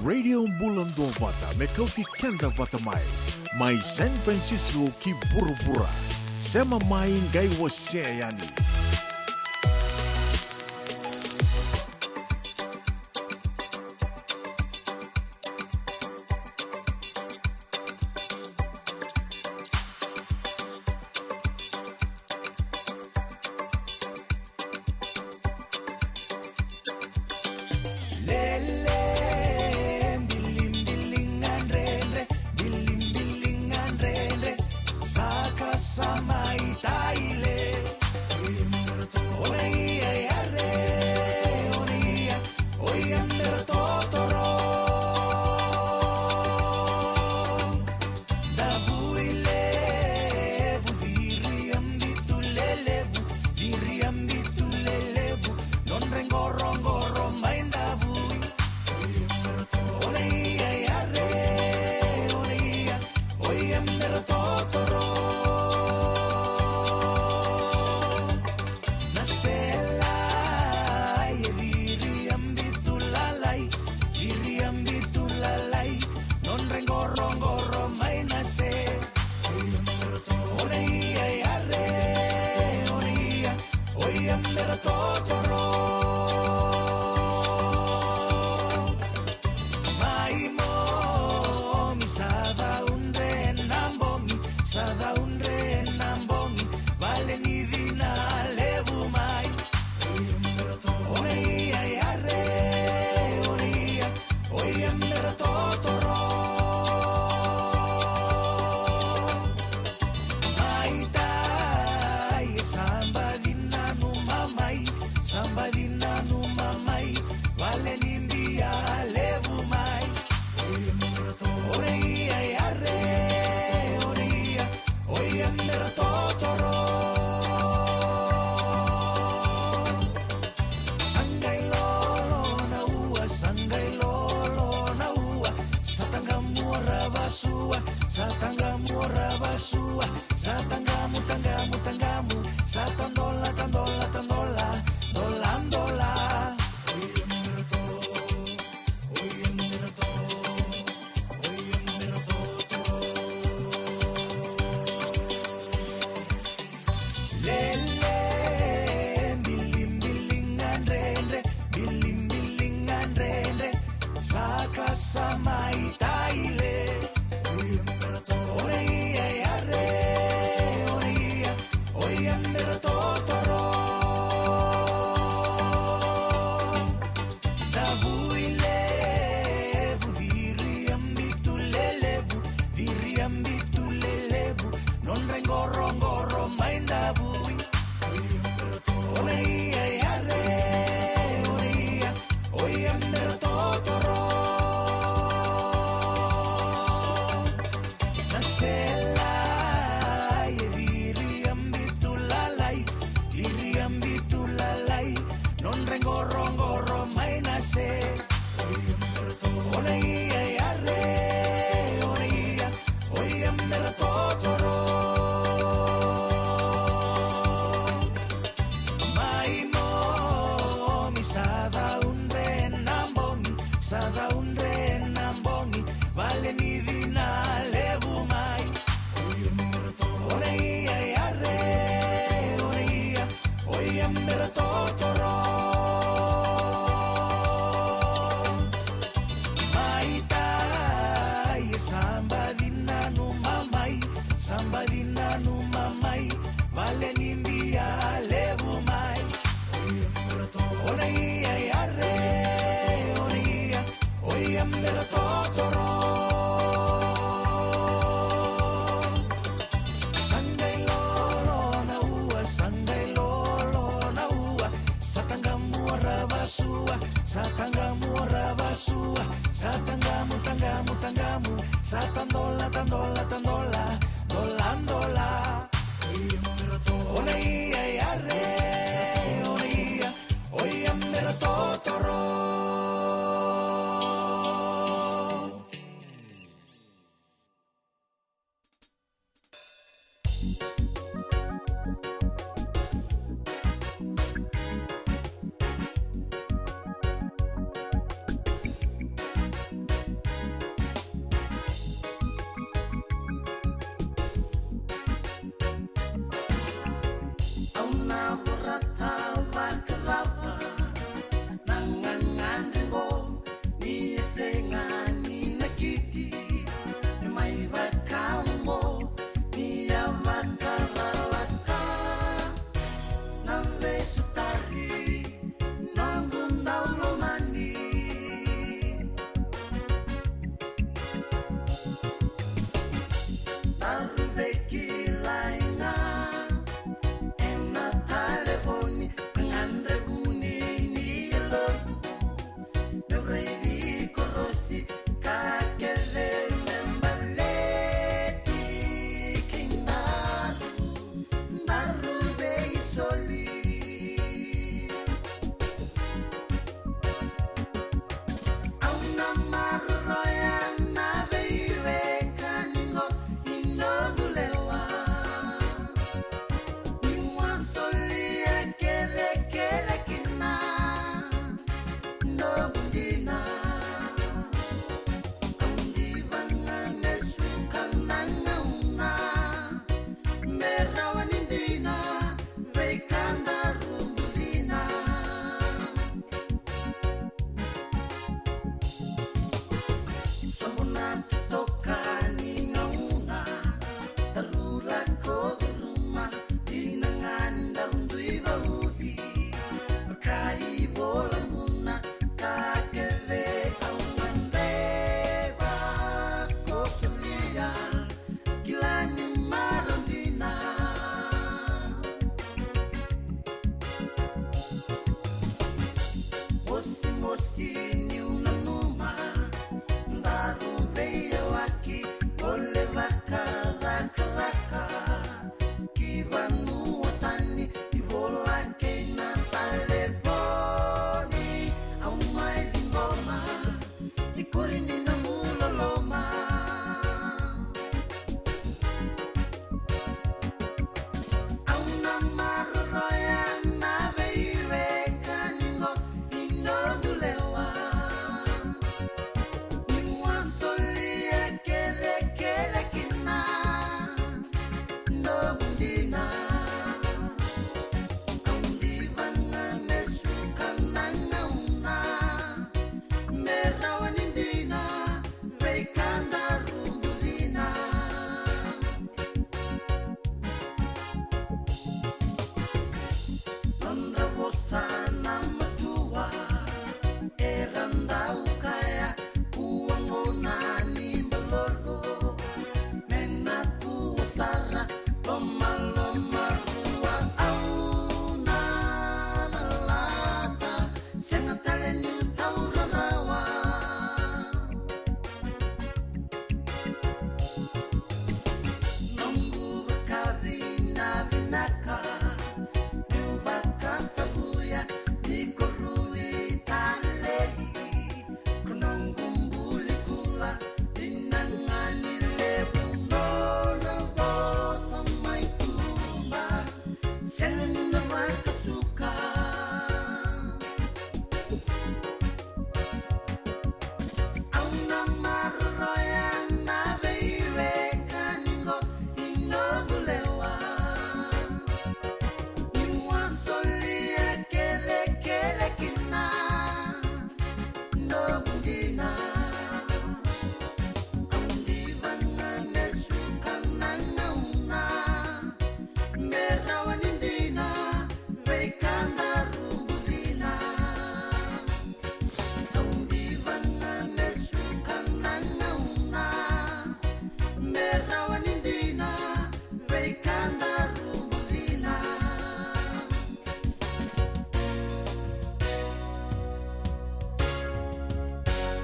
Radio Bulan Dua Vata, Mekauti Kenda Vata Mai, Mai San Francisco ki Burubura, Sema Mai Ngai Waseayani.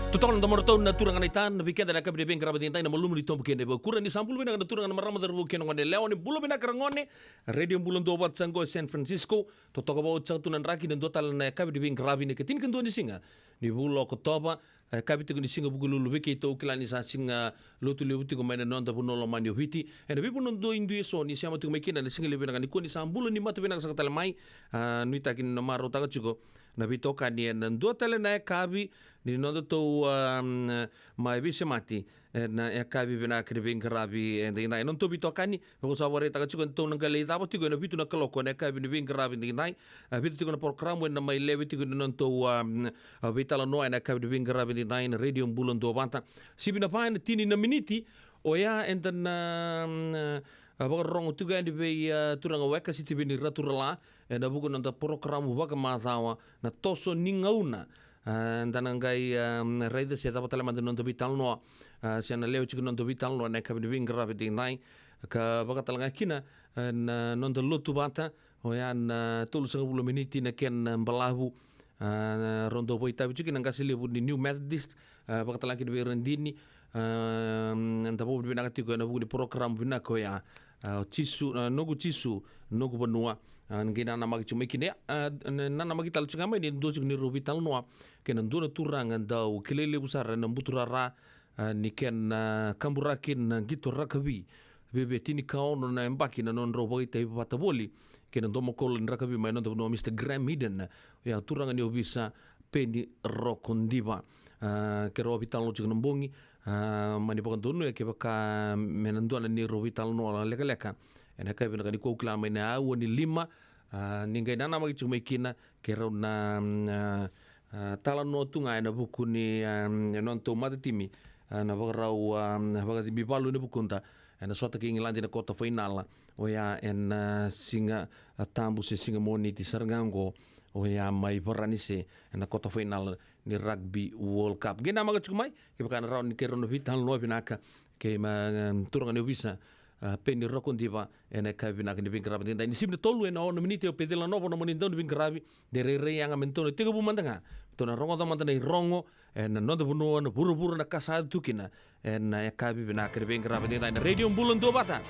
Tutong na morto na turang itan na bikenda na kabide beng grabe tintai na malum ni tom kende ba kuran ni sampul bena na turang na marama der buken ngone leon ni bulo bena karangone radio bulon do bat sango San Francisco to toka ba utsa tunan raki den dotal na kabide beng grabe ni ketin kendo ni singa ni bulo ko toba kabite ni singa bugulu lu beke to kilani sa singa lotu le uti ko mena non da buno lo mani hiti ena bi buno do indu so ni siama tu mekina na singa le bena ni ko ni sambulo ni mata bena sa katala mai nuita kin no maro taga chuko na bitoka ni na dotal na kabi ni nondo to mai bise mati na kabi bena kre beng grabi and na non to bitokani ko sa wore ta chukon to nang gale ta boti na bitu na kaloko na kabi ni beng grabi ni nai bitu na program when na mai le bitu non to vitala no na kabi ni beng grabi ni nai radio bulon do banta sibina pa na tini na miniti o ya and na rong tu ga di be turanga weka siti bini raturala na buku nang program wa matawa na toso ningauna danangai raida sia tapa tala mande non to vital no sia na leo chiku non to vital no na kabini bing grabe ding nai ka baka talanga kina na non to lutu bata o ya na tulu sanga bulu miniti na ken balahu rondo boita bichiki nang kasile bu ni New Methodist baka talanga kina berendini nda bo bina katiko na bu ni program bina ko ya chisu nogu banua ngina na magi chuma kine na magi tal chunga mai ni do ni robi tal noa ken ndona turanga ndau kelele busara na mbuturara ni ken kamburakin gitu rakabi bebe tini kaono na embaki na non robo ita pataboli ken ndo mokol rakabi mai no Mr. Graham Hidden ya turanga ni obisa peni rokondiva ke robi tal no chunga mbongi mani pakan tunu ya ke baka menandua ni robi tal no leka ena kai bena kani ko kla mai na woni lima ningai nana magi chuma kina ke ro na tala no tunga na buku ni non to matatimi na bagrau bagati bibalu ni bukunta ena sota ki ngilandi na kota final o ya en singa tambu se singa moni ti sargango o ya mai poranise na kota final ni rugby world cup gena maga chumai ke baka na raun ke ro no vital no binaka ke ma turanga ni bisa peni rokon diva ena kavi na kini bingkrabi tinda ini simne tolu ena ono minite o pedela nopo no monindau ni bingkrabi de re yang amentone tiga bu mantanga tona rongo to mantana i rongo ena no buno no buru na kasa tukina ena kavi na kini bingkrabi tinda ena radio bulan do bata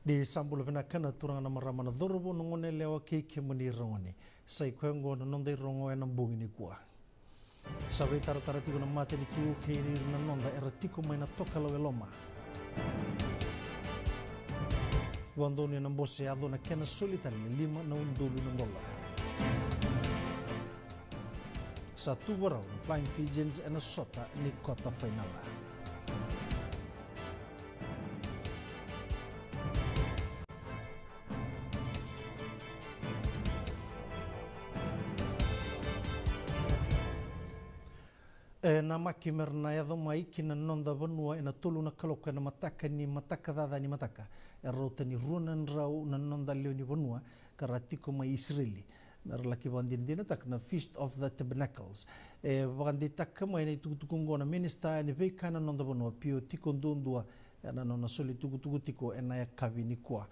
di sambulu bena kana turanga na maramana dorobo ngone lewa ke muni rongoni sai kwengo no nonde rongo ena bungini kwa sabe tara tigo na mate ni tu keiri na nonda era tiko mai na toka lawe loma wandoni na mbose ado na kena solitari ni 5 na $1 na $1 satu warau Flying Fijians ena sota ni kota final na makimer na yado mai kina nonda banua ena tolu na kaloka na mataka ni mataka dada ni mataka rota ni runan rau na nonda leo ni banua karatiko mai Israeli merlaki bandin dina tak na Feast of the Tabernacles bandi tak mai na tukutungo na minister ni ve kana nonda banua pio tiko ndundua na nona soli tukutuku tiko ena ya kabini kwa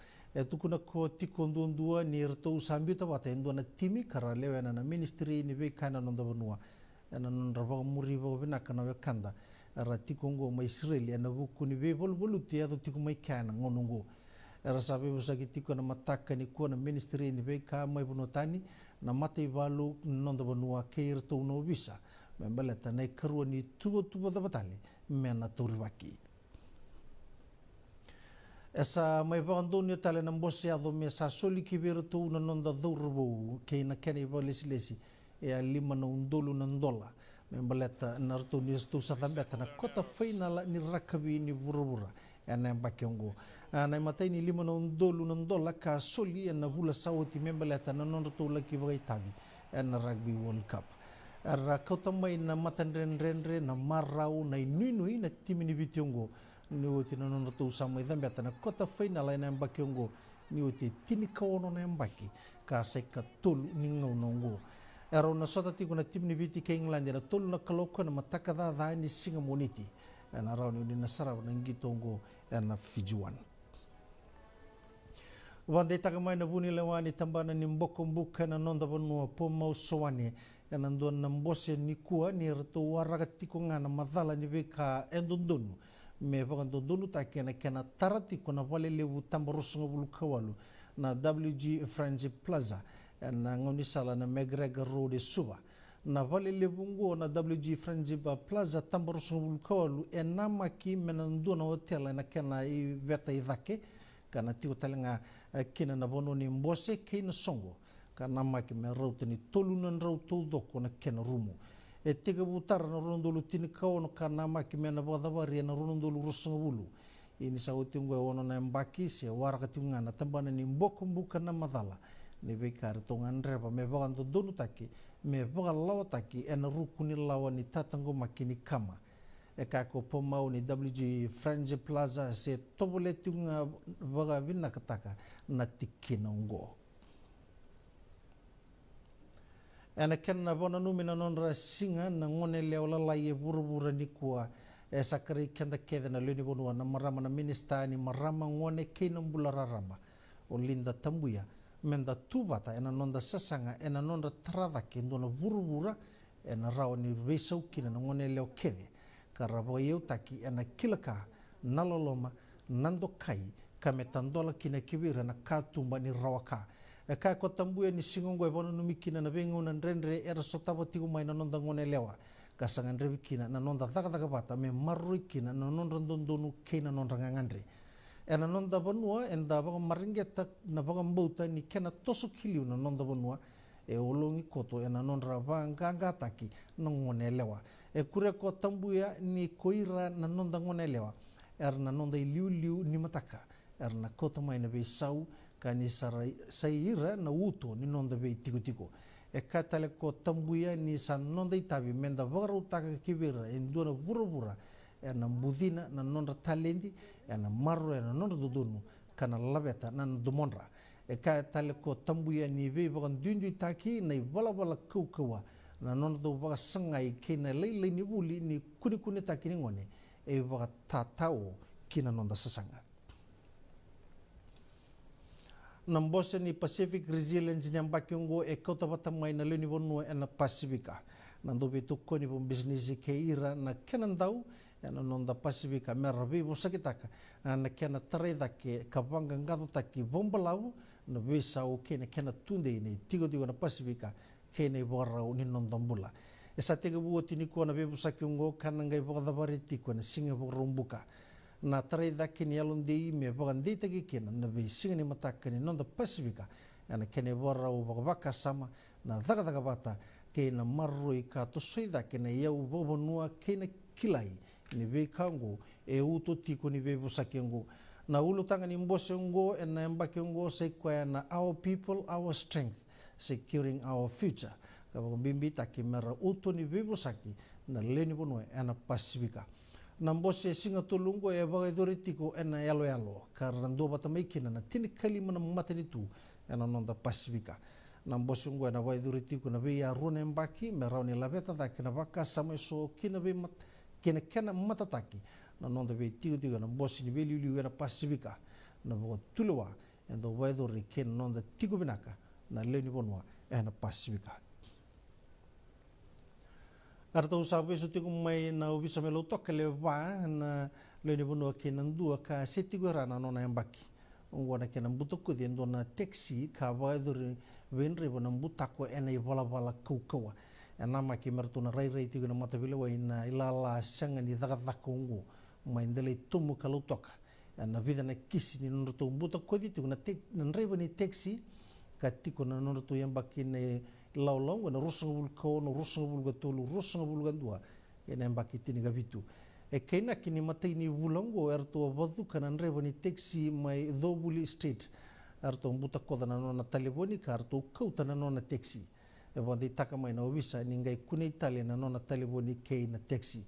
tukuna ko tiko ndundua ni rto sambi tabata ndua na timi kara leo na ministry ni ve kana nonda banua ena nonraba muri ba bina kana we kanda ara tikongo mai Israeli ena buku ni be bolboluti ado tiko mai kana ngonongo era sabe usagi tiko na mataka ni ko na ministry ni be ka mai bunotani na mate valu nonda banua keir to no visa membaleta na karu ni tugo da batali mena turvaki esa mai bandoni tale na mbose ado me sa soli kibero to na nonda durbo ke na kene lesi e a $5 na $1 membaleta narto ni stu satambeta na kota final ni rakabi ni burubura ena mbakiongo na matai ni $5 na $1 ka soli ena bula sauti membaleta na nonto laki bagai tabi ena rugby world cup ara kota mai na matanrenrenre na marau na inui na timi ni bitiongo ni oti na nonto sama idambeta na kota final ena mbakiongo ni oti tini kaono na mbaki ka seka tolu ni ngonongo ero na sota tiku na tim ni biti ke England na tolu na kaloko na mataka da ni singa moniti na rauni ni na sarau na ngitongo na Fijuan Wande taka mai na vuni lewani tambana ni mboko mbuka na nonda vanua po mau soane e na ndua na mbose ni kua ni rato waraga tiko ngana madhala ni veka endondonu me vakandondonu take na kena taratiko na wale lewu tambarosunga vulu kawalu na WG Friendship Plaza na ngonisala na McGregor Road e suba na vale lewu ngo na WG Friendship Plaza tambarosunga vulu kawalu e namaki mena ndua na hotel na kena I veta I dhake kana tiko talenga kina na vono ni mbose kina songo kana maki me rauta ni tolu nan rauta udoko na kena rumu e tega butara na rondolu tini kaono kana maki me na vadavari na rondolu rusanga bulu ini sa utingo e ono na mbaki se waraka tiunga na tambana ni mboko mbuka na madala ni vekare tonga nreba me vaganto donu taki me vaga lawa taki e na ruku ni lawa ni tatango maki ni kama e kako pomau ni WG Friendship Plaza se tobole tiunga vaga vina kataka na tikina ungo. Ena kena vona numina nonra singa na ngone leo lalai e burubura ni kua e sakari kenda kede na luni bonua na marama na minista ni marama ngone keina mbula raramba o linda tambuya menda tubata ena nonda sasanga ena nonda taradaki ndona burubura ena rao ni reisau kina na ngone leo kede karabo yeu taki ena kilaka naloloma nando kai kametandola kina kibira na katumba ni rawaka e kai ko tambuya ni singongo e bono numikina na vengo na rendre era sotaba tigu mai na nonda ngone lewa kasangan revikina na nonda daga bata me marruikina na nonda ndondonu keina nonda ngangandre ena nonda banua enda baga maringeta na baga mbauta ni kena tosu kiliu na nonda banua e olongi koto ena nonda vanganga taki na ngone lewa e kure ko tambuya ni koira na nonda ngone lewa er na nonda liu ni mataka er na kota mai na sau kani saira na uto ni nonda be tiko e katale ko tambuya ni san nonda itabi menda varu taka kibira endura burubura e na mbudina na nonda talendi e na marro e na nonda dodonu kana labeta na domonra e katale ko tambuya ni ve bagan dundu taki na bala kaukawa na nonda do baga sangai kina leile ni buli ni kuni taki ni ngone e baga tatao kina nonda sasanga na mbose ni Pacific Resilience nyambakiongo e kota batamai na leni bonua e na Pacifica na ndobe tuko ni bon business ke ira na kenandau e na nonda Pacifica merabe bosakitaka na kena tareda ke kabanga ngado taki bombalau na vesa o kena tunde ni tigo na Pacifica kene borau ni nonda mbula e sa tega buoti ni ko na bebusakiongo kananga bogadavari tiko na singa borumbuka na tareda kini alondei me bagandei tagi kena na vesinga ni mataka ni nonda Pacifica ana kene borau bagabaka sama na daga bata ke na marroi ka tosoida kena yau bobonua kena kilai ni vekango e uto tiko ni bebusakengo na ulutanga ni mbosongo e na mbakiongo sekwa na our people our strength securing our future kabang bimbi taki mera uto ni bebusaki na leni bonua ana Pacifica na mbose singa tulungo e bagai doritiko ena yalo karena ndo batamakina na tini kalima na matani tu ena nonda Pacifica na mbose ngo ena bagai doritiko na be ya rune mbaki merau ni labeta da kina baka sama so kina be kena matataki na nonda be tigo na mbose ni be liu ena Pacifica na bo tulua endo bagai dorike nonda tigo binaka na leni bonua ena Pacifica arta usabe so tigo mai na ubisa melo toka le va na le bono ke nandua ka setigo rana nona embaki ngona ke nambuto ko dendo na taxi ka va dur venre bona mbuta ko ena bala kaukawa ena maki merto na rai tigo na matabile wa ina ilala sanga ni daga kongo mai ndele tumu ka lo toka ena vida na kisi ni nurto mbuta ko di tigo na nreba ni taxi ka tiko na nurto embaki ne laulong na rusangul ko no rusangul gatulu rusangul gandua ena mbaki tini gavitu e kaina kini matai ni vulongo erto vadu kana nreva ni taxi mai dobuli street erto mbuta koda na nona taliboni ka erto kauta na nona taxi e bandi taka mai na ovisa ningai kune Italia na nona taliboni kei na taxi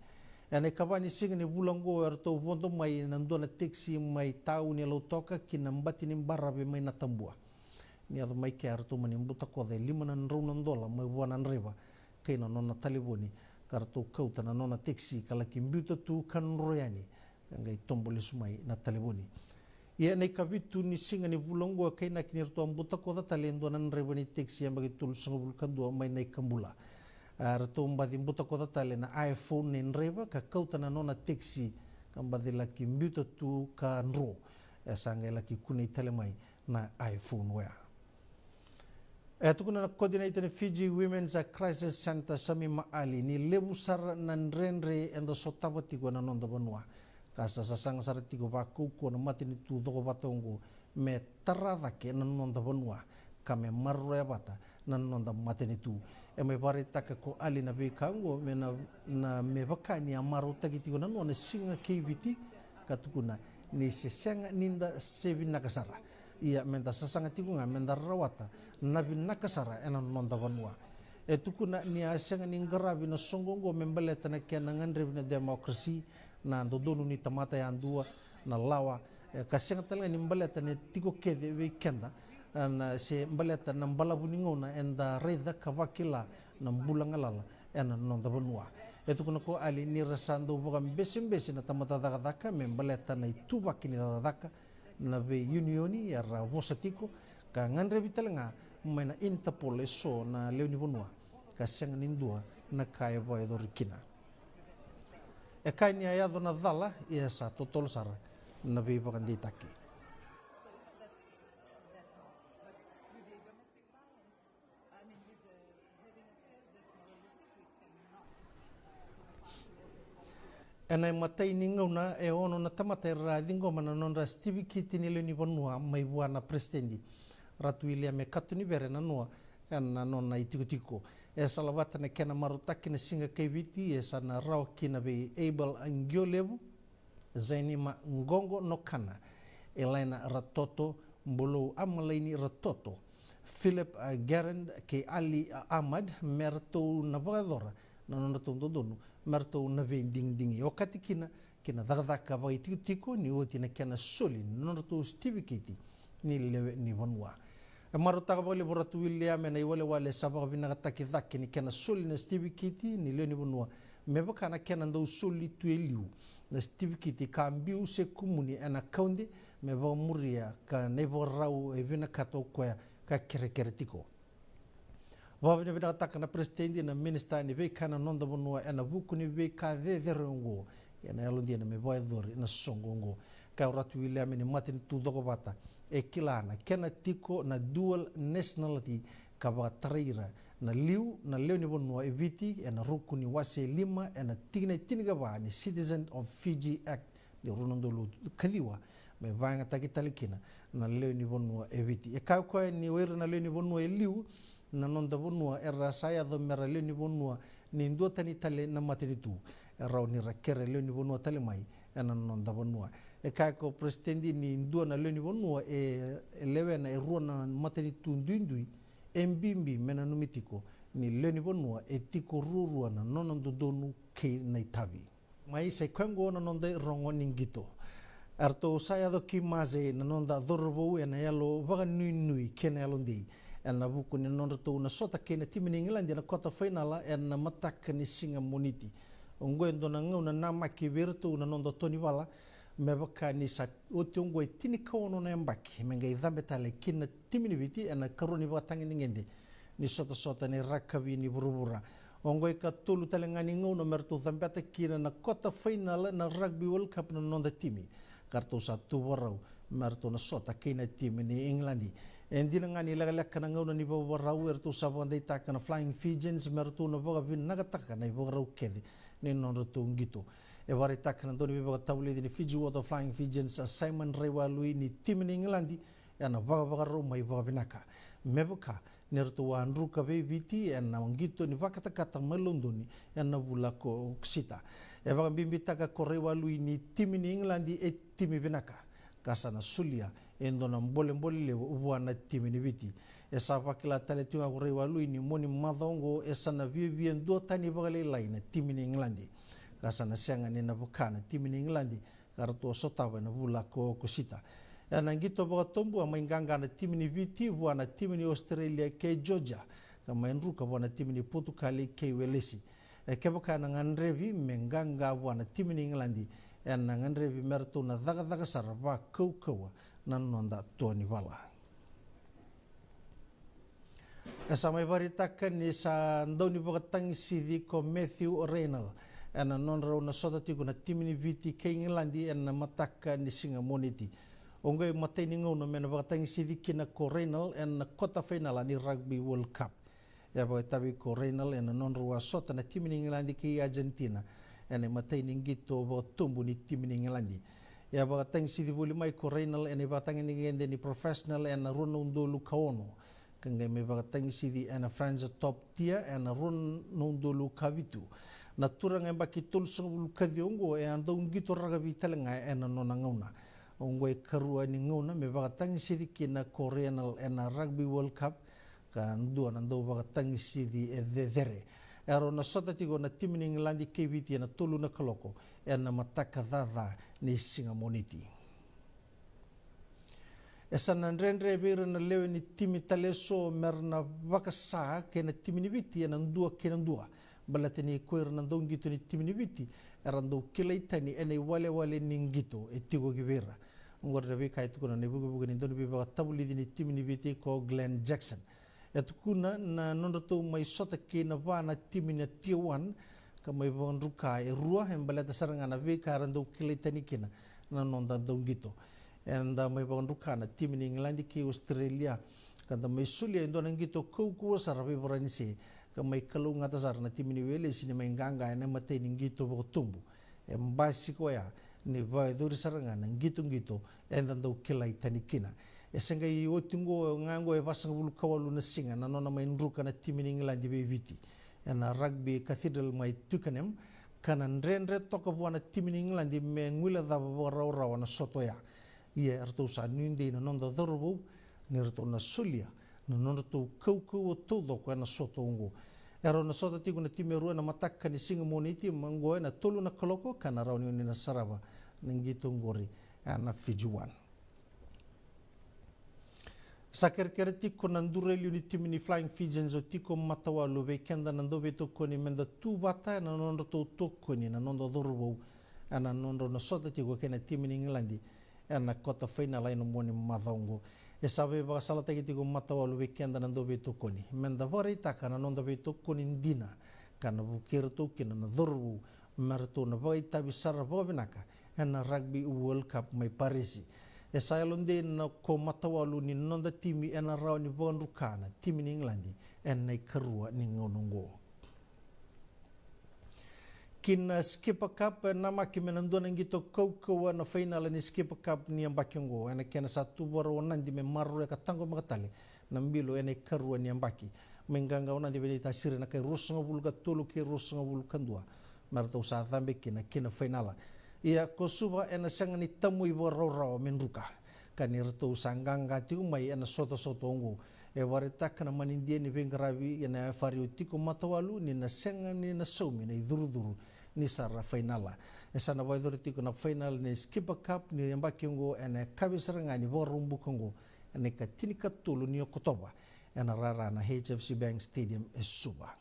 ena kabani singa ni vulongo erto vondo mai na ndona taxi mai tau ni lo toka kina mbati ni barabe mai na tambua ni ado mai ke arto mani mbuta ko de $500 mai buanan reba ke na nona taliboni karto kauta na nona taxi kala ki mbuta tu kan royani ngai tombole sumai na taliboni Ia nei kavitu ni singa ni bulongo kai na kinir tuam buta kota talendo nan rebani teksi yang bagi tul sangul kandua mai nei kambula. Rato mbadi buta kota talena iPhone nen reba ka kauta na nona teksi kambadi laki mbuta tu ka nro. Sanga laki kunei talemai na iPhone wea. Tukuna na coordinator ni Fiji Women's Crisis Center Sami Maali ni lebu sara nan renre enda sotaba tigo na nonda banua. Kasa sasang sara tigo baku ko na mati ni tu doko batongo me taradake na nonda banua kame marroya bata na nonda mati ni tu. Me bare taka ko ali na bekango me na me bakani amaro taki tigo na nona singa KBT katukuna ni sesenga ninda sevi nakasara. Ia menda sasanga tikunga menda rawata nabi nakasara ena nonda banua. Tukuna ni asenga ni ngarabi na songongo membeleta na kena ngandrebi na demokrasi na ndodonu ni tamata ya andua na lawa. Kasenga talanga ni mbeleta ni tiko kede weekenda na se mbeleta na mbalabu ni ngona enda reda kawakila na mbulangalala ena nonda banua. Tukuna ko ali ni rasando boga mbesi na tamata dakadaka membeleta na itubaki ni dakadaka na be unioni ya wasatiko ka ngandre bitalanga maina Interpol so na leoni bonua ka senga nindua na kaya boy dorikina kanya ya dona dala ya sa totol sara na be bakanditaki. Enai matai ni ngauna ono na tamata radingo mana nonda Stevie Kiti ni leoni bonua mai buana presidendi ratu ilia me katuni bere na noa na nona itikutiko salawata na kena marutaki na singa KBT sa na rau kina be able angiolebu zainima ngongo no kana Elena Ratoto mbolo amalaini Ratoto Philip Garand ke Ali Ahmad merto na bagadora na nona tondodonu merto na vending o katikina kina dagdaka ba itikutiko ni oti na kena soli nona to Stevie Kiti ni lewe ni bonua. Marutaka bole boratu William na iwale wale sabaka binakataki dhaki ni kena soli na Stevie Kiti ni lewe ni bonua. Mebaka na kena ndau soli tueliu na Stevie Kiti ka ambiu se kumuni ena kaunde meba muria ka nebo rau evina kato kwea ka kere tiko. Wabina binakataka na presidendi na minister ni veka na nonda bonua ena buku ni veka dhederengo ena yalondia na meba edhori na songongo. Ka uratu William ni matin tu doko bata kilana kena tiko na dual nationality kaba traira na liu na leo ni bonua eviti ena rukuni wase lima ena tiniga ba ni Citizen of Fiji Act ni runondolo kadiwa me vanga takitalikina na leo ni bonua eviti kwa ni wera na leo ni bonua liu na nonda bonua era saya do mera leo ni bonua ni ndota ni tale na matinitu era ni rakere leo ni bonua tale mai ena nonda bonua ko presidendi ni ndua na leo ni bonua lewe na erua na matinitu ndui mbimbi mena numitiko ni leo ni bonua tiko rurua na nonondodonu ke na itabi mai se kwengo na nonda rongo ningito arto saya do kimaze na nonda dorbo ena yalo vaga nui kena yalo ndei ena buku ni nonda to na sota kena timini ngilandi na kota finala ena mataka ni singa moniti ongoendo na ngau na namaki verto na nonda toni wala mebaka ni sa otiongo tini kawono na mbaki menga idhambe tale kina timini viti ena karoni watangi ngende ni sota ni rakabi ni burubura ongo ka tolu tale ngani ngau na merto dhambeta kina na kota final na rugby world cup na nonda timi karto sa tu warau merto na sota kina timi ni Englandi endina ngani lagalaka na ngau na ni warau erto sa wandai taka na Flying Fijians merto na boga bin nagataka na warau kedi ni nonda to ngito wari taka na doni bibaga taule ni Fiji Water Flying Fijians Simon Rewalui ni timini Englandi ena vaga roma i vaga binaka mebuka nerto wa andruka be viti ena ngito ni vakata melondoni ena bulako ksita vaga bimbitaka ko Rewalui ni timini Englandi timi binaka kasana sulia endona mbole le ubuana timini viti esa vakila tale tinga ko Rewalui ni moni madongo esa na vivien do tani vaga le laina timini Englandi kasana senga ni na bukana timini Englandi karto sotawa na bula ko kusita ena ngito boga tombu ama inganga na timini viti buana timini Australia ke Georgia kama enruka buana timini Portugal ke Welesi ke bukana ngandrevi menganga buana timini Englandi ena ngandrevi mertu na daga sarava kaukawa na nonda tuani wala. Esa mai baritakan ni sa ndauni bakatang sidi ko Matthew Reynal ena nonra na sota tiku na timini viti keingilandi ena mataka ni singa moniti. Ongai matai ni ngau na mena bakatang sidi kina ko Reynal ena kota final ni Rugby World Cup. Ya bakatabi ko Reynal ena nonra wa sota na timini ngilandi ki Argentina ena matai ni ngito tumbu ni timini ngilandi. Ya bakatang sidi buli mai ko Reynal ena bakatang ni ngende ni professional ena runa undolu kaono. Kanga me bakatang sidi ena Franza top tier ena run nundulu kavitu na turang emba kitul sungul kadiongo e anda ungito raga vitalenga ena nona ngauna ongo e karua ni ngauna me bakatang sidi kina Koreanal ena Rugby World Cup kan dua nando bakatang sidi e dhere ero na sota tigo na timini ngilandi KVT na tulu na kaloko ena mataka dada ni singa moniti. Esa nandrendre bera na lewe ni timi taleso merna vakasa ke na timi ni viti na ndua ke na ndua balateni koer na ndong gitu ni timi ni viti erando kilaitani ene wale ni ngito etigo givera ngorda be kai tukuna ne bugu ni ndoni be tabuli ni timi ni viti ko Glenn Jackson etukuna na nondoto mai sota ke na wana timi na T1 ka mai ruka e rua balata saranga na be ka rando kilaitani kina na nonda ndong gitu enda mai rukana tim ni England ki Australia kanda mai sulia ndo nangito kau sarabe boranisi ka mai kalu ngata sarna tim ni wele sini mai nganga ena mate ni ngito bo tumbu embasi ko ya ni vai duri saranga ngito enda ndo kilai tanikina esenga i otingo ngango e basang bulu kawalu na singa na nona mai rukana tim ni England be viti ena rugby cathedral mai tukanem kana ndrendre toka buana tim ni England me ngwila da rawa na soto ya ia erto sa nindi na nonda dorbo ni erto na sulia na nonda tu kau o todo ko na soto ungo ero na soto tiku na timeru na mataka ni singa moniti mango na tolu na koloko kana rauni ni na sarava ningito ngori na fijuan saker tiku na ndureli ni timi ni Flying Fijians o tiku matawa lo bekenda na ndobe toko ni menda tu bata na nonda tu toko ni na nonda dorbo ana nonda na soto tiku kena timi ni England ena kota final ino moni madongo e sabe ba sala tagi tigo matawa lu weekend na ndo beto koni menda vori takana nonda beto koni ndina kana bukir to kina na dorbu marto na vai tabi sara bobinaka ena Rugby World Cup mai Parisi e sailonde na ko matawa lu ni nonda timi ena raw ni bon rukana timi ni England ena karua ni ngonongo kina Skipper Cup nama kimenando ngito kau na final ni Skipper Cup ni ambakiongo ena kena satu boro nandi me maru ka tango makatali nambilo ena karua ni ambaki menganga nandi beni tasire na kai rusnga bulu ka tolu ke rusnga bulu kandua marto sa thambe kina finala ia kosuba ena sanga ni tamu ibo raw menruka kani rto sanganga tiu mai ena soto ngo e warita kana manindie ni vengravi ena fariotiko matawalu ni na senga ni na somi na iduru ni sara finala esa na waidoriti na final ni Skipper Cup ni ambakiongo ena kabisranga ni borumbu kongo ena katini katulu ni Oktoba ena rara na HFC Bank Stadium esuba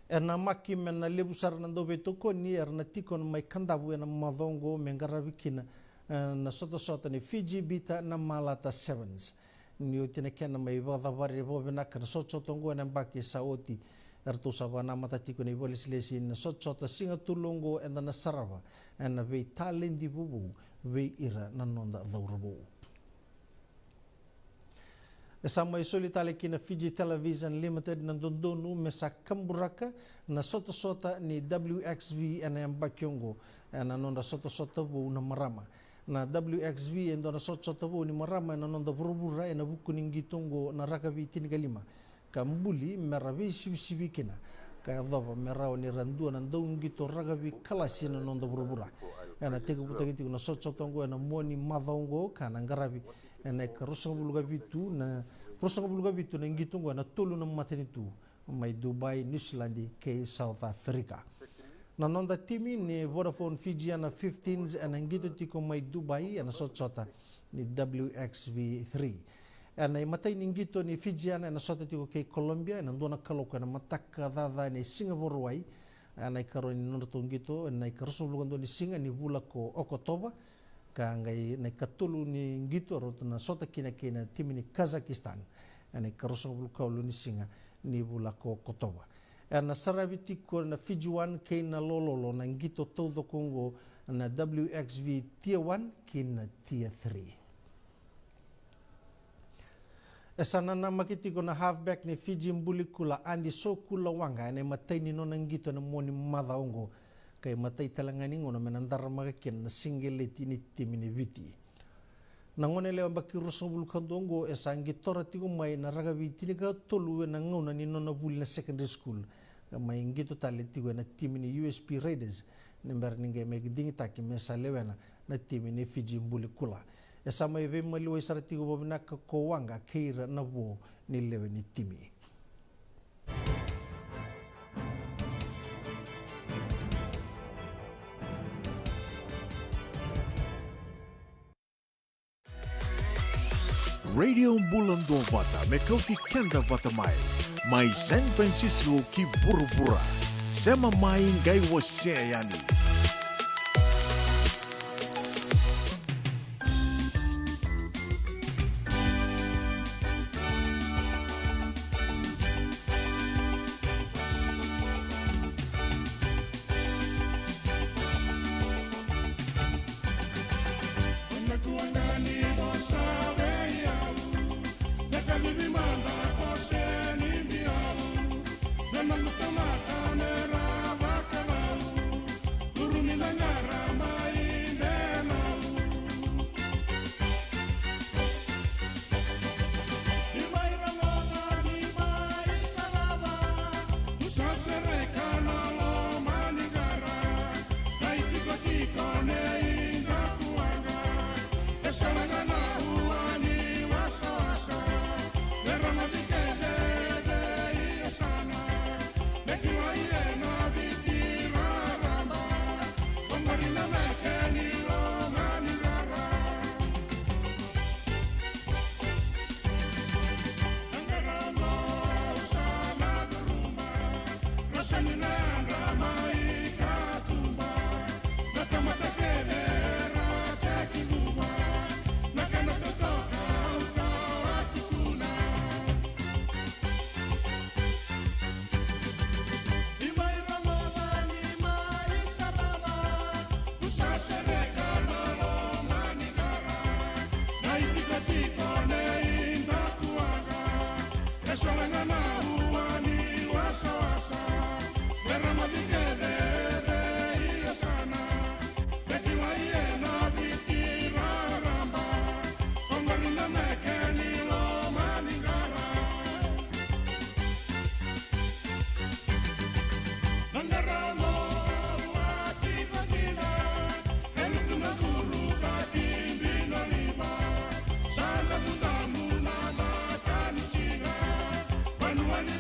ena maki mena lebusar na dobe toko ni erna tikon mai kandabu ena madongo mengaravi kina na soto ni Fiji bita na Malata Sevens ni utina kena mai bada bari bobena kana soto tongo ena baki saoti erto sabana mata tiko ni bolis lesi na soto singa tulungo ena na sarava ena ve talendi bubu ve ira na nonda dhaurabo Sama isoli tale kina Fiji Television Limited na dondonu mesa kamburaka na sota ni WXV ena mbakiongo ena nonda sota bu na marama na WXV endo na sota bu ni marama na nonda burubura ena buku ningitongo na rakavi tinigalima kambuli meravi sibi kina ka dhaba merao ni randua na ndongito rakavi kalasi na nonda burubura ena tegu butagiti na sota ngo ena moni madongo kana ngaravi ena karusanga buluga bitu na ngitungo na tolu na matenitu mai Dubai, New Zealand ke South Africa. Na nonda timi ni Vodafone Fiji na 15s ena ngito tiko mai Dubai ena sota ni WXV3. Ena matai ni ngito ni Fiji ena sota tiko ke Colombia ena ndona kaloka na mataka dada ni Singapore wai anai karoni nortung gitu nai karusu bukan ni singa ni bula ko Oktober ka ngai nai katulu ni gitu ro na sota kina tim ni Kazakhstan anai karusu bulu ni singa ni bula ko Oktober na sarabiti ko na Fijuan kina lololo na gitu todo Kongo na WXV tier 1 kina tier 3 Esanana makiti ko na halfback ni Fiji mbuli kula andi so kula wanga ne matai ni nona ngito na moni mada ongo kay matai talangani ngono menandara magakin na single ni timi ni viti. Nangone lewa baki ruso bulu kandongo esangi tora tigo mai na raga viti ni ka tolu na ngona ni nona buli na secondary school mai ngito tali tigo na timi ni USP Raiders nember ninge megdingi taki mesa lewa na timi ni Fiji mbuli kula. Sama ibe maliwa isaratigo babinaka kowanga keira na wo ni lewe ni timi. Radio Bulando Vata mekauti kenda vata mai San Francisco ki burubura sema mai ngai wase yani. One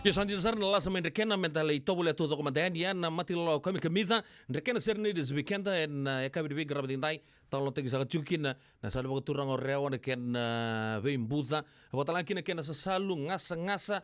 Ia sandi zarna lasa mai ndrekena mentala itobo le todo komandani ya na matilo kami kamida ndrekena serni des weekenda en ekabi de grabadin dai talo tegi sa chukina na salu baga turang orewa na ken ve imbuda watalanki na ken sa salu ngasa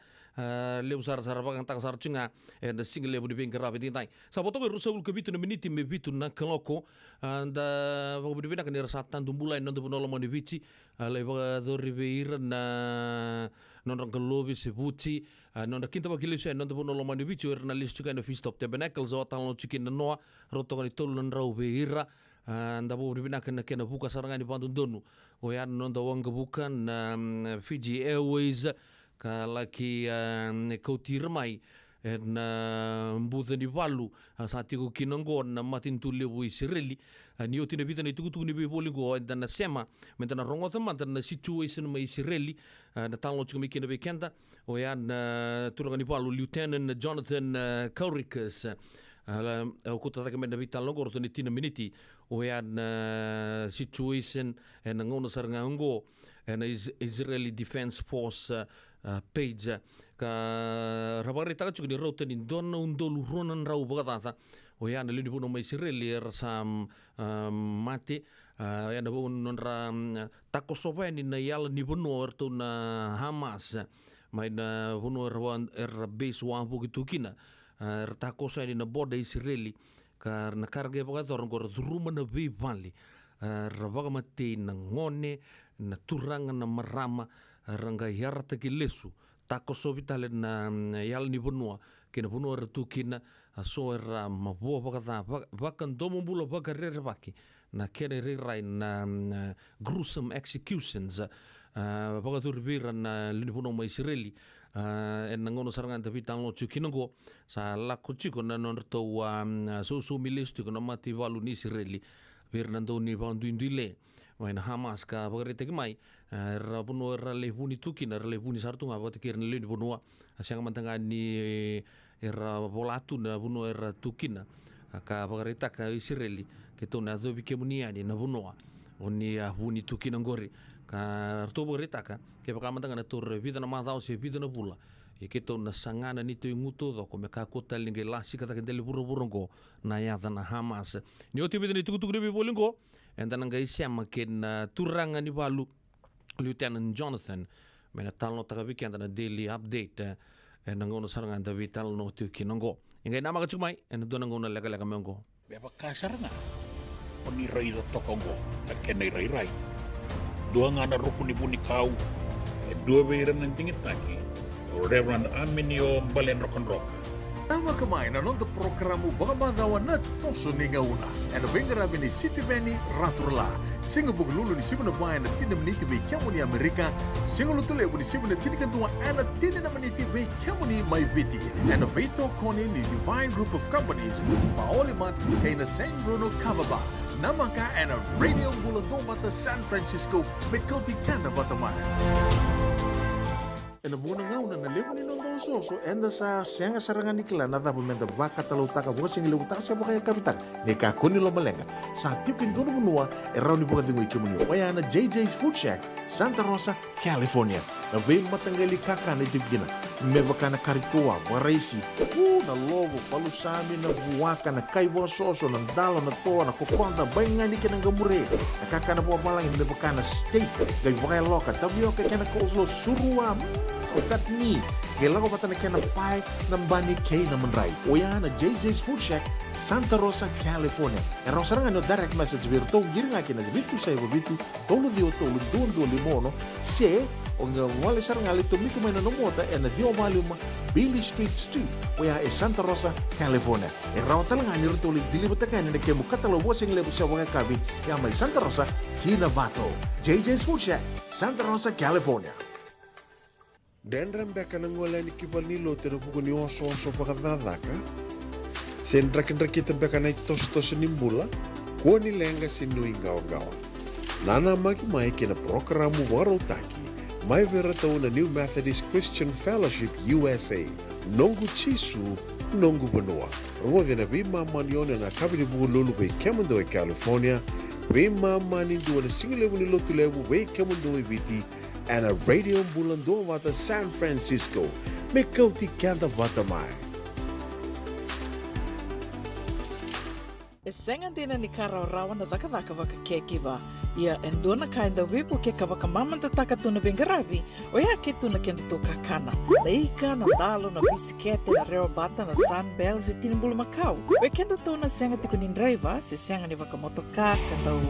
le usar sar baga tak sar chunga en single le de grabadin dai sa boto rusa ul kabitu na miniti me bitu na kloko anda baga de kan rasatan dumbula non de bonolo moni vici le baga do ribeira na non rangalovi se buti non da quinta bakile se non da bonolo mani vici erna listu kind of feast of tabernacles o talo chicken na noa roto kan tolu na rau beira anda bo ribina kan kena buka sarangani pandun donu o ya non da wanga bukan Fiji Airways ka laki kautir mai na mbuta ni valu sa tigo kinongo na matin tulle wo Israeli ni otina vita ni tuku ni bolingo na sema mentana rongo tama na situation mai Israeli na talo chumi kina bekenda o ya na turanga ni valu Lieutenant Jonathan Kaurikas o kuta taka mena vita longo roto ni tina miniti o ya na situation na ngona saranga ngo na Israeli Defense Force page ka rabari taka chukuni rauta ni dona undolu ronan rau bagatata o ya na lini puno mai Israeli rasa mate ya na non ra tako sopa ni na yala ni puno erto na Hamas mai na puno base wampu kitukina tako sa ni na boda Israeli ka na karga bagator ngor ruma na vivali rabaga mate na ngone na turanga na marama ranga yarata ki lesu tako sobitale na yal ni bonua kina bonua retukina so era mabo bakata bakan domo bula bakarere baki na kere rai na gruesome executions bagatur bira na lini bonua ma Israeli en ngono sarangan tapi tanglo chukingo sa lako chiko na non to so milistu kono mati valu ni Israeli bir nando ni bandu indile mai na Hamas ka bagarete mai rabuno rale huni tukina rale huni sartu ngaba te kirne le bonua asiang mantanga ni era volatu na buno era tukina ka bagareta ka Israeli ke to na do bikemunia ni na bonua oni huni tukina ngori ka to bagareta ka ke baka mantanga na torre vida na madao se vida na pula e ke to na sangana ni to nguto do ko me ka kota linge lasi kata ke dele buru na ya na Hamas ni oti vida ni tuku bi bolingo enda nanga isiama ken turanga ni valu Lieutenant Jonathan mena talno taka weekend na daily update en ngono saranga da vital no tu kinongo ingai nama ka chumai en do ngono lega mengo beba kasar nga oni rai do tokongo na kenai rai dua ngana rukuni buni kau dua beira nantingit taki Reverend Aminio Balen Rock and Roll Tama kamain na nonton programu Bagamadhawa na toso ni ngauna. En bengara bini City Veni Raturla. Singa bug lulu ni sibuna bayan na tina meniti vei kiamu ni Amerika. Singa lutule ni sibuna tini kantua ena tina na meniti vei kiamu ni mai viti. En veito koni ni Divine Group of Companies. Maolimat kay na San Bruno Cavaba. Namaka en Radio Bulondong Bata San Francisco met County Kanda Batamay. E na muna ngauna na levo ni nondo soso enda sa senga sarangan nikla na da bumenda baka talutaka buka singi lutaka sa baka kapitak ni kakuni lo malenga sa tipin dono munua e rauni buka dingo ikimuni waya na JJ's Food Shack Santa Rosa California na vei matangali kaka na itibgina me baka na karitoa waraisi na lobo palusami na buwaka na kaiwa soso na dalo na toa na kukonta bayangani ka ng gamure na kaka na buwa malangin me baka na steak gay baka loka tabioka ka na kozlo surua Otat ni, kailangan ko pata na kaya ng pie ng bani kay na manray. O yan na JJ's Food Shack, Santa Rosa, California. E raw sarang ano direct message virto, giring akin na bitu sa iba bitu, tolo dio tolo doon limono, se, o nga wali sarang alito miko may nanumota, e na dio maluma Billy Street, o yan e Santa Rosa, California. E raw talaga ni rito ulit dilibatakan na kaya mukatalawa sing lebo siya waka kabi, kaya may Santa Rosa, Kinavato. JJ's Food Shack, Santa Rosa, California. Dan rembeka nangola ni kibal ni lo tero buku ni oso pakadadaka. Sen kita beka na tos nimbula. Ko ni lenga sinu ingaw-gawa. Nana magi mai kina programu warotaki. Mai vera tau na New Methodist Christian Fellowship USA. Nongu chisu, nongu benua. Rungo vina bima manione na kabini buku lulu be Kemando e California. Bima mani duwa na singilewu ni lotu lewu be Kemando e viti. And a Radio Bulondong Wata San Francisco. me kau ti kianta vatamai. E senga dina ni kara rawa na daka waka keki ba. Ia endona kainda wipu ke ka waka mamanta taka tuna bengarabi o ia ke tuna kenda tō kakana. Na ika, na dalo, na bisikete, na reo bata, na sunbells e tinimbulu makau. O kenda tōna senga tiko ni driver se senga ni waka motoka kandau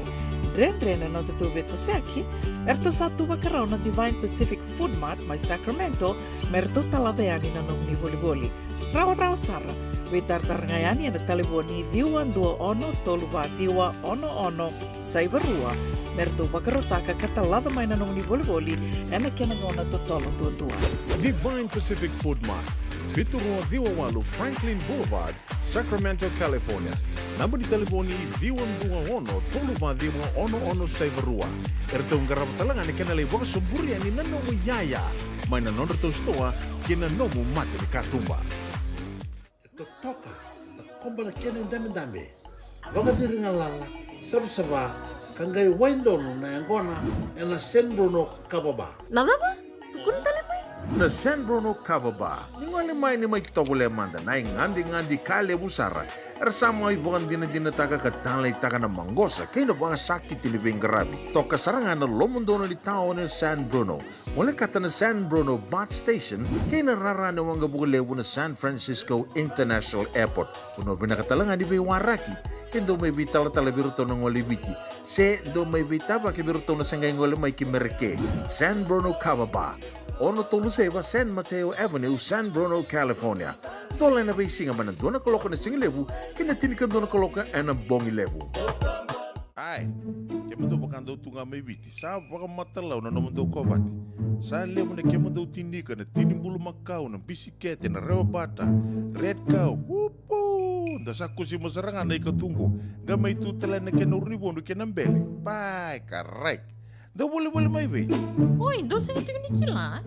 Dren na te tū beto seaki, erto sa tū wakarau na Divine Pacific Food Mart mai Sacramento, merto talaveani na nung ni boli-boli. Rawa sara, we tartarangayani na taliboni diwa ndua ono toluwa diwa ono saivarua, merto wakarotaka katalada mai na nung ni boli-boli, ena kena ngona totolo tua. Divine Pacific Food Mart, Viturua Viwawalu Franklin Boulevard, Sacramento, California. Namba di telefoni Viwan 21 Saivarua. Erto ngarap talangan ni kena lewang semburi ani nanomu yaya. Maina nonder to stoa kena nomu mate ni katumba. Toka, kombala kena dame. Roga diri ngalala, saba kangai waindono na yangona ena San Bruno Kababa. Nababa? Tukun telefon? Na San Bruno Kababa. Ningwali mai ni mai kitogule manda na ngandi kale busara. Ersama ibukan dina taka katalay taka na manggosa kaya na mga sakit tinibing garabi. Toka sarangan na lomundono di tao ng San Bruno. Mula kata na San Bruno Bot Station kaya nararana mga bukulewo na San Francisco International Airport. Kuno binakatalangan di Biwaraki. Kendo may bitala biruto ng walibiti. Se do may bitaba kibiruto na sanggay ngoli may kimerke. San Bruno Kababa. Ono Toluseva, San Mateo Avenue, San Bruno, California. Dola na bay singa man doon na koloka na singilevu, kinatinikan doon na koloka na bongilevu. Ay, kaya mo daw baka daw tunga may biti. Sa baka matalaw na naman daw ko bati. Sa lemo na kaya mo daw tinika na tinimbulu makaw ng bisikete na rewa bata. Red cow, whoopoo! Dasa ko si masarangan na ikatungo. Gamay tutala na kaya naurnibondo kaya nambele. Pai, correct. Daw buli-buli may be. Oi, doon sa ito ni Kila.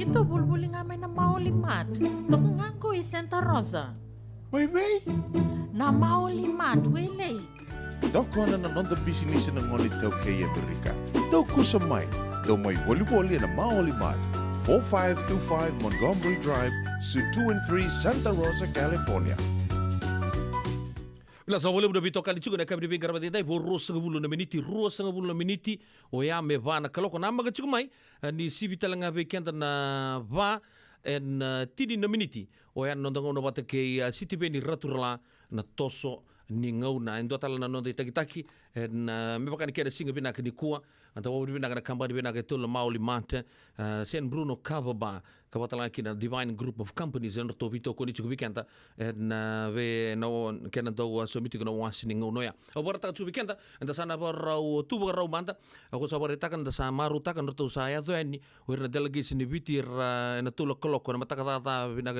Kito bulbuli nga may na maulimat. Toko nga ko Santa Rosa. May be? Na maulimat, wele. Daw ko na nanonda business ng ulit daw kay Amerika. Daw ko sa daw may boli-boli na maulimat. 4525 Montgomery Drive, Suite 2 and 3, Santa Rosa, California. Bila sa wala mo na bito kali juga na kabri bingkar batay bo rosa ngabulu na miniti rosa ngabulu na miniti o ya me va na kaloko na maga juga mai ni sibita langa be kenta na va en tidi na miniti o ya nondang ono bata ke city be ni raturala na toso ni ngau na endo tala na nonda itaki en me bakani kera singa bina kani kuwa anta wo bina kana kambani bina ka tula mauli mate San Bruno Kababa kabatala kina Divine Group of Companies en to bito koni chuku bikenta en we no kena do so miti kono wasini ngau noya o borata chuku bikenta enta sana borau tubu rau manda ako sa borita kan da sa maru ta kan to saya to eni werna delegation ni bitir na tula koloko na mataka ta bina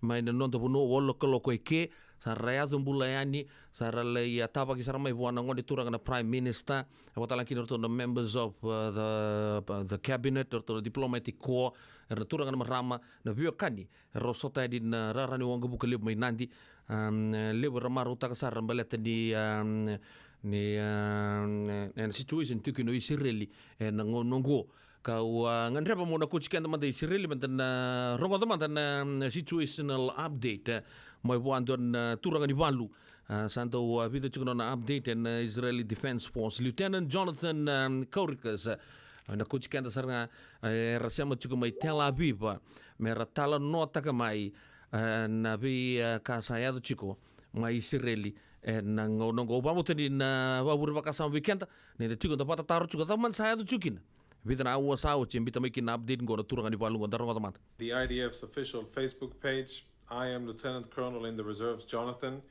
mai na nonda buno wolo koloko ke saraya zumbulayani sarale ya tapa ki saramai buana ngoni turang na prime minister awatala ki the members of the cabinet or the diplomatic corps turang na marama na biokani rosota din rarani wanga bukalib mai nandi lebu ramaru ta kasar baleta ni situation tukino Israeli na ngongo kau ngandrepa mo na kuchikan naman da Israeli mantan rongo naman situational update mai buan don turangan di Valu santo video chuno na update and Israeli Defense Force Lieutenant Jonathan Kaurikas na kuchikan da saranga rasema chuko mai Tel Aviv mera tala nota ka mai na bi kasaya do chiko mai Israeli na ngongo ba mo tani na wabur ba kasama weekend ne de chuko da pata taro chuko da man saya do chukin bita na awa sao chim bita making update ngoro turangan di Valu ngondar ngotamat. The IDF's official Facebook page. I am Lieutenant Colonel in the Reserves, Jonathan,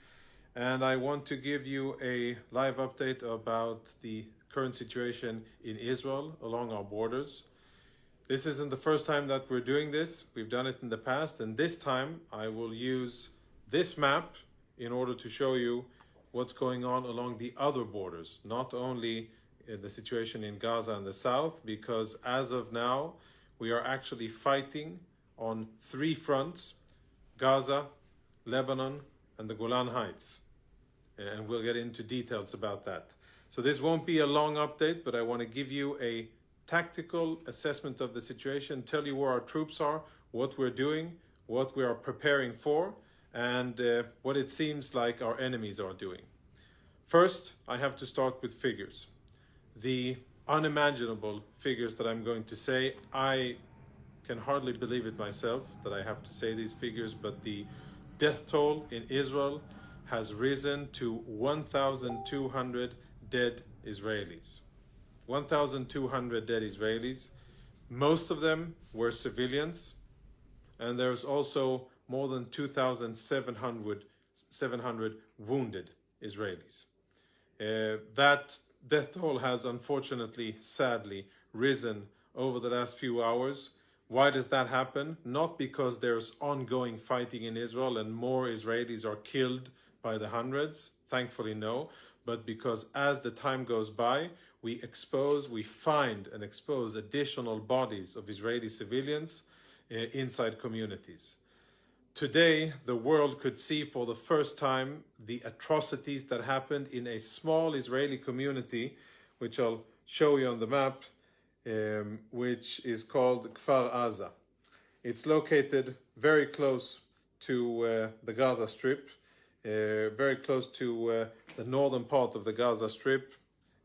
and I want to give you a live update about the current situation in Israel along our borders. This isn't the first time that we're doing this. We've done it in the past, and this time I will use this map in order to show you what's going on along the other borders, not only the situation in Gaza and the south, because as of now, we are actually fighting on 3 fronts: Gaza, Lebanon, and the Golan Heights. And we'll get into details about that. So this won't be a long update, but I want to give you a tactical assessment of the situation, tell you where our troops are, what we're doing, what we are preparing for, and what it seems like our enemies are doing. First, I have to start with figures. The unimaginable figures that I'm going to say, I can hardly believe it myself that I have to say these figures, but the death toll in Israel has risen to 1,200 dead Israelis. 1,200 dead Israelis. Most of them were civilians, and there's also more than 2,700 wounded Israelis. That death toll has unfortunately, sadly, risen over the last few hours. Why does that happen? Not because there's ongoing fighting in Israel and more Israelis are killed by the hundreds, thankfully no, but because as the time goes by, we find and expose additional bodies of Israeli civilians inside communities. Today, the world could see for the first time the atrocities that happened in a small Israeli community, which I'll show you on the map, which is called Kfar Aza. It's located very close to the Gaza Strip, very close to the northern part of the Gaza Strip,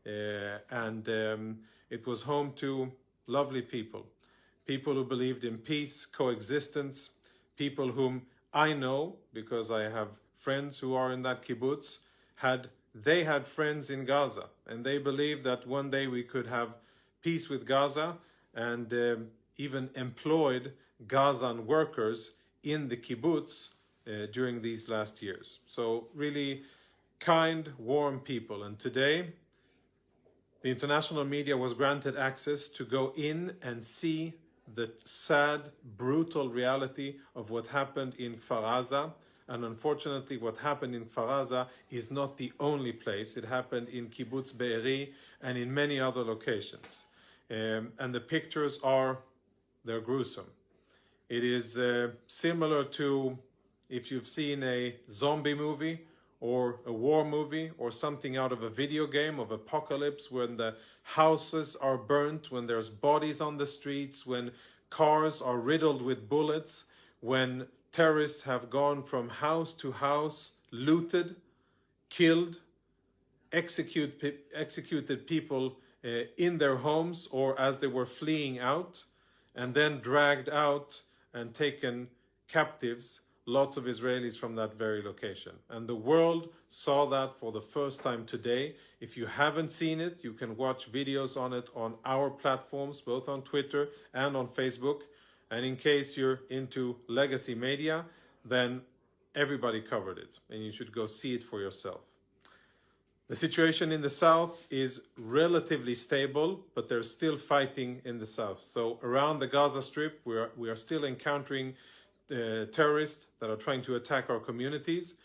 and it was home to lovely people who believed in peace, coexistence, people whom I know, because I have friends who are in that kibbutz, they had friends in Gaza, and they believed that one day we could have peace with Gaza, and even employed Gazan workers in the kibbutz during these last years. So really kind, warm people. And today, the international media was granted access to go in and see the sad, brutal reality of what happened in Kfar Aza. And unfortunately, what happened in Kfar Aza is not the only place. It happened in Kibbutz Be'eri and in many other locations. And the pictures they're gruesome. It is similar to if you've seen a zombie movie or a war movie or something out of a video game of apocalypse, when the houses are burnt, when there's bodies on the streets, when cars are riddled with bullets, when terrorists have gone from house to house, looted, killed, executed people in their homes or as they were fleeing out, and then dragged out and taken captives lots of Israelis from that very location. And the world saw that for the first time today. If you haven't seen it, you can watch videos on it on our platforms, both on Twitter and on Facebook. And in case you're into legacy media, then everybody covered it, and you should go see it for yourself. The situation in the south is relatively stable, but there's still fighting in the south. So around the Gaza Strip, we are still encountering terrorists that are trying to attack our communities.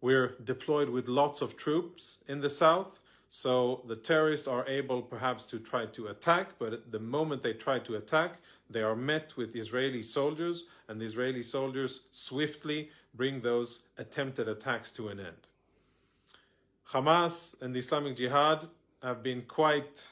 We're deployed with lots of troops in the south, so the terrorists are able perhaps to try to attack, but at the moment they try to attack, they are met with Israeli soldiers, and the Israeli soldiers swiftly bring those attempted attacks to an end. Hamas and the Islamic Jihad have been quite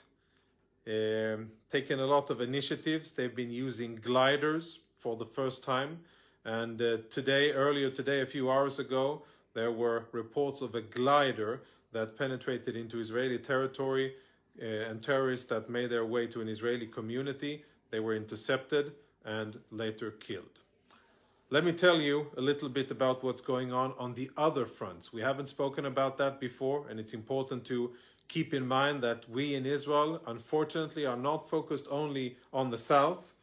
taken a lot of initiatives. They've been using gliders for the first time. And earlier today, a few hours ago, there were reports of a glider that penetrated into Israeli territory and terrorists that made their way to an Israeli community. They were intercepted and later killed. Let me tell you a little bit about what's going on the other fronts. We haven't spoken about that before, and it's important to keep in mind that we in Israel, unfortunately, are not focused only on the south.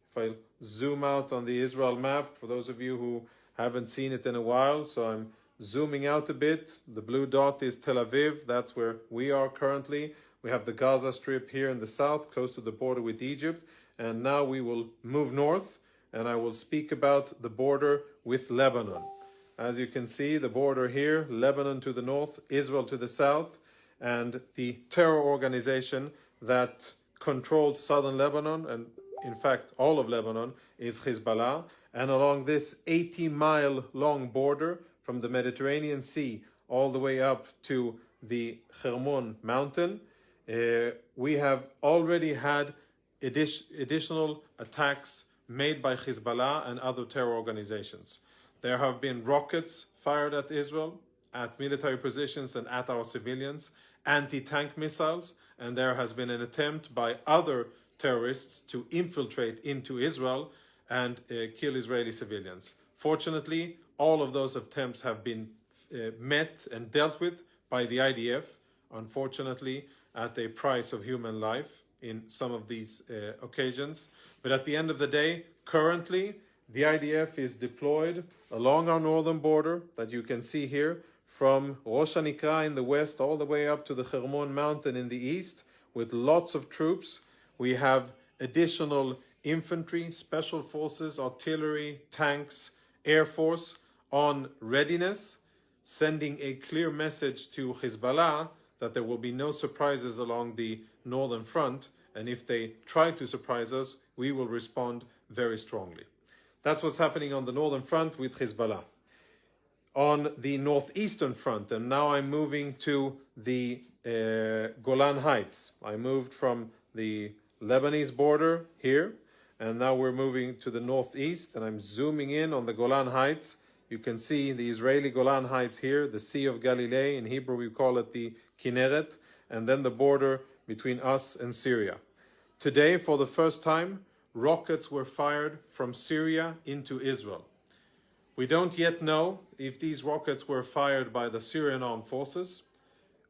If I zoom out on the Israel map, for those of you who haven't seen it in a while, so I'm zooming out a bit. The blue dot is Tel Aviv. That's where we are currently. We have the Gaza Strip here in the south, close to the border with Egypt. And now we will move north, and I will speak about the border with Lebanon. As you can see, the border here, Lebanon to the north, Israel to the south, and the terror organization that controls southern Lebanon, and in fact all of Lebanon, is Hezbollah. And along this 80-mile long border from the Mediterranean Sea all the way up to the Hermon mountain, we have already had additional attacks made by Hezbollah and other terror organizations. There have been rockets fired at Israel, at military positions and at our civilians, anti-tank missiles, and there has been an attempt by other terrorists to infiltrate into Israel and kill Israeli civilians. Fortunately, all of those attempts have been met and dealt with by the IDF, unfortunately, at a price of human life in some of these occasions. But at the end of the day, currently, the IDF is deployed along our northern border that you can see here, from Rosh Hanikra in the west all the way up to the Hermon mountain in the east, with lots of troops. We have additional infantry, special forces, artillery, tanks, air force on readiness, sending a clear message to Hezbollah that there will be no surprises along the northern front, and if they try to surprise us, we will respond very strongly. That's what's happening on the northern front with Hezbollah. On the northeastern front, and now I'm moving to the Golan Heights. I moved from the Lebanese border here, and now we're moving to the northeast, and I'm zooming in on the Golan Heights. You can see the Israeli Golan Heights here, the Sea of Galilee. In Hebrew, we call it the Kinneret, and then the border between us and Syria. Today, for the first time, rockets were fired from Syria into Israel. We don't yet know if these rockets were fired by the Syrian armed forces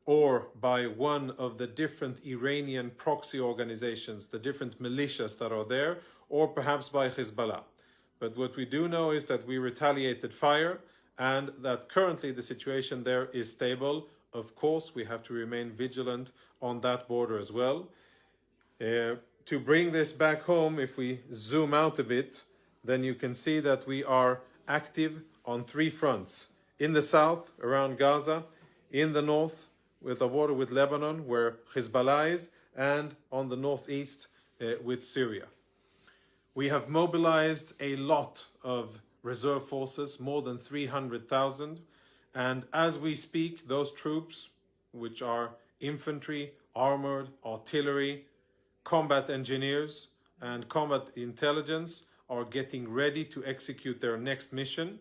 or by one of the different Iranian proxy organizations, the different militias that are there, or perhaps by Hezbollah. But what we do know is that we retaliated fire and that currently the situation there is stable. Of course, we have to remain vigilant on that border as well. To bring this back home, if we zoom out a bit, then you can see that we are active on three fronts. In the south, around Gaza, in the north, with the border with Lebanon, where Hezbollah is, and on the northeast with Syria. We have mobilized a lot of reserve forces, more than 300,000, and as we speak, those troops, which are infantry, armored, artillery, combat engineers, and combat intelligence, are getting ready to execute their next mission.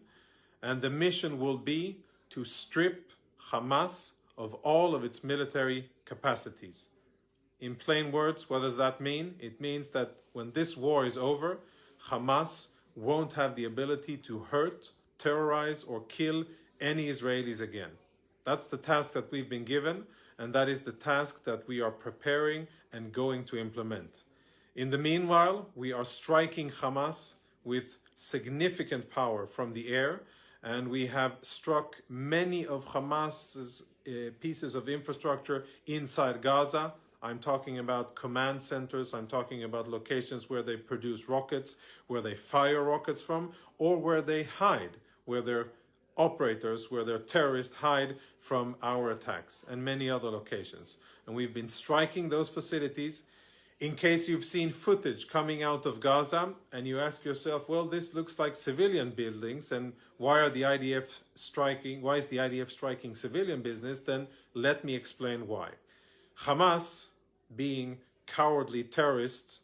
And the mission will be to strip Hamas of all of its military capacities. In plain words, what does that mean? It means that when this war is over, Hamas won't have the ability to hurt, terrorize, or kill any Israelis again. That's the task that we've been given, and that is the task that we are preparing and going to implement. In the meanwhile, we are striking Hamas with significant power from the air, and we have struck many of Hamas's pieces of infrastructure inside Gaza. I'm talking about command centers, I'm talking about locations where they produce rockets, where they fire rockets from, or where they hide, where their operators, where their terrorists hide from our attacks, and many other locations. And we've been striking those facilities. In case you've seen footage coming out of Gaza and you ask yourself, well, this looks like civilian buildings, and why is the IDF striking civilian business? Then let me explain why. Hamas, being cowardly terrorists,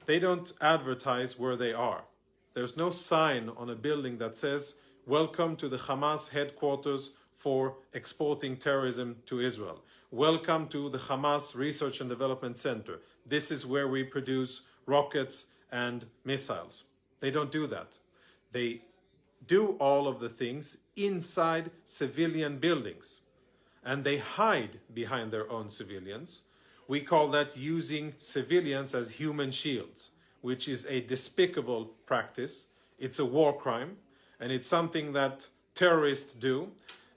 they don't advertise where they are. There's no sign on a building that says, welcome to the Hamas headquarters for exporting terrorism to Israel. Welcome to the Hamas Research and Development Center. This is where we produce rockets and missiles. They don't do that. They do all of the things inside civilian buildings, and they hide behind their own civilians. We call that using civilians as human shields, which is a despicable practice. It's a war crime, and it's something that terrorists do.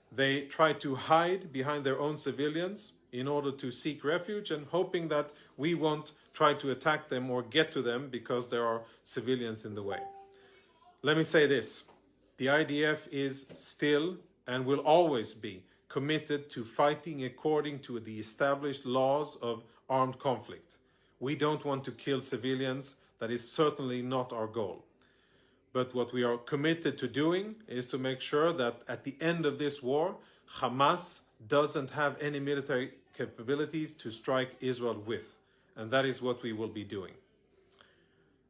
They try to hide behind their own civilians in order to seek refuge, and hoping that we won't try to attack them or get to them because there are civilians in the way. Let me say this. The IDF is still and will always be committed to fighting according to the established laws of armed conflict. We don't want to kill civilians. That is certainly not our goal. But what we are committed to doing is to make sure that at the end of this war, Hamas doesn't have any military capabilities to strike Israel with. And that is what we will be doing.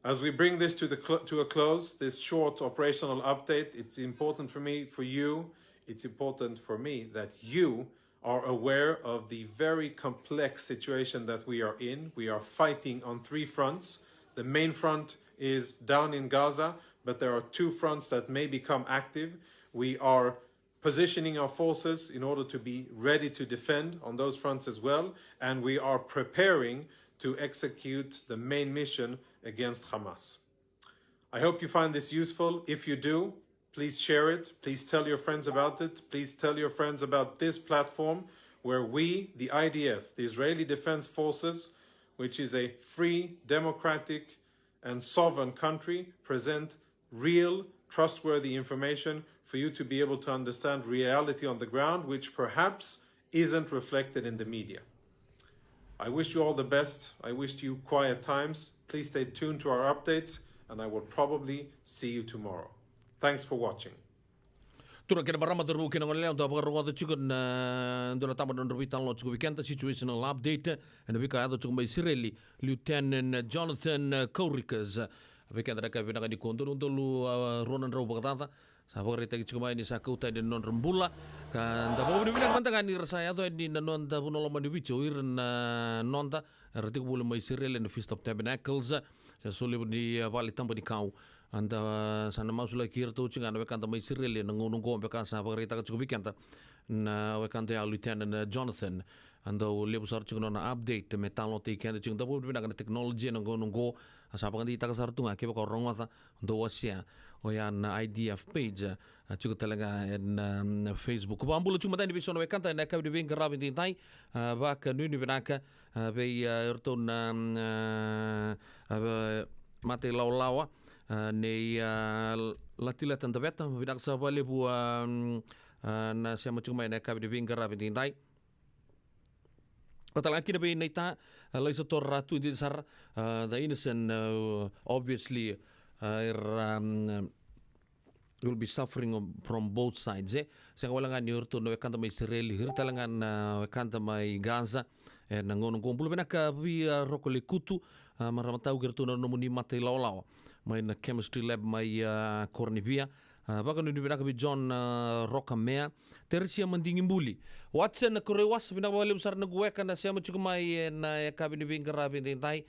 As we bring this to a close, this short operational update, it's important for me, for you, it's important for me that you are aware of the very complex situation that we are in. We are fighting on 3 fronts. The main front is down in Gaza, but there are 2 fronts that may become active. We are positioning our forces in order to be ready to defend on those fronts as well, and we are preparing to execute the main mission against Hamas. I hope you find this useful. If you do, please share it. Please tell your friends about it. Please tell your friends about this platform where we, the IDF, the Israeli Defense Forces, which is a free, democratic, and sovereign country, present real, trustworthy information for you to be able to understand reality on the ground, which perhaps isn't reflected in the media. I wish you all the best. I wish you quiet times. Please stay tuned to our updates, and I will probably see you tomorrow. Thanks for watching. Tuna kena marama teru kena ngolele untuk apa rongo tu cikun ndona tamu ndona vital lo cikun weekend situational update and wika ado cikun Israeli Lieutenant Jonathan Kourikas weekend ada kabina kan di kontor untuk lu Ronan Rau Bagdata sahabat kereta cikun ini sakuta di non rembula kan tapi boleh bilang mantangan ni rasanya tu di non ta puno lo mandi bicu iran nonta reti boleh mai Israeli the Feast of Tabernacles saya sulit di balik tanpa di kau anda sana masuk lagi kira tu cinggan wekan tamai Israeli nunggu wekan sahabat kereta cukup weekend na wekan tu yang Lieutenant Jonathan anda lihat besar cinggan na update metal lo tiken cinggan tapi boleh bilang teknologi nunggu sahabat kereta kasar tu ngake bakal orang mata untuk wasia oyan IDF page cukup telenga en Facebook bambulo cuma tadi bisa wekan tu nak kau dibing kerap intai bak nuni benaka be erton mati lawa nei latila tanta beta bidak sa bale bu na sia macam mai ka bi bingara bi dai kota laki de nei ta lai so tor ratu di sar the innocent obviously will be suffering from both sides sa walangan ni urto no kanta mai Israel hirtalangan kanta mai Gaza nangon kumpul benaka bi rokoli kutu maramatau gertu no muni mate law mai na chemistry lab mai Cornivia baka no dibina bi John Rockamea tersia mendingin buli watsen na korewas bina wale besar na gue kana sia macuk mai na kabini bingara bintai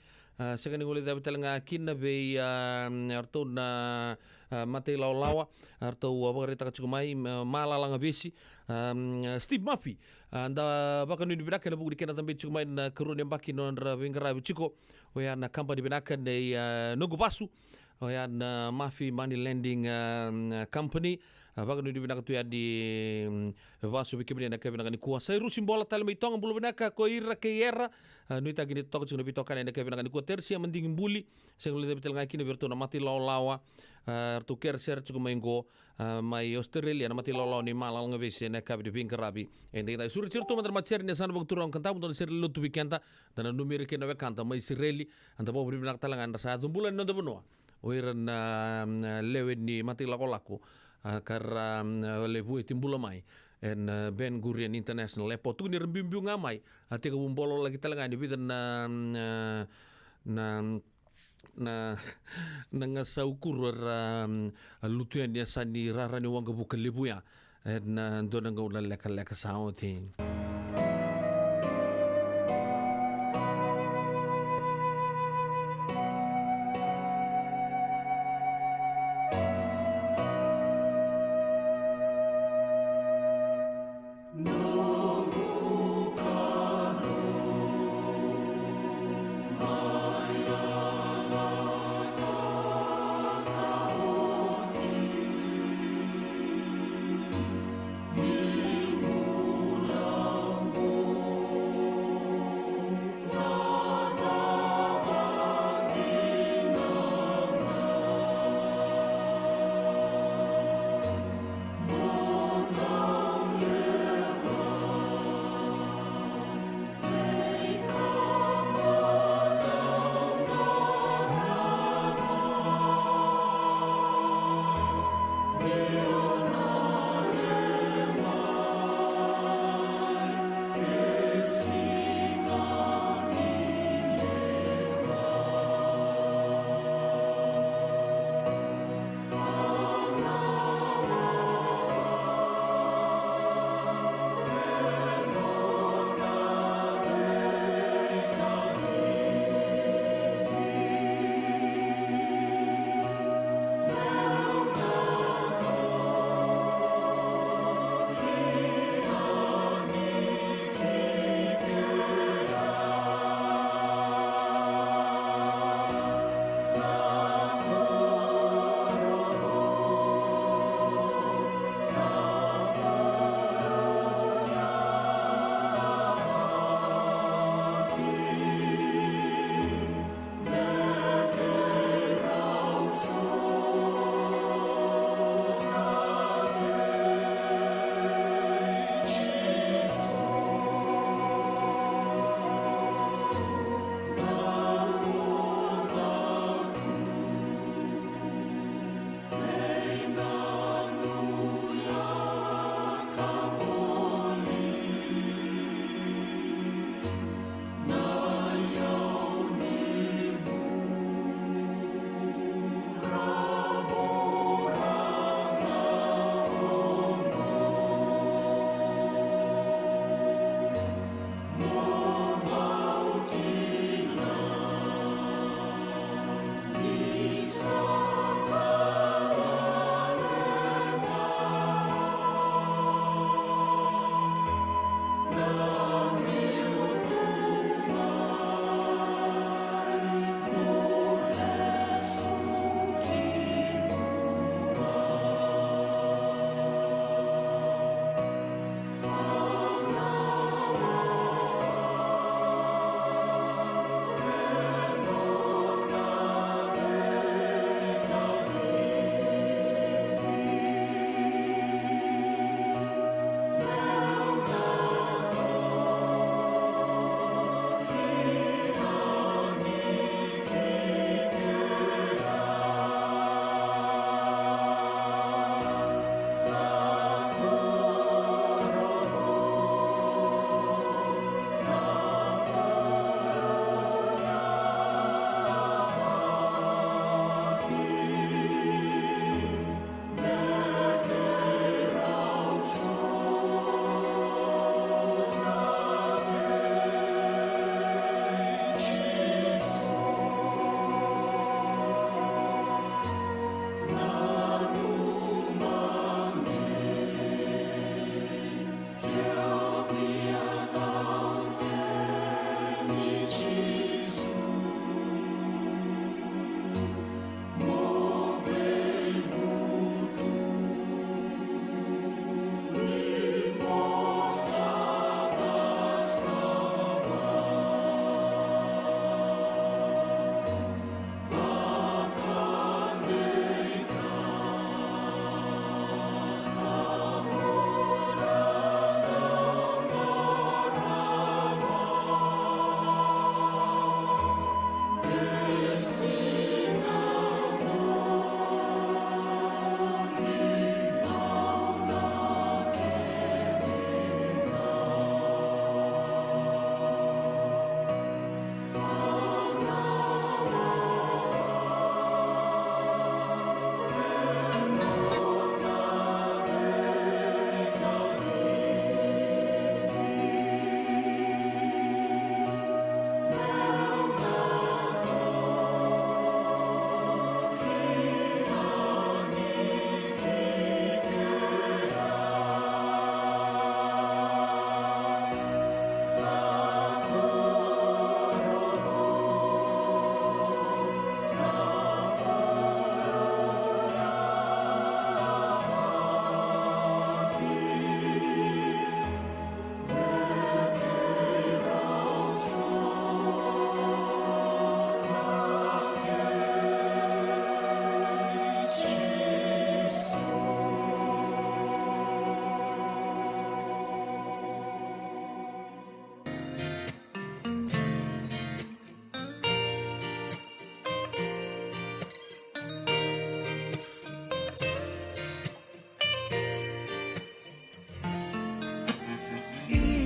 sekali ngole da betelanga kinna be arto na mate lawa arto wabarita kacuk mai malala ngabesi Steve Murphy anda baka no dibina kana buku dikena tambe cuk mai na kerun yang baki non bingara bichiko oya na company binakan de nogo basu oyan Murphy Money Lending Company baka no dibina tu ya di vasu bikibini na kebina ni kuasa rusim bola talme itong bulu binaka ko ira ke era no ita gini tok cungo bitokan na kebina ni ku tersia mending buli sengule de bitel ngaki berto na mati lawa tu kerser cungo mengo mai Australia na mati lawa ni malal ngabese na kabdi bingarabi ende ita suru certo madar macer ni sana bok turang kanta don ser lutu weekenda dan numeri ke na kanta mai Israeli anta bo bibina talangan sa bulan no de bono oiran lewen ni mati lakolako karena lebu timbul mai en Ben Gurion International Airport tu ni rembimbiu ngamai ati ka bumbolo lagi talangan di bidan na ngasaukur lutuan dia sani rarani wang buka lebu ya en dona ngau leka sauting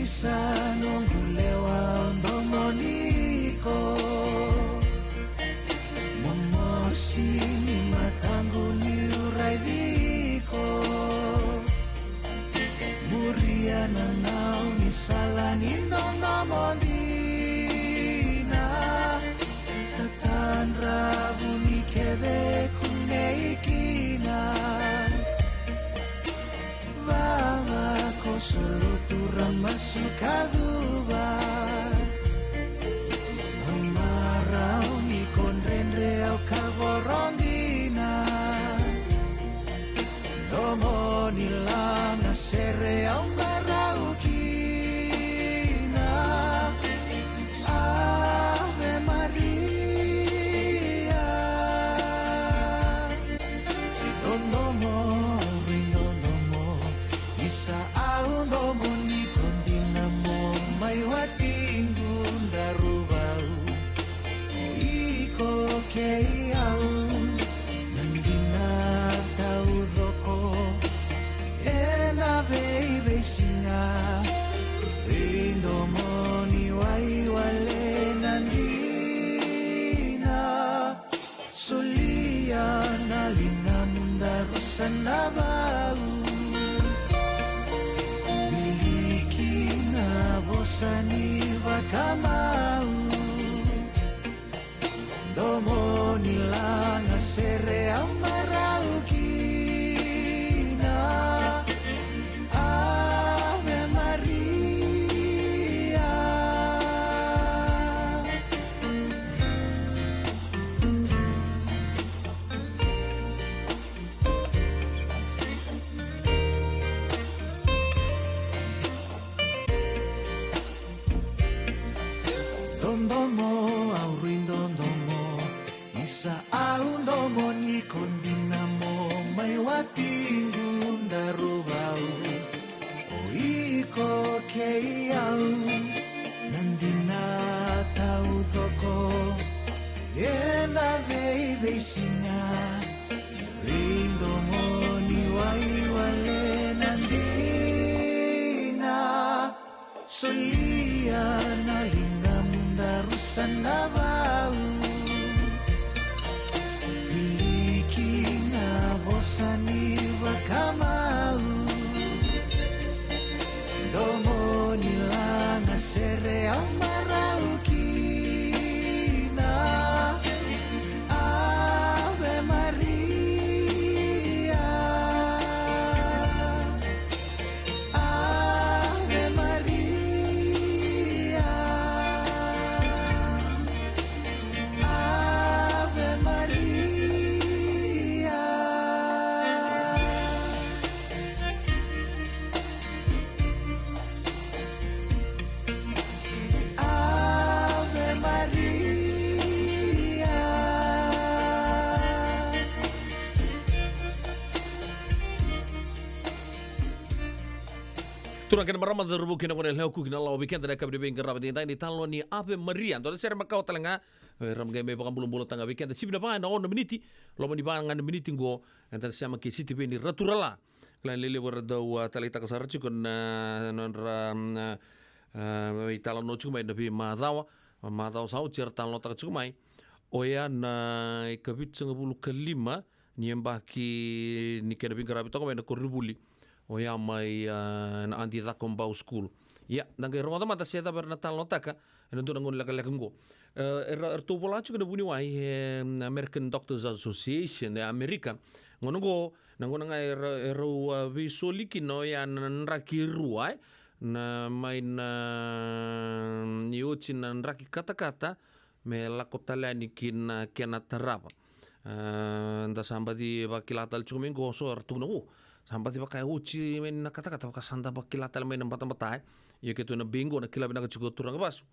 isanongulewa ndomoniko momosini matanguni uraidiko muriana ngau ni salani nondomondina tatan rabu ni kede kuneikina Baba ko suluturan masukaduba Amarau ni konrenre au kaborondina Domo ni lama sere au maraukina Ave Maria Dondomo rindomo Isa au domo ni kondinamo Mai watingu darubau Iko kei au Nandina tau doko Ena baby singa Rindomo ni waiwale nandina Solia na lingamunda rosana bau Bosani wakamau Domo nilanga sere amaraukina Ave Maria Dondomo aurindondomo Isa aundomo ni kondinamo Mai watingu darubau Oiko keiau Nandina tau thoko Ena baby singa Rindomo ni waiwale nandina Solia na darusan bau miliki na bosani wakamau domo nilanga sere amaraukina Ave Maria Ave Maria Ave Maria Ave Maria Turang kena marama derbu kena kena leu kukina lau weekend ada kabri bengker rapat ini ni talo ni Ave Maria. Tole sere makau telenga ram game bakam bulung bulung tanga weekend sibda pa na on meniti lo mani ba ngan meniti go entar sama ke city beni raturala. Klan lele warda wa talita kasar cikon non ram italo no cuma nabi madawa sau cerita lo tak cuma oya na kabit sengabulu kelima ni embaki ni kena bengker rapat toko main korubuli. Oya mai na anti takombau school. Ya, nangke rongo mata seta bernatal notaka, entu nangon laka-lakango. Tu pola juga buni wai American Doctors Association Amerika. Ngono nangon ngai visoliki no ya nraki ruai na main niuci na nraki kata-kata me lakotalani kina kena terapa. Nda sambati bakilatal cuma minggu so artuno. Sampai tiba kayak uci main kata-kata pakai santa bakilatal main tempat-tempat ya gitu na bingo na kilab na juga turang basu.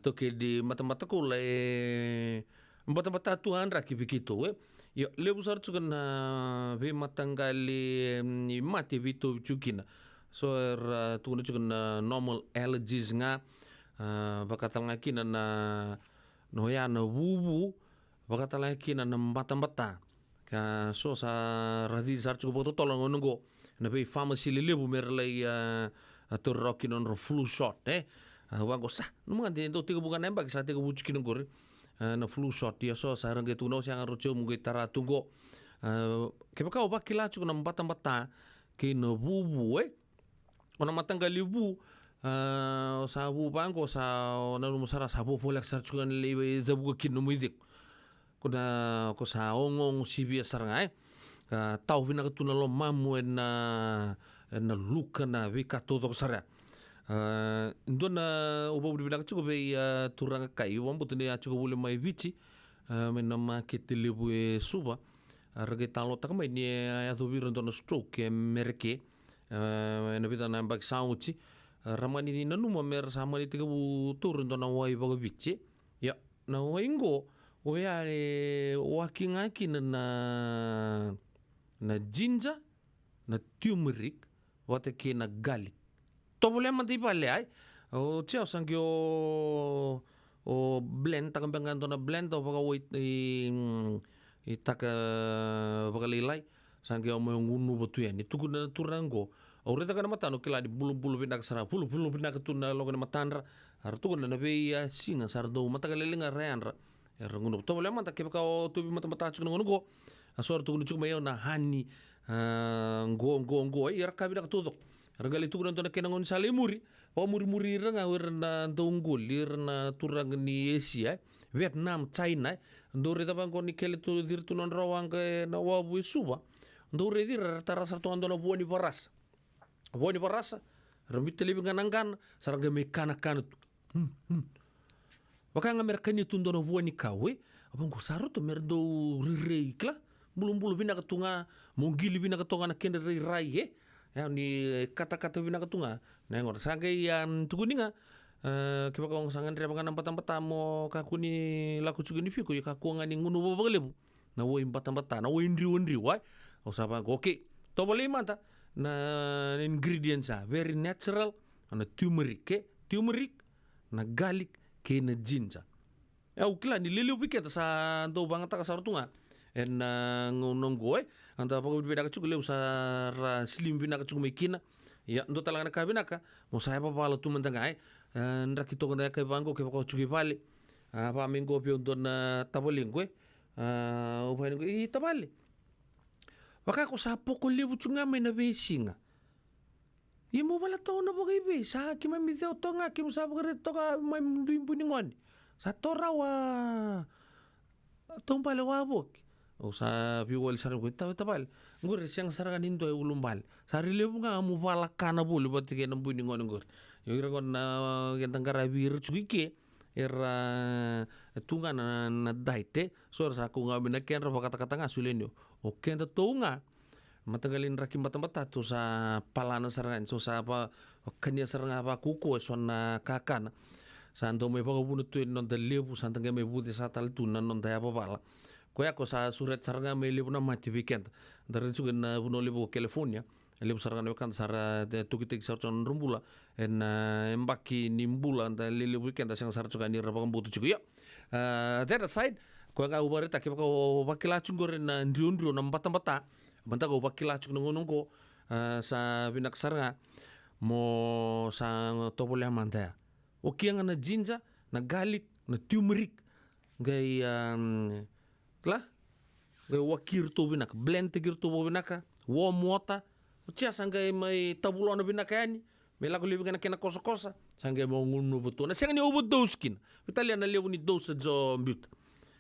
To ke di mata-mata kule tempat-tempat tuan raki begitu ya lebu sar juga na be matanggali mati bitu cukina. So tunggu juga na normal allergies nga bakatal ngaki na noya na wubu bakatal ngaki na mata-mata. So sa radhi sar cukup betul tolong nunggu nabi pharmacy lebu merlai atur rocky non ro flu shot wango sa numa de do tiga bukan nembak sa tiga bujukin ngor na flu shot dia so sarang ke tuno siang ro cheu mungi tara tunggo ke baka oba kila chu na mbata ke no bubu ona matanga libu sa bu bango sa na musara sa bu polak sa chu kan lebe zabu kin no muidik kuna ko sa ongong sibia saranga tau vina tuna lo mamu na luka na vika todo sara ndona ubo bilang cukup be turanga kai wambu tene cukup boleh mai vici menama ketelebu suba rage talo takma ni ya to biro ndona stroke merke na bita na bak sauci ramani ni nanu mer sama ni tiga bu tur ndona wai bago vici ya na waingo oya walking aki na ginger na turmeric wate ke na garlic to boleh mati pale ai o chao sangi o blend takang bengan to na blend to baka wait i taka baka lilai sangi o mo ngunu botu ya ni tuku na turango o reta kana matano kila di bulu binak sara bulu binak tuna lo kana matandra ar tuku na be ya singa sardo mataka lelinga reanra ngunu to boleh mata ke baka o tubi mata chuk ngunu go asor tuku chuk mayo na hani ngo ai raka bidak tudok ragali tu kunan tona kenangon salimuri o muri ranga werna tunggul irna turang ni Asia Vietnam China ndore ta bangko ni kele tu dir tunon rawang ke na wabu suba ndore dir tara sarto andona boni parasa ramit tele binganangan sarang me kana wakanga merkani tundono boni kawe abang ko saruto merdo rireikla bulu bina ketunga monggili bina ketunga na kende rai ya ni kata-kata bina ketunga nengor sangai yang tukuninga kiba kong sangan ria bangana empatan mo kakuni laku cugini fiku ya kaku ngani ngunu babaglebu na wo empatan na wo indri wai osapa oke to boleh mata na ingredients very natural na turmeric na garlic ke na ginger ya ukila ni lele upiketa sa do bangata ka sartunga en ngonong goy anta pa bida ka chukule usara slim bina ka chukumekina ya ndo talanga ka bina ka mo saya pa pala tu mentangai ndra kito ngana ka bango ke ko chuki pale pa mingo pio don tabolingwe o pa i tabale waka ko sa poko lebu chunga me na besinga mo bala to na bogay be sa ki mami teo tonga ki mo sa bogre to ka may mbuningon sa torawa tompale wabok o sa viwal sarang ko tabal ngor siyang sarangan indo ay ulumbal sarili mo nga mo bala kana bulu bati ke nambuning ngor yo iragon na gentang karabir chugike era tunga na daite so sa ko nga binakyan ra kata-kata nga sulenyo o kenta tunga matagalin rakim bata to sa palana sarangan so sa pa kanya saranga pa kuko so na kakana santo may pagabunot tuin non dalibu santang may buti sa taltunan non daya papala Koya ko sa surat saranga may libo na mati weekend. Dari juga na buno libo California. Libo saranga weekend sara tukitik sarjon rumbula. En embaki nimbula anta libo weekend asang sar juga ni rabang butu juga ya. That aside, koya ka ubarita kiba ko bakila chungor na ndriundrio na mbata. Banta ko bakila chung ngunung ko sa binak saranga mo sa topolya mantaya. Okiang na ginger, na garlic, na turmeric, gay lah, gay wakir to binak, blend tigir to binaka, warm water, ucia sanggay may tabulo na binakayani, may lago libing na kina kosa, sanggay mo ngunu buto. Na siyang ni ubod doskin, Italian na libo ni dos sa jo mbut.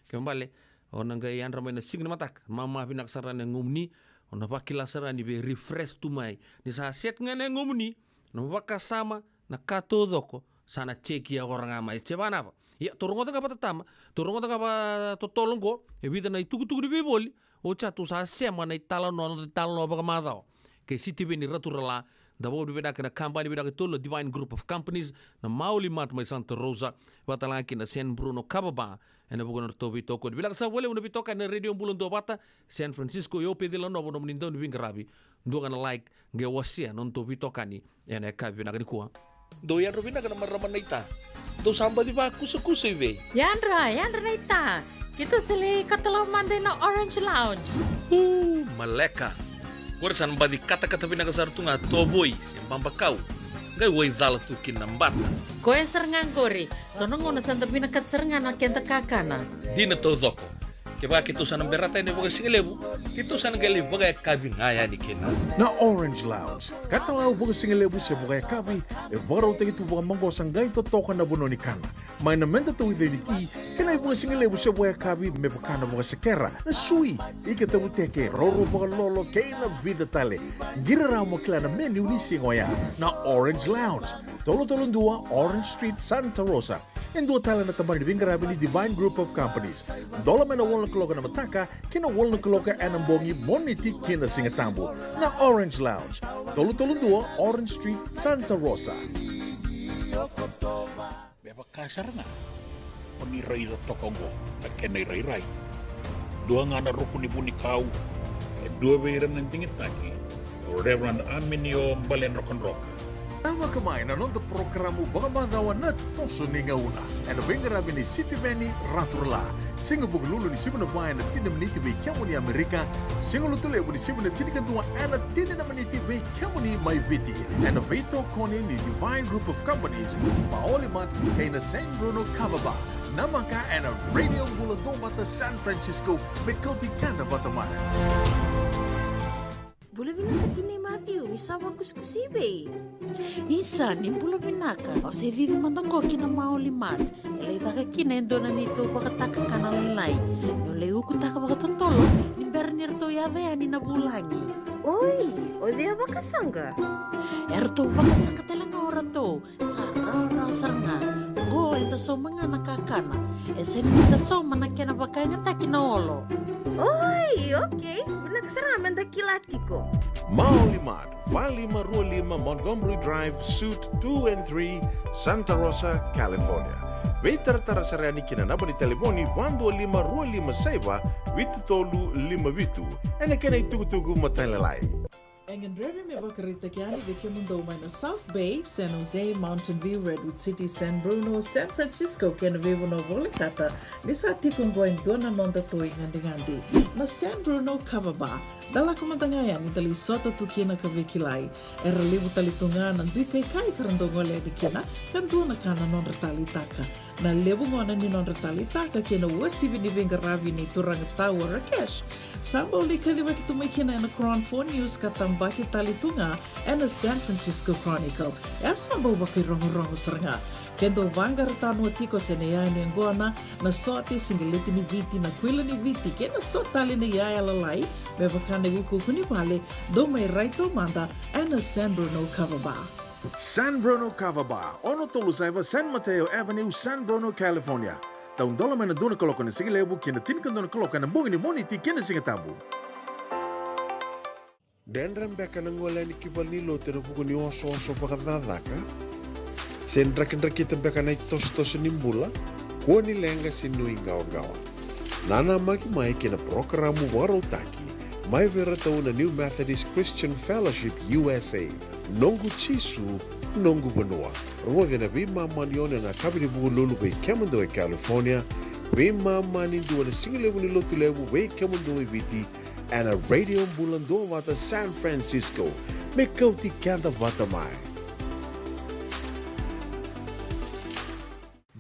Kaya mbale, o nanggay yan ramay na sign matak, mama binaksaran ng ngumni, o napakilasaran ni be refresh tumay, ni sa set nga na ngumni, napakasama, nakatodo ko, sana ceki ya orang ama ceba apa ya turun kota apa tetama turun kota apa tolong ko evita na itu di beboli o chatu sa sema na talon apa kemadau ke city beni raturala dabo di beda kena kampanye beda ke tolo divine group of companies na mauli mat mai Santa Rosa watalaki na San Bruno Kababa ena bukan tobi toko di bilang sa boleh udah bitoka na radio bulun do bata San Francisco yo pedila no bono mnindo ni bingarabi ndo kana like ge wasia non tobi tokani ena kabi na kuah Doyan Robina ka naman raman na ita. Do samba di ba kusa-kusa iwe? Yanra na ita. Kita sili katalaw mande na Orange Lounge. Maleka. Kurasan ba di kata-kata binakasar tunga toboy siyang pampakaw. ngai wai dala tukin nambata. Koe serengan kori, sono ngono santa binakat serengan na kenta kakana. Dina to zoko. Ke ba kitu sana berata ni boga singelebu, kitu sana gele boga kabi ngaya ni kena. Na Orange Lounge, katalau buka singelebu se buka kabi, bora utek itu buka manggo sanggai to toka na bunoni kana. Mai na menta to ide niki, kena buka singelebu se buka kabi me buka na buka sekera. Na sui, ike te uteke, roro buka lolo keina vida tale. Gira ramo klana menu ni singoya. Na Orange Lounge, tolo dua Orange Street, Santa Rosa. En dua tala na tamani vingarabi ni Divine Group of Companies. Dola mena wala kaloka na mataka, kina wala kaloka anambongi moniti kina singatambu. Na Orange Lounge, tolo dua Orange Street, Santa Rosa. Beba kasar nga. Oni rai da tokongo, na kena rai. Dua ngana rukuni buni kau, dua beiran ng tingit taki, o Reverend Aminio Balen Rock. Tama kamay na nung programo baka madawa na toso ni ngauna. And vingarabi ni City Veni Raturla. Singa buglulu ni Simona Bayan na tinamniti may kiamo ni Amerika. Singa lutulebo ni Simona tinikantua and tininamaniti may kiamo ni Maiviti. And Vito Kone ni Divine Group of Companies. Maolimat kay na San Bruno Cavaba. Namaka and a Radio Buladong Bata San Francisco. May kauti kanda bataman. Boleh binaka kini Matthew, misawa kuskusibe. Isa, ni bula binaka. O se vivi mandongo kina maulimat. Elay taka kina endona nito pakataka kana lalay. Yung layu kutaka pakatotolo, ni Bernir to yadea ni nabulangi. Oi, o dia bakasanga. Erto bakasanga talanga ora to. Sarara saranga. Go enta so mga nakakana. Ese ni so manakena bakanya takina olo. Oi, okay. Nagsaraman da kilatiko. Maulimat, Valley Marua Montgomery Drive, Suite 2 and 3, Santa Rosa, California. Vetar sarani kina naba ni telefoni 125 Saiba, Vitutolu 5 Ene kena itugu matalalay. Engen Remy me bakarita kiani vike mundo na South Bay, San Jose, Mountain View, Redwood City, San Bruno, San Francisco, kena vivo no volikata, nisa tikunggo en dona nonda toi ngandi. Na San Bruno Cavaba, dala kumantangayan ni dali sota tukina ka vikilai, era libu talitunga ng dui kai karandongole di kina, kanduna kana non retali taka. Na lebu ngona ni non retali taka kena wasibi ni vingaravi ni turang tawa Rakesh. Sambo ni kadiwa kitumay kina na Crown 4 News katambaki talitunga and the San Francisco Chronicle. Esa mabawa kay rongo saranga. Kendo vangar tanu tiko senaya ni ngona na sote singiliti ni viti na kwila ni viti kena sotali ni yaya lalai bebakane guku kuni vale do may raito manda and the San Bruno Cavaba. San Bruno Cavaba, ono Tolusaiva, San Mateo Avenue, San Bruno, California. Taun dola mana dona kaloka na singilebu kina tinkan dona kaloka na bungi ni moniti kina singatambu. Dendram beka nangola ni kibal ni lo tero buku ni oso pakadadaka. Sen drakin beka na tos nimbula, ko ni lenga sinu ingaw-gawa. Nana maki mai kina programo warotaki, mai vera tau na New Methodist Christian Fellowship USA, nongu chisu, nongu banua. Ruwa na bima manione na kabini buku lulu bei kemundo e California, bima mani duwa na singilebu ni lotu lebu bei kemundo e viti, and a radio bulando wata San Francisco, me kauti kanda wata mai.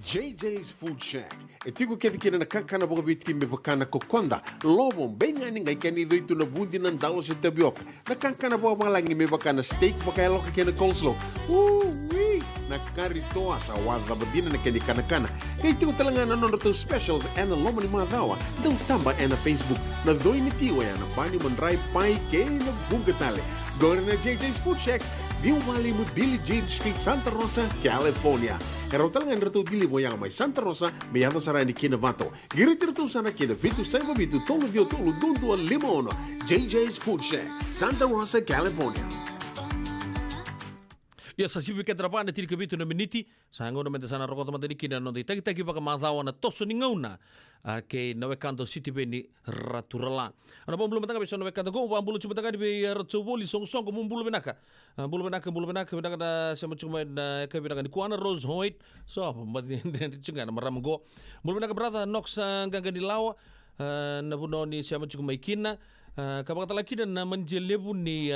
JJ's Food Shack. Etigo kedi kina na kankana boga biti me bakana kokonda. Lobo benga ni ngai kani do itu na bundi nan dalos e tabiok. Na kankana boga malangi me bakana steak baka loka kena coleslaw. Wee! Na karito asa wadha badina na kani kana. Etigo talanga na nondo specials and the lomo ni madawa. Dau tamba and na Facebook. Na doi ni tiwa ya na bani mandrai pai ke na bungatale. Go na JJ's Food Shack. View Valley mo Billie Jean Street, Santa Rosa, California. Karo talagang rato dili mo yang may Santa Rosa, may yato sarani kinavato. Giritirto sana kina Vitu Saiba Vitu Tolo Dio Tolo Dundu Limono. JJ's Food Shack, Santa Rosa, California. Ya sasi wiket rapana tiri kabitu na miniti sa ngona mente sana rokota matani kina no dei tagi baka mathawa na toso ni ngauna ke nawe kanto City Veni Raturala. Ana bom belum tanga beso nawe kanto go bulu cuba tanga di ratsoboli song ko mumbulu benaka. Bulu benaka da sama cuma na ke benaka di Kuana Rose Hoyt. So mati cunga na maram go. Bulu benaka brother Nox gangga di lawa na buno ni sama cuma ikina. kabakatalakina na manjelebu ni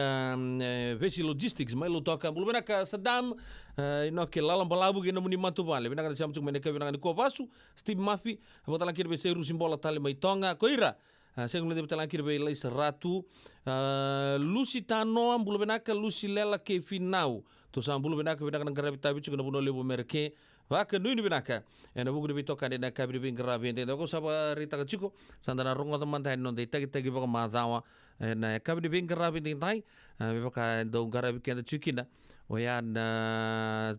Vesi Logistics mai lo toka bulu benaka Saddam ino ke lalam-balabu ke namuni matu vale benaka siam cuk meneka benaka ni Kovasu Steve Murphy kabakatalakina be seru simbola tali mai tonga koira Saya ngeliat betalakir be lai seratu Lucy Tanoa bulu benaka Lucy Lela ke Finau to sam bulu benaka negara bitabi cuk na buno lebu merke Waka nui ni benaka ena buku de bitoka de naka bi ngarabi de ko saba rita chiko sandana rongo teman tai non de tagi tagi baka mazawa ena ka bi ngarabi de tai be baka do ngarabi ke chukina oyan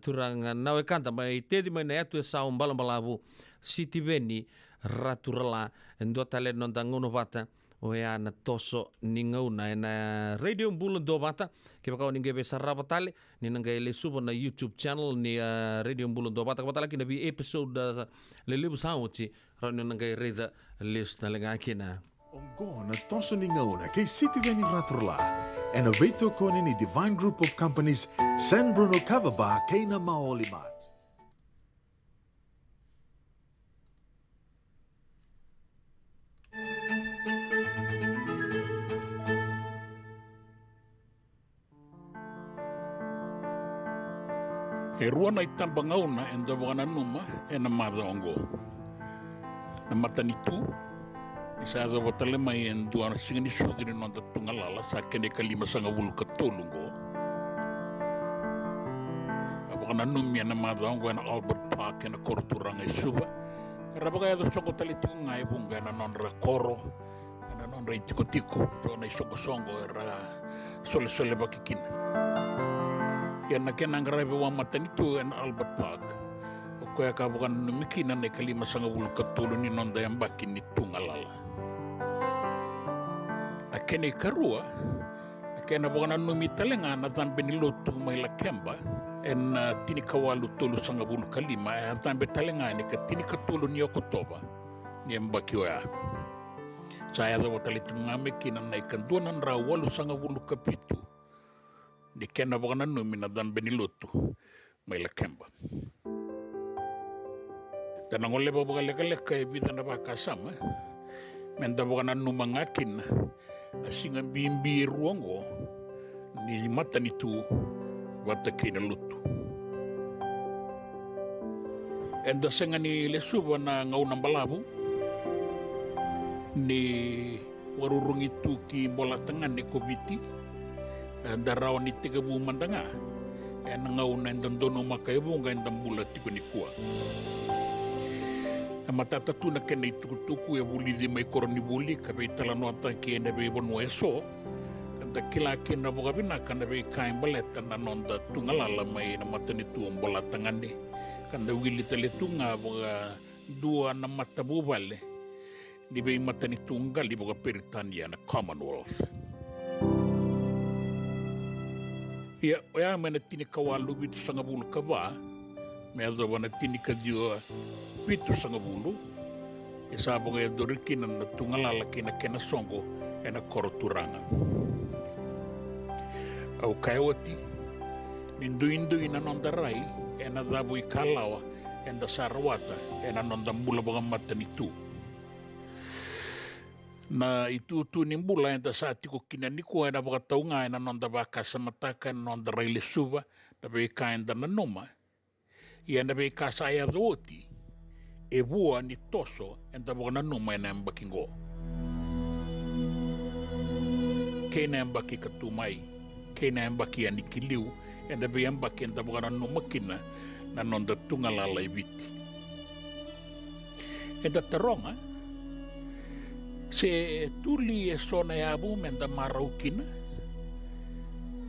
turang nawe kanta mai tedi mai na tu sa balam balabu city beni raturala endo tale non dangono vata oyan toso ningauna ena radio bulan do vata ke baka ninge be sarapa tale ni nangai le subo na YouTube channel ni radio bulan do vata bata lagi nabi episode le lebu sauti rano nangai reza list na lenga kina Ongo na toso ningauna kay city beni raturala and a veto koni ni Divine Group of Companies San Bruno Cavaba kay na maolimat. E rua na itamba ngauna e nda wana numa e na madongo. Na matanitu, isa ada watale mai e ndua singani sudiri nonda tungalala sa kene kalima sanga wulu katolungo. Abaka na numi e na madongo e na Albert Park e na koroturanga e suba. Karabaka e da soko tali tunga e bunga e na nonra koro, e na nonra itiko-tiko, so na isongo-songo e ra sole-sole bakikina. Yan na kinangrave wa matanitu en Albert Park. O kaya kabukan numikina na kalima sanga wulu katulo ni nonda yang bakin ni tungalala. Na kene karua, na kena bukan numitalenga na tambe nilotu may lakemba en tinikawalu tulu sanga wulu kalima e tambe talenga ni ka tinikatulo ni Oktoba ni mbakioya. Saya da watalitu ngame kina na ikanduanan ra walu sanga wulu kapitu. Di kena baka numi na dan benilotu may lakemba. Dan ang ole baka leka-leka e bida na baka sama menda baka numangakin na singan bimbi ruango ni mata nitu wata kinalutu. Enda senga ni lesuba na ngaunang balabu ni warurung itu ki bola tangan ni kobiti darao ni tiga bumandanga en ngauna en dandono makaibu ngan dambula tiko ni kuwa matata tuna kene tuku ya buli di mai koroni buli kabe talano ata ki ene be bonu eso kanda kila kina boga bina kanda be kain baleta na nonda tungalala mai na matani tu bola tangani kanda wili tele tunga boga dua na mata bubale di be matani tunggal di boga Peritania na Commonwealth. Ia oya mana tini kawalu bitu sanga bulu kaba, mea wana tini kadio bitu sanga bulu, isa boga ya dorikina na tungalala kina kena songo ena koroturanga. Au kaiwati, nindu ina nondarai ena dabu ikalawa enda sarawata ena nondambula boga matanitu. Na itu tu nimbula enda saati ko kinaniko ena boga taunga ena nonda baka samataka ena nonda raile suba na be kaenda na noma. Ia na be kasa ya zoti e bua ni toso enda boga na noma ena mbakingo. Kena mbaki katumai, kena mbaki anikiliu enda be mbaki enda boga na noma kina na nonda tungalala ibiti. Enda taronga se tuli e sona ya abu menda marau kina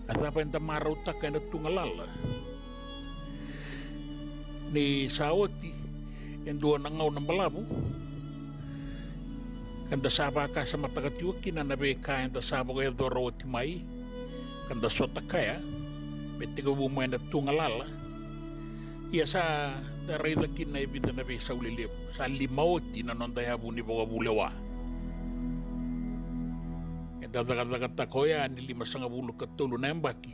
atapa enda marau taka enda tungalala ni sawati endua nangau nambalabu kanda saba ka sama takatiwa kina na beka enda saba ko edo rawati mai kanda sota kaya betiga bumu enda tungalala ia sa darai kina ibida na be saulilep sa limauti na nonda ya abu ni bawa bulewa Dada-dada koya ni 5.5 katulu na mbaki.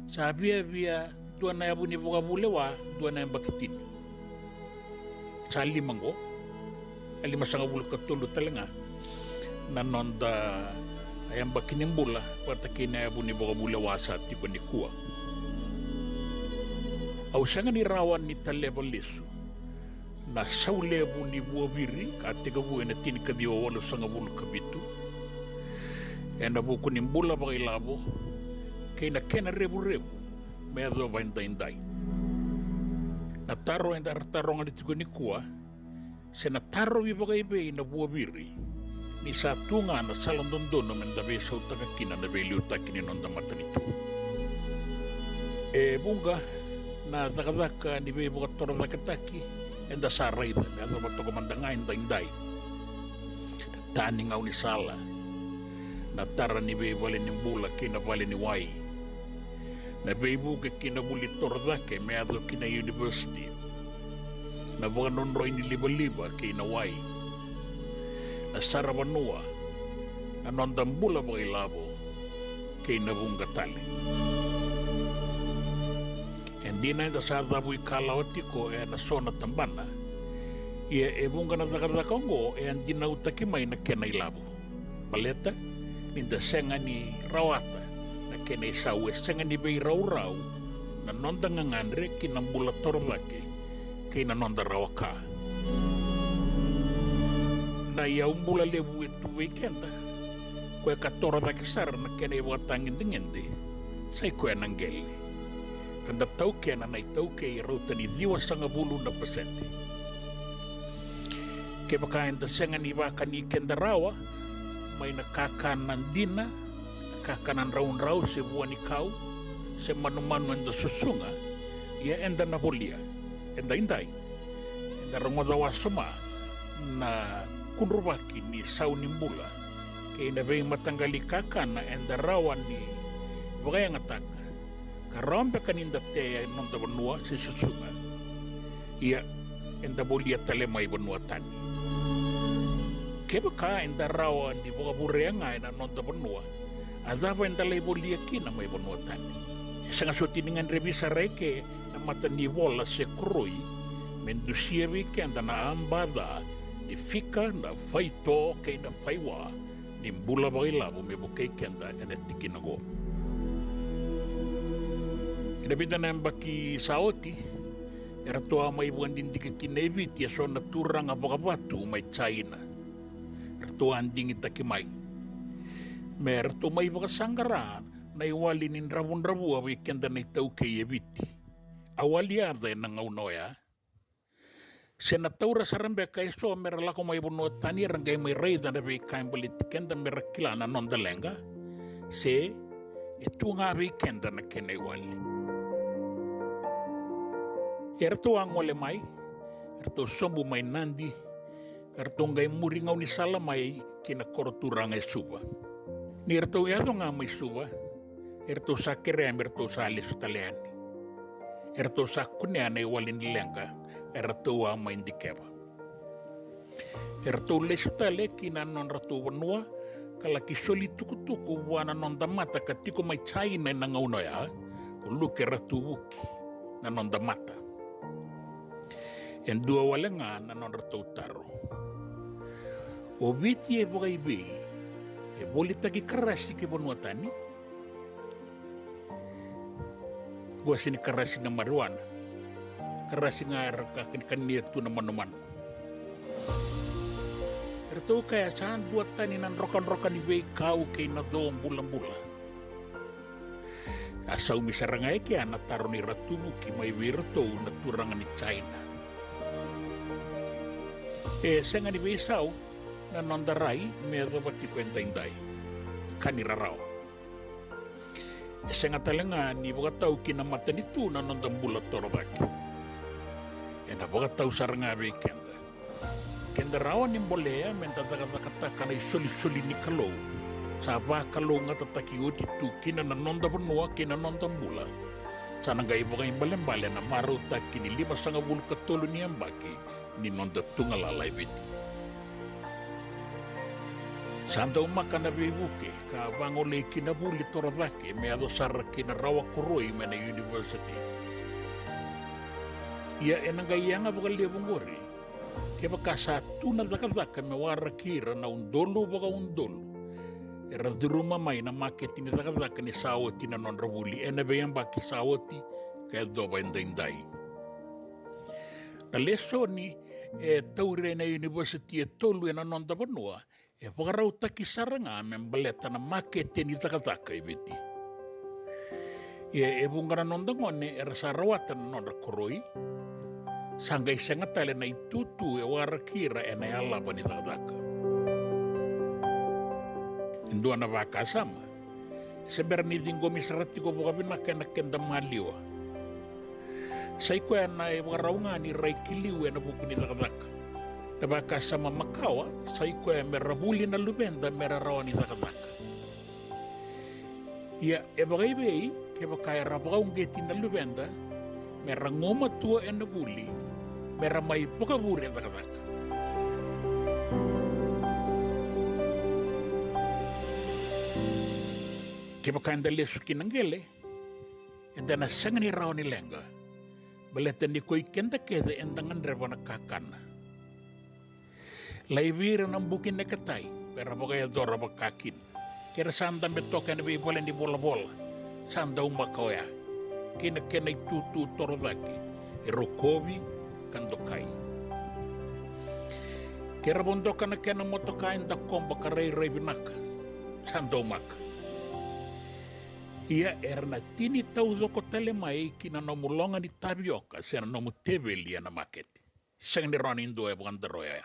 Sabi via dua na yabu ni boga bulewa, dua na mbaki tin. Sa 5.5 katulu talenga na nonda ayam bakinimbula patakina buni boga bula wasa tiko ni kuwa. Au sanga ni rawan ni taleba lesu na saulebu ni buabiri katika bu ena tin kadio wala sanga bulu kabitu ena buku ni mbula bagilabo kena kena rebu meado baindaindai na taro enda taro ngadi tiko ni kuwa sena taro bi bagaibe na buabiri ni satunga na salandondo mendabe sautaka kina na beliu takini nonda matanitu bunga na dakadaka ni be buka toro dakataki enda sarai me ado matoko mandanga indai tani ngau ni sala na tara ni be vale ni mbula kina vale ni wai na be buka kina buli toro dake me ado kina university na buka nonro ini liba kina wai na sarabanua na nondambula bagilabo kina bunga tali Dina enda sarda bui kalawati ko na sona tambana ia bunga na Kongo andina utaki mai na kena ilabu baleta ninda senga ni rawata na kena isawe senga ni bei rau na nonda ngangandre kina mbula torlake kina nonda rawaka na ia umbula lebu itu weekenda kue katora dakisar na kena iwatangin dingende sai kue nanggeli kanda tauke na nai tauke i rautani 2.5%. Ke bakain ta senga ni baka ni kenda rawa may nakakanan dina nakakanan raun se buwan ikaw se manumano enda susunga ia enda na bolia enda indai enda rongodawa suma na kunrubaki ni saunimbula ke ina bay matanggali kakana enda rawa ni bagay ngatak karambe kaninda te nonda banua se susunga ia enda bolia tale mai banua tani keba ka enda rawa ni boga burenga ina nonda banua adaba enda lai bolia kina mai banua tani sanga so tiningan revisa reke na mata ni bola se kroi mendusia wike anda na ambada ni fika na faito ke na faiwa ni mbula baila bo me bokei kenda ene tikinago ina bida na baki saoti era toa mai buandin dikikinevi tia so na turanga bogabatu mai China era toa anding itaki mai mer to mai boga sanggaran na iwali nin rabun-rabu awi kenda na itau kei ebiti awali arda na ngaunoya sena taura sarambe kai so mer lako mai bono tani rangai mai reida na be kai balit kenda mer kila na nondalenga se itu ngawi kenda na kene wali erto angole mai erto sombu mai nandi erto ngai muri ngau ni sala mai kina koroturanga suba ni erto ya to ngamai suba erto sakere erto salis taliani erto sakune ane walin lenga erto wa mai ndikeba erto lesutale kina non ratu wanua kala kisoli tukutuku wana non damata katiko mai China na ngauno ya luke ratu wuki na non damata en dua walenga na non ratu taro o biti e bogai be e bolita ki karasi ke bonua tani gua sini karasi na marijuana karasi ngar ka kania tu na manuman erto kaya saan buat tani nan rokan ibe kau ke na dom bulan-bulan asau misarangai ke ana taroni ratu ki mai wirto na turangan ni China senga ni besau na nondarai me robati kwenta indai kanirarao senga talenga ni boga tau kina matani tu na nondambula torobaki ena boga tau saranga be kenda rawa ni bolea menta taka kana soli ni kalo saba kalo ngata taki oti tu kina na nonda benua kina nondambula sana gai boga imbale na maru taki ni 5.5 bulu katolu ni ambaki ni nonda tunga lalai biti santa umakana bebuke ka bangole kina buli torabake me ado sarra kina rawa kuroi mena university ia enanga ianga bagalia bungori ke baka satu na daka me warra kira na undolo baga undolo Era duruma mai na market ni takataka ni sawoti na non rawuli. Ena bayan baki sawoti kaya doba indai. Na leso ni taure na university tolu na non tabanua whakarau taki saranga membaleta na market ni takataka ibiti. Bungana non dangone era sarawatan non rakoroi. Sangga isanga tale na itutu warakira ena yala bani takataka. Indua na baka sama. Sebenarnya tinggo misrati ko buka binaka na kenda maliwa. Sa iko na waraunga ni raikiliwe na buku ni takataka. Tabaka sama makawa sa iko merabuli na lubenda merarawa ni takataka. Ya bagay kaya kaya rabaung geti na lubenda merangoma tua na buli meramay pakaburi na takataka. Kaya kanda lesuki ng gele, enda na sanga ni rao ni lenga, baleta ni ko'y kenda keda endangan reba na kakana. Laibira ng bukin na katay, pero bagay adora bakakin. Kaya sanda betoka na bibola ni bola-bola, sanda umakawaya, kina itutu torodaki, erokobi kandokay. Kaya bondoka na kena motokain da komba karay-ray binaka, sanda umaka. Ia erna tini tauzo ko telemai kina nomulonga ni tapioca sena nomu tebeli na maketi. Sang ni ronin do e bandaroya.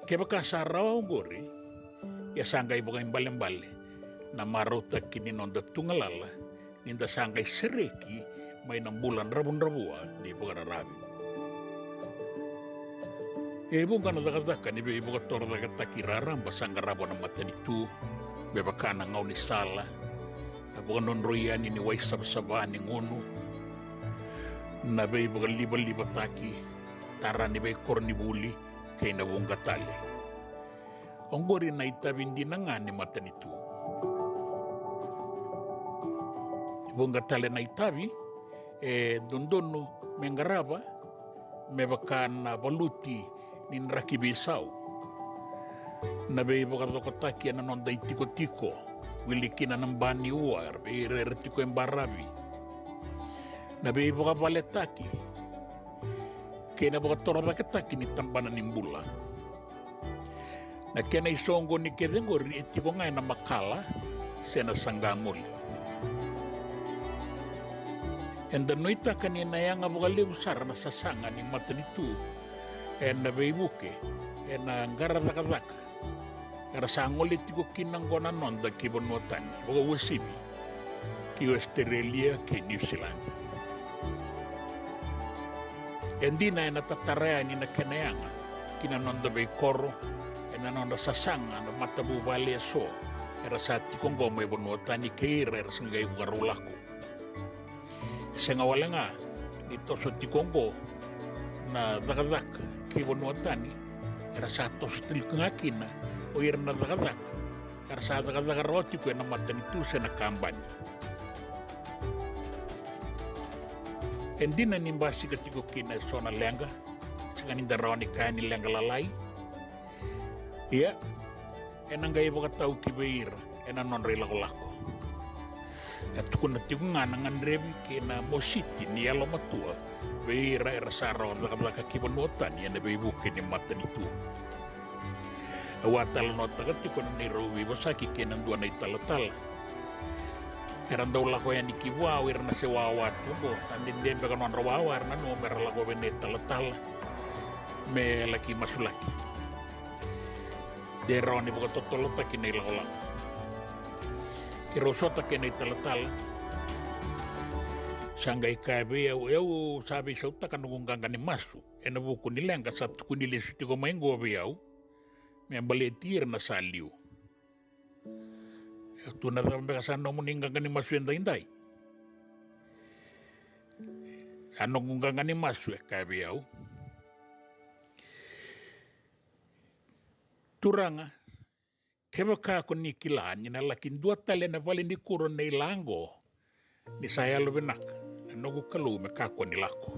Kebaka sarawa ngori ya sangai bukan balembale na marota kini nonda tungalala ninda sangai sereki may ng bulan rabun-rabua di pagarabi. Bukan nadakadaka ni ibu kator nagatakiraram basang garabo ng mata nito. Bebaka na ngaw ni sala, tapos non royan ni way sabsaba ni ngono, na bay baga liba taki, tara ni bay kornibuli, kay nabong gatali. Ang gori na itabin din na nga ni mata nito. Bong gatali na itabi, dondono mengaraba, mebaka na baluti ni nrakibisaw. Nabe ibu kata kotaki na non dai tiko wilikina ng bani uar tiko yung barabi nabe ibu kapaletaki kaya nabu katora bakataki ni tambanan ng bula na kaya na isongo ni kedengor itiko nga na makala sena sanggamuli and the noita kanina yang abu kalibusar na sasanga ni matanitu and nabe ibuke and ngaradakadak Rasangol iti ko kinanggonan non da kibonotan, o wasibi, ki Australia, ki New Zealand. Hindi na natatarea ni na kanayanga, kinanon da bay koro, nanon da sasanga, na matabubali aso, era sa tikong gomo ibonotan ni kaira, era sangay ugarulako. Isa nga wala nga, nito sa tikong go, na dakadak, kibonotan ni, era sa tos tilkangakin na, o iran na dakadak, karsa dakadak roti ko na matan ito sa nakambanya. Hindi na nimbasi katiko kina so na lenga, sa kaninda raw ni kaya ni lenga lalay. Iya, enang gaya baka tau kibair, enan non rela lako. At kung natiko nga nangan rebi kina mositi ni alo matua, baira era saraw dakadak kibonotan yan na baibukin ni matan ito. Awatala no tagati ko ni Rowi basaki kenan dua na italatala. Eran daw lako yan ikiwaw na si wawat ko. Andin din ba kanon rawawar na no merala ko ben italatala. Me laki masulaki. De roni buka totolota kinay lako. Kirosota kinay italatala. Sanggay kabe yaw sabi sa utak kanung gangani masu. Enabuko nila ang kasat kunilis ko mainggo yaw. May balitir na saliw. Ito na tamang kasano mo ninggang ni masu yung dahinday. Ano kung gang ni masu kaya biyaw? Turanga, kaya baka ako ni kilaan, nalakin dua tali na pala ni kuro na ilango, ni saya lubinak, ano ko kalume kako nilako.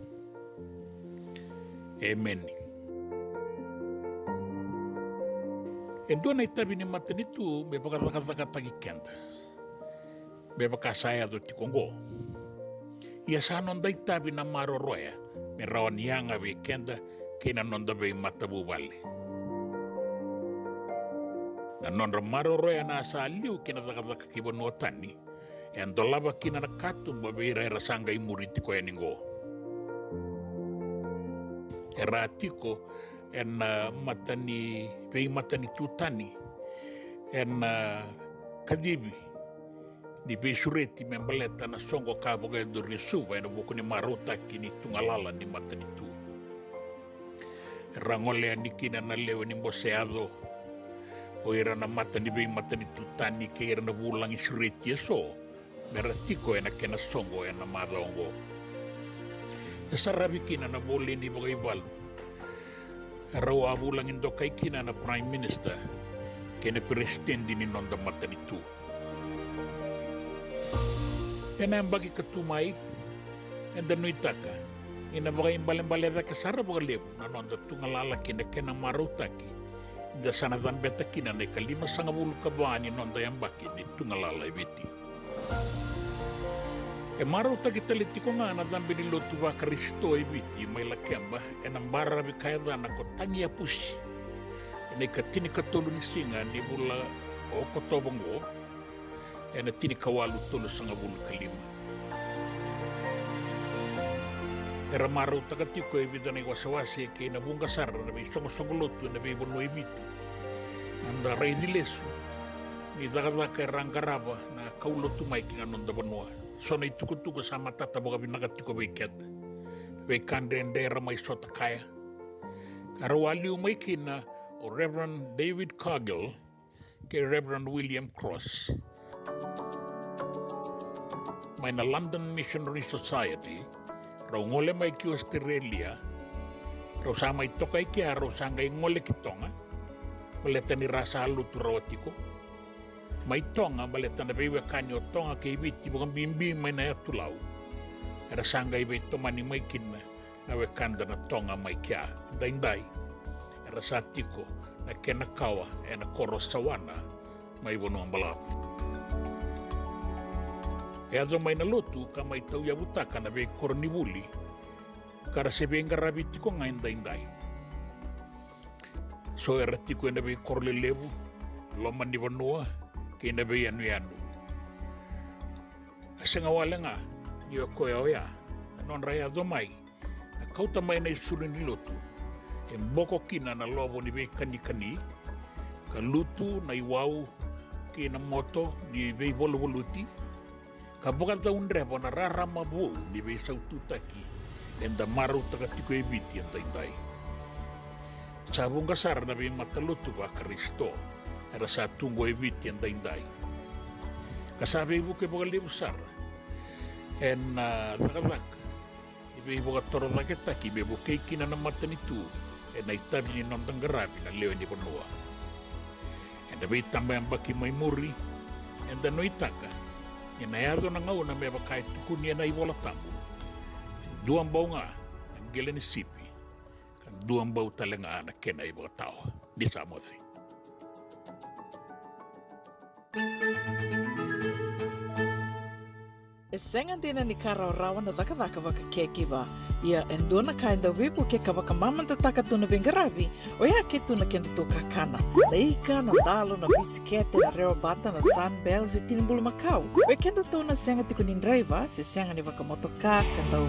Amen. Endo na itabi ni matanitu me pagkakatagi kenda. Me pakasaya do ti Kongo. Ia sanon da itabi na maroroya me rawan yanga be kenda kina nonda be matabu wale. Na nonra maroroya na sa liu kina takataka kibon watani. En dolaba kina na katum babira era sanga imuriti ko eningo. Eratiko en matani bei matani tutani en kadibi di bei sureti membaleta na songo kaboga do risuba en bokuni marota kini tungalala ni matani tu. Rangole nikina na lewe ni boseado o era na matani bei matani tutani ke era na bulangi sureti so meratiko ena kena songo ena madongo. Sarabi kina na bole ni bagay balu. Rawa bulang indo kay kina na Prime Minister kena presidente ni nonda matanitu. Ena bagi ketumai enda nuitaka. Ina bagay imbalem-balem ka sara bagay lebu na nonda tungalala kena marutaki. Da sana dan beta kina na 5.5 kabani nonda yang baki ni tungalala ibiti. E marauta kita litiko nga na dambi ni lotu wa Kristo ibiti may lakemba e nambara bi kaya na ko tangia pusi e na ikatini katulu ni singa ni bula o kotobongo e na tini kawalu tulu sa nga bulu kalima e ra marauta katiko ibita na iwasawasi ke na bunga sara na may songo lotu na may bono ibiti anda rey ni lesu ni dagadaka e rangaraba na kaulotu may kinanonda banua. Sona itukutuku sama tata boga binakatiko weekend. Wekande endera may sota kaya. Karawali umaykina o Reverend David Cargill kay Reverend William Cross. May na London Missionary Society raw ngole may ki Australia raw sama ito kay kaya raw sangay ngole kitonga baleta ni rasa halutu rawatiko. May tonga baleta na bewa kanyo tonga kay biti bukan bimbi may na tulau. Era sangay bay tomani may kinna na wekanda na tonga may kya dainday. Era satiko na kenakawa e na korosawana may bono ang balap. Kaya zo may nalutu ka may tau yabutaka na bay kornibuli kara sebenga rabiti ko ngayon dainday. So eratiko na bay korlelebu loman di banua kay nabi yanu. Asa nga wala nga, niyo ko ya, anon raya domay, na kautamay na isulun ni luto, boko kina na lobo ni bay kani-kani, kaluto na iwaw kay na moto ni bay bolo-boluti, kabukan taon rebo na raramabu ni bay saututaki, enda maru tagatiko ibiti ang taintay. Sabong kasar na bay mataluto ba Kristo, era sa tunggo ibiti ang dainday. Kasabi ibu kay mga libusar. En nakabak. Ibu katoro na kita ki ibu kay kinanamatan ito. En naitabi ni nondang garabi na leo ni Bonua. En dabi tambay ang baki may muri. En dano itaka. En nayado na ngaw na may bakay tukun niya na iwala tambo. Duang baw nga ang gila ni Sipi. Kan duang baw talaga na kena iba tao. Di sa mo si. E senga dina ni kara rawa na daka waka keki ba. Ia endona kainda wipu ke kawaka mamanta taka tuna bengarabi. O ia ke tuna kenda to kakana. Leika na dalo na bisikete na reo bata na sunbells e tinimbulu makau. We kenda to na senga tiko nindraiva se senga ni waka motoka kandau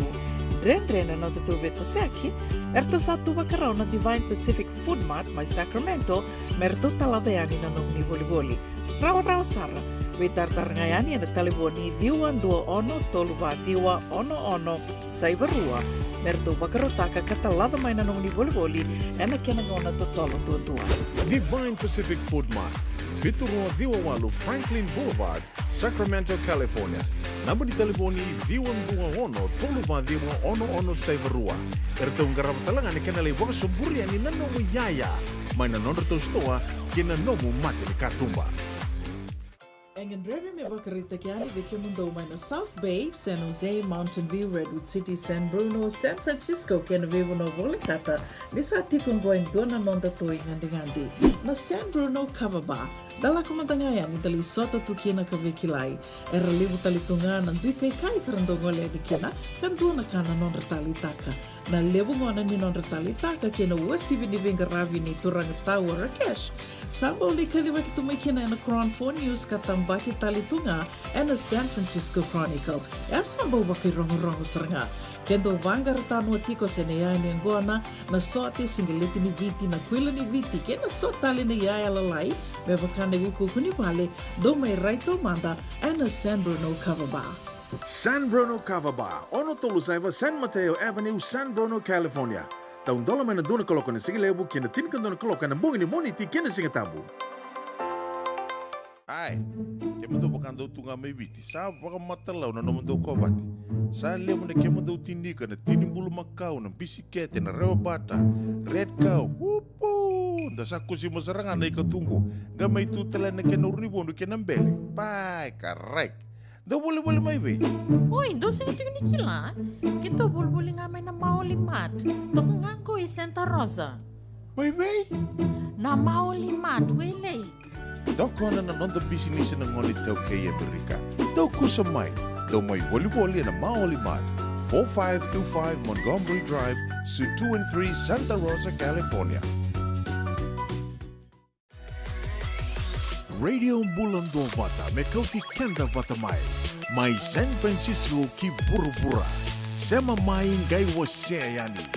dren na to beto seki. Erto satu wakarau na Divine Pacific Food Mart may Sacramento merto taladayani na nung ni boli-boli. Rawa sara. Witartar ngayani na taliboni diwan 2122 merto bakarotaka katalada may nanong ni boli-boli ena kinagona totolo tuwa. Divine Pacific Food Mart, Vitorua Diwawalu Franklin Boulevard, Sacramento, California. Namba di taliboni diwan 2122 Saivarua. Erto ngarap talangan ni kanalay wang sumburi ani nanomu yaya. May nanonro to stoa kinanomu mati ni katumba. Engen Remy me bakarita kiani veke mundo na South Bay, San Jose, Mountain View, Redwood City, San Bruno, San Francisco, kena vivo no volikata, nisa tikong goin dona nonda toi ngandi. Na San Bruno Cover Bar, dala kumandangaya ni tali sota tukina ka vekilai, era libu talitunga nan dui kai karandongole adikina, kan dona kana non retali taka. Na lebu ngona ni non retali taka kena wasibi ni vingaravi ni turanga tawa Rakesh. Sambo li kaliwa kitumikina na Crown 4 News katambaki talitunga and the San Francisco Chronicle. Sambo baki rongo seranga. Kendo vanga ratano atiko senea ni angona na sote singeleti ni viti na kuila ni viti kena sotali ni yaya lalai bebakane uku kuni pale do may raito manda and the San Bruno Cover Bar. San Bruno Cover Bar, ono tolu saiva San Mateo Avenue, San Bruno, California. Taun dola mana dona kaloka na sige lebu kena tinkan dona kaloka na bungi ni moniti kena singa tabu. Ai, kema do bakando tunga mai viti, sa baka matalau na nomo do kobati. Sa lemu na kema do tindika na tinimbulu makau na bisikete na rewa bata, red cow, wupu, da sa kusi masaranga na ikatungo, gamay tutala na kena urnibondo kena mbele. Pai, correct. Daw boleh mai be. Oi, do sing tingin ni kila. Kito boleh ngamay na maulimat. Tok ngangko i Santa Rosa. Mai be? Na maulimat wele. Daw kona na nonda business na ngoni tau kay Amerika. Daw kusamay. Daw may volleyball na maulimat. 4525 Montgomery Drive, Suite 2 and 3, Santa Rosa, California. Radio Bulando Vata, Mekauti Kenda Vata Mai San Francisco ki Burubura, Sema Mai Ngai Waseyani.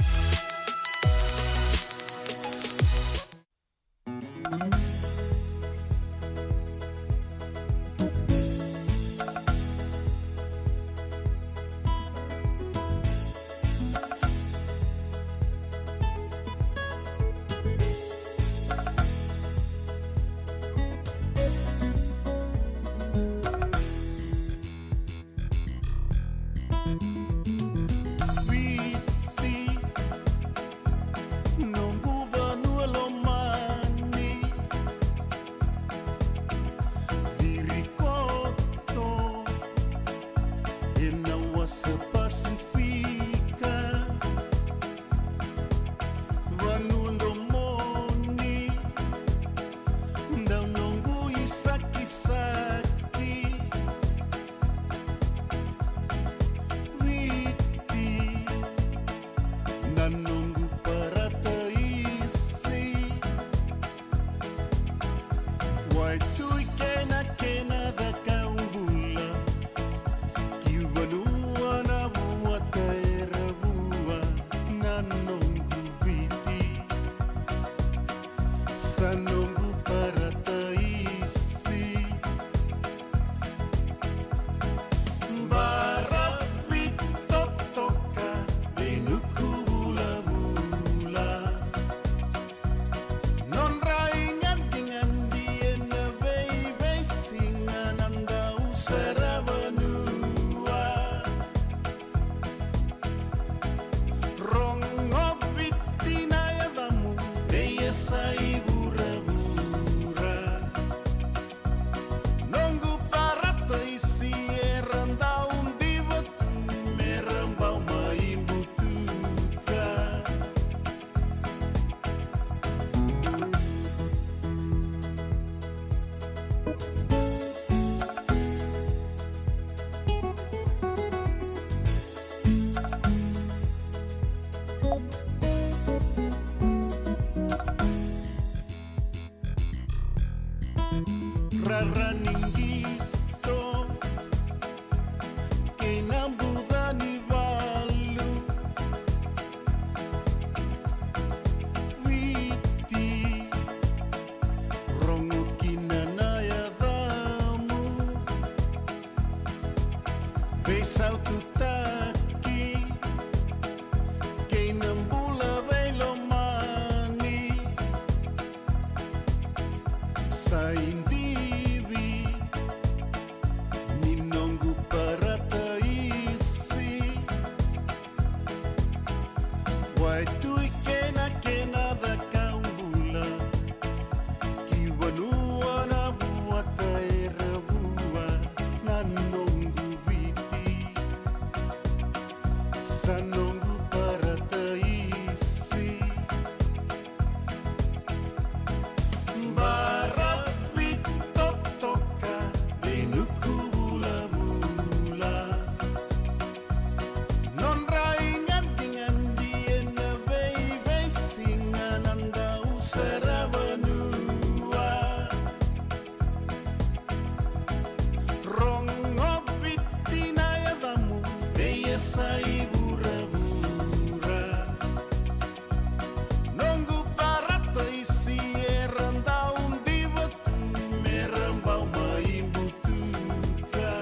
Sanongu para taisi Barapi totoka Inuku bula-bula Non raingan dengan dia na baby Singanan daw sarabanua Rongo pitinayadamu Beya sa ibura-bura Nunggu para taisi Erandau di batu Merambau maimbutuka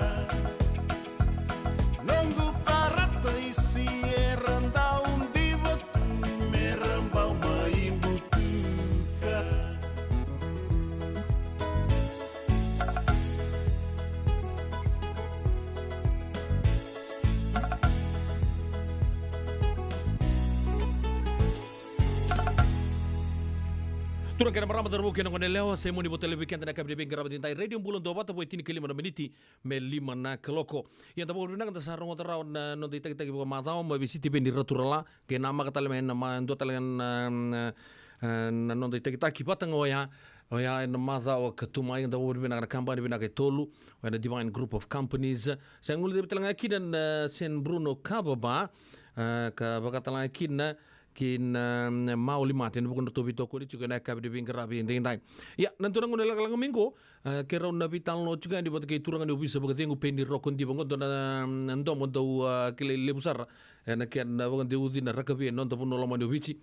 Nunggu para taisi Erandau di batu Merambau maimbutuka Turang kena marama darbo kena ngone leo se moni botele weekend na kabde bengara badintai radio bulan do bata boitini kelima na miniti me lima na keloko yang tabo bina kata sarong otara na no dita kita kibo matao ma visiti bendi raturala ke nama kata le na do talengan na no dita kita kipata ngoya oya na matao ketuma yang tabo bina na kampani bina ke tolu na divine group of companies se ngul de talengan kidan sen Bruno Kababa ka bakatala kina kin mau lima ten bukan tu bito kuri juga nak kabdi bingkar abi indai ya nanti orang guna lang minggu kira na vital no juga di buat ke turang ni bisa begitu yang upendi rokon di bangun dona nando mondo kile lebusar na kian bangun di udin na rakabi nando pun noloma di bici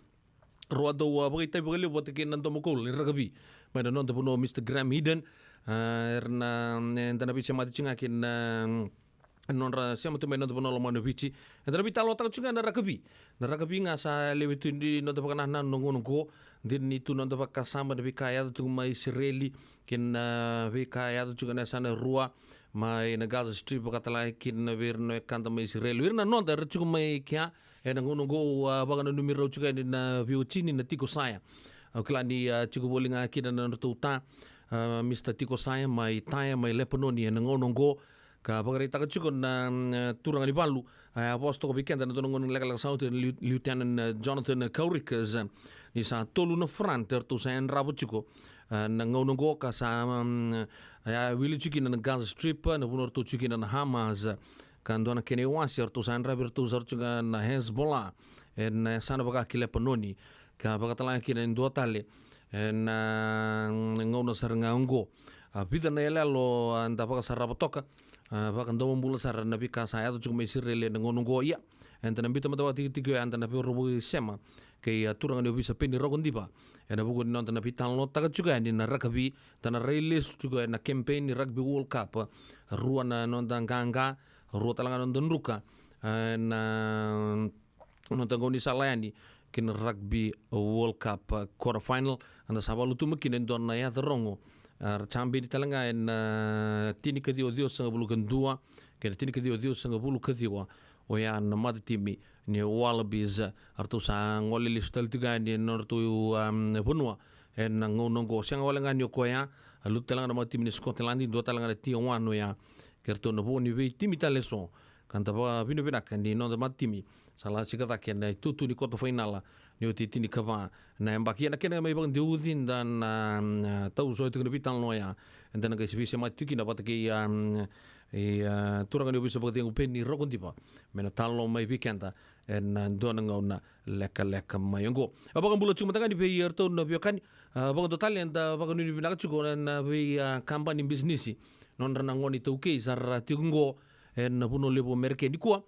ruado begitu begitu buat ke nando mukul rakabi mana nando pun Mr. Graham Hidden na entah nabi cuma dicengakin nonra siamo tu meno bono lo mano bici entra vitalo tak juga na rakabi nga sa lewitu di no tapaka na nongo din itu no tapaka samba de kaya tu mai Israeli kin vi kaya tu juga na sana rua mai na Gaza Strip pakatala kin vir no kanta mai Israeli vir na no da juga mai kya na ngongo bagano numero juga ni na viucini na tiko saya klani juga bolinga kin na tuta Mr. Tiko saya mai taya mai Lebanoni na ngongo ka pagarita ka chukon na turang ni balu aposto ko weekend na tonong legal south Lieutenant Jonathan Kaurikas ni sa tolu na front to sa enrabo chuko na ngonongo ka sa wili chukin na Gaza Strip na bunor to chukin na Hamas kan dona kene wasi to sa enrabo to sa chuka na Hezbollah en sana baga kile panoni ka bagatala kina ndo tale en ngono saranga ngo pita na yelalo anda baga sarabo toka bahkan domo mula sar nabi kasaya tu cuma isi rele ngono go ya enta nabi tama tawa tiga enta nabi robo sema ke turang nabi bisa pendi rogon diba ena buku nonton nabi talno takat juga ni na rugby tan release juga na campaign ni rugby world cup ruana nonton ganga ruwa talanga nonton ruka na nonton goni salayani kin rugby world cup quarter final anda sabalu tu mungkin don na ya terongo chambi di talanga en tini kadio dio sanga bulu kendua ke tini kadio dio sanga bulu kadiwa o ya na mad timi ni Wallabies artu sa ngole listal tiga ni nortu bunua en ngono go sanga wala ngani ko ya lu talanga na timi ni Scotland do talanga ti wano ya kerto no boni we timi taleso kanta ba bino bina kan ni no mad timi sala sikata ken tutu ni koto finala ni tini kava na embaki na kena mai bang diudin dan tau so itu nabi tal noya enten ga sibisi ma tiki na pataki turang ni bisa bagati ngupen ni rogon tipa mena tal no mai weekenda en don ngona leka mai ngo abagan bulo cuma tangan di pe to no biokan abagan total en da abagan ni bina chugo na be company business non ranangoni to ke sar tingo en puno lebo merke ni kwa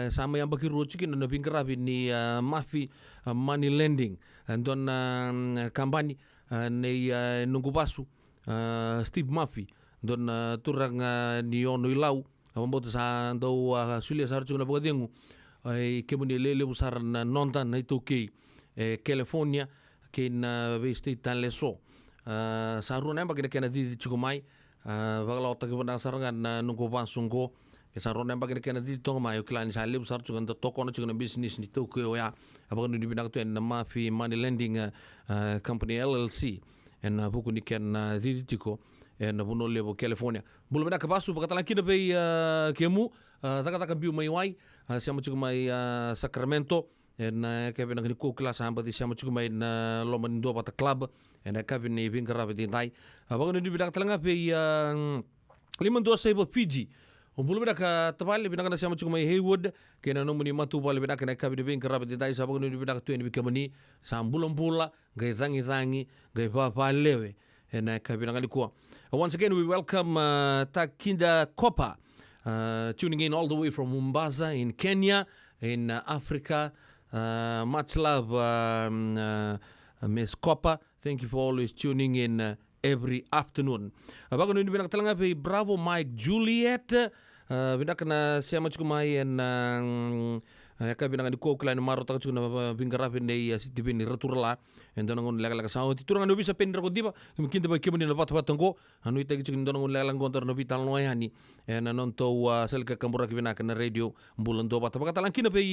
sama yang bagi rujukin na bingkarabi ni mafi money lending don kampanye ni nunggu pasu Steve Mafi don turang ni ono ilau amboto sa do sulia sar chuna bodengu ai kemuni lele busar na nontan na itu ke California ke na vesti tan leso saruna bagi kena di chukumai bagala otak bana sarangan nunggu pasungo saron yang bagian kena di tong mayo klani salib sar juga untuk toko na juga bisnis ni toko ya abakan ni binak tu en mafi money lending company LLC en buku ni ken di tiko en buno lebo California belum nak basu bakata laki na be kemu taka biu mai wai siamo chuku mai Sacramento na kabe na ko kelas hamba di siamo chuku mai na loma ndo bata club na kabe ni vinga rabe di dai abang ni bidang talanga pe lima dua sebo Fiji bulu bida ka tabali bida kana siamo chuku mai Haywood kena no muni matu bali bida kana kabe di vinga rabe di dai sabang ni bida tu ni bikamani sambulam pula gai dangi gai pa lewe na kabe na ko. Once again, we welcome Takinda Kopa, tuning in all the way from Mombasa in Kenya, in Africa. Much love, Miss Kopa. Thank you for always tuning in every afternoon. Bago nung binang talanga pe Bravo Mike Juliet. Binak na siya machukumay and kabinang ni ko klein maro ta chuna bingarapin nei sitibin returla endo ngon lega sa oti turang no bisa pender ko diba kimkin ba kibuni na pat patango anu ita giching ndo ngon lega ngon no vital no yani en non to selka kambura kibina kana radio bulan do pat pakatalan kina pe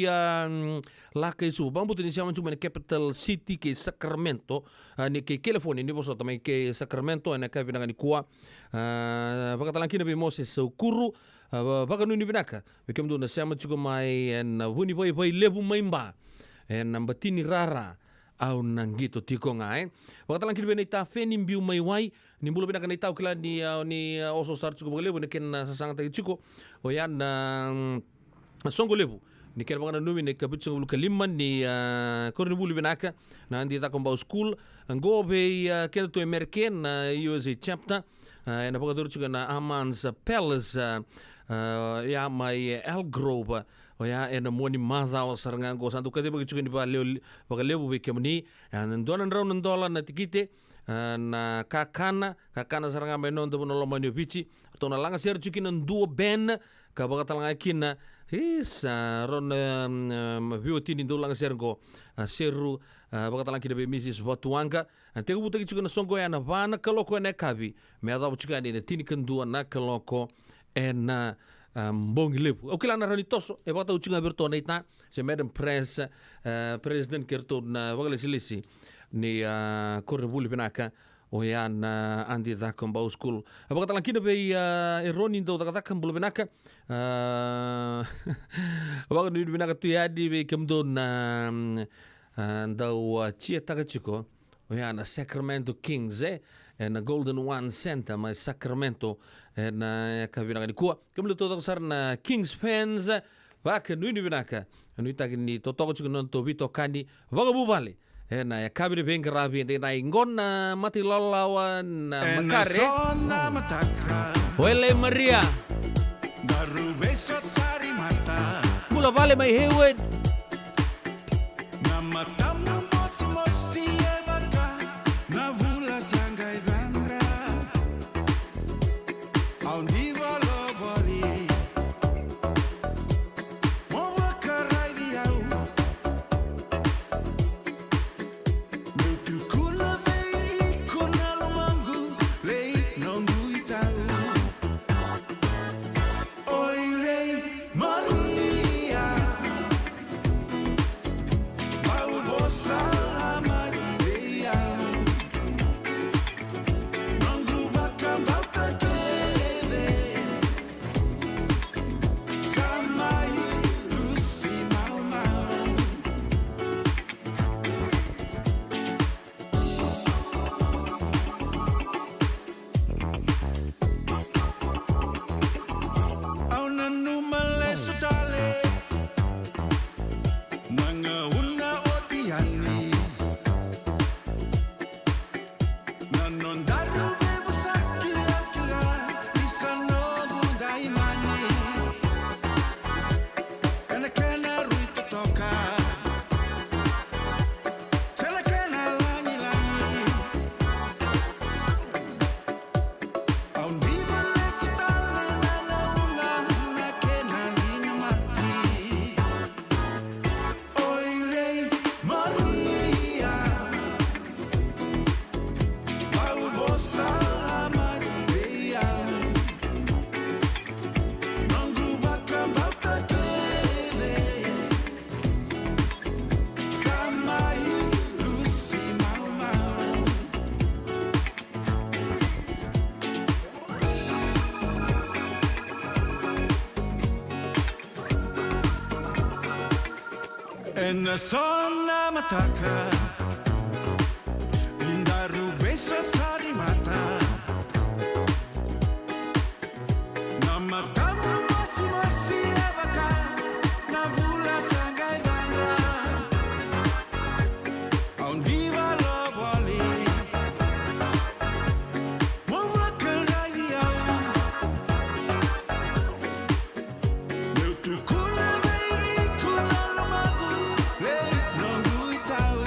la ke su bambu tin siya chuma capital city ke Sacramento ni ke California ni boso tamay ke Sacramento na kabinang ni kuwa pakatalan kina pe Moses Kuru baka nuni binaka bikem do na siama chuko mai en huni pai lebu maimba en nambatini rara au nangito tiko ngai baka talang kini benita feni mbiu mai wai ni bulu binaka ni tau kila ni oso sar chuko lebu ne ken sasanga tai chuko o yan songo lebu ni ken baka numi ne kabutsu bulu kaliman ni korni bulu binaka na andi ta komba school ngo be ken to American USA chapter en baka dur chuko na Amans Palace ya mai Elgrove ya en moni maza o saranga go santu kade bagi chukini ba leo be kemni en donan raun dola na tikite na kakana saranga mai non do no mani bichi to na langa ser chukina duo ben ka baga talanga kina ron viotini do langa ser go seru baga talanga kina be Mrs. Watuanga te buta ki chukina songo ya na vana kaloko na kabi me ada chukani ne tini kendua na kaloko en mbongi lepu. O kila na rani toso e bata uchinga berto na ita se Madam Press President kerto na wagale silisi ni korre buli penaka o yan andi da komba school. Baka talang kina be eroni do da kan bulu penaka baka ni penaka tu yadi be kemdo na ndau chia taka chiko o yan Sacramento Kings en Golden One Center my Sacramento en kabinaka ni kuwa kemlo to sar na Kings fans baka nuni binaka anu tagi ni totoko chuko non to vito kani baga bubale en kabine bengrabi en na ngon mati lolawan makare Wele Maria baru besok hari mata mula vale mai Haywood nama tamu mosi ebaka na vula siangai vandra on diva lovori mowa karai au nutu kula vei kunalo mangu lei nongu itau oi lei Maria mau bossa na sona mataka Lindaru beso tadi mata Nama tamu masih abaka Na bula sangai banda Aun viva lo boli Mwa kerai diau Meu tu kuna mei kuna lomagu Le nongu itau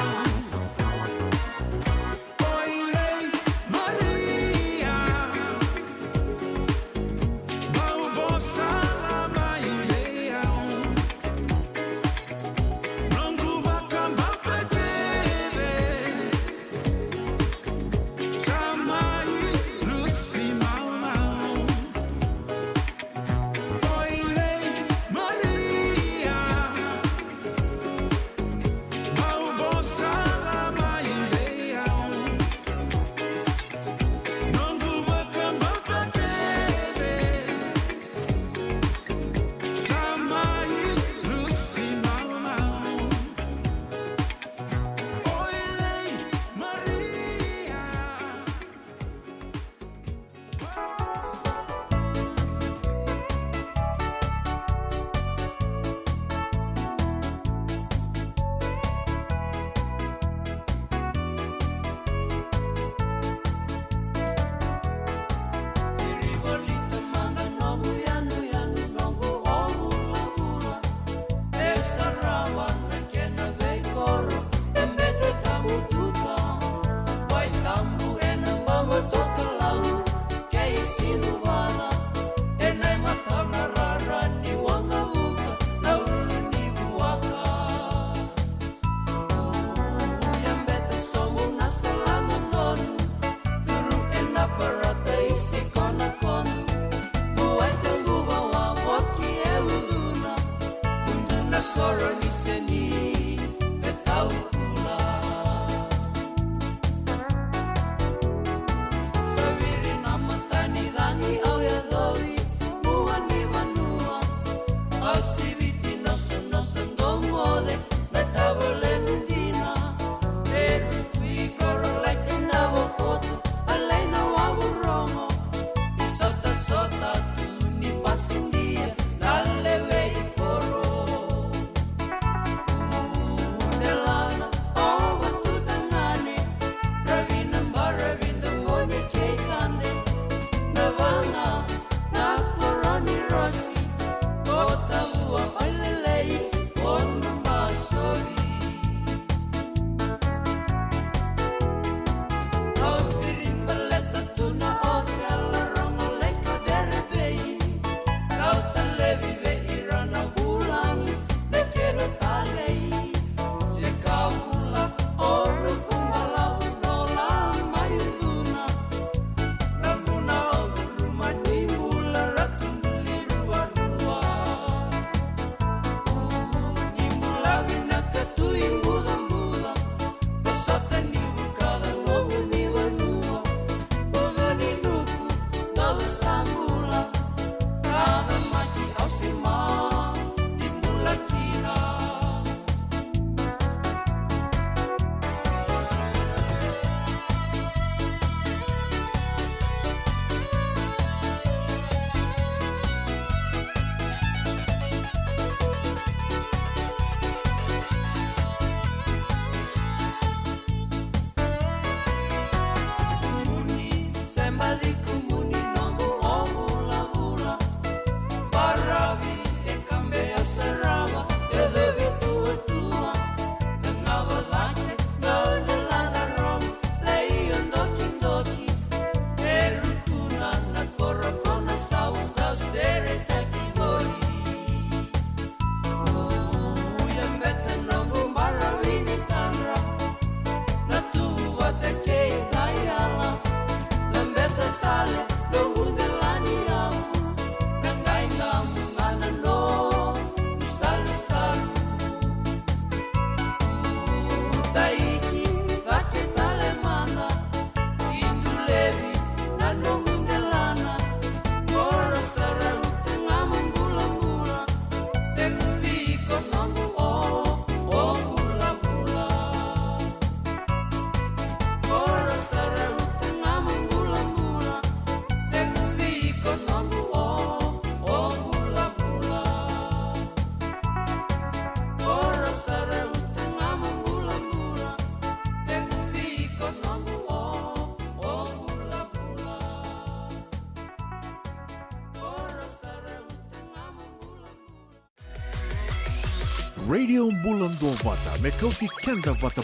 Radio Bulan Dua Vata me kau ti kenda vata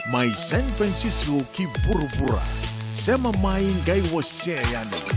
mai San Francisco ki buru-bura sema mai gai wase yani.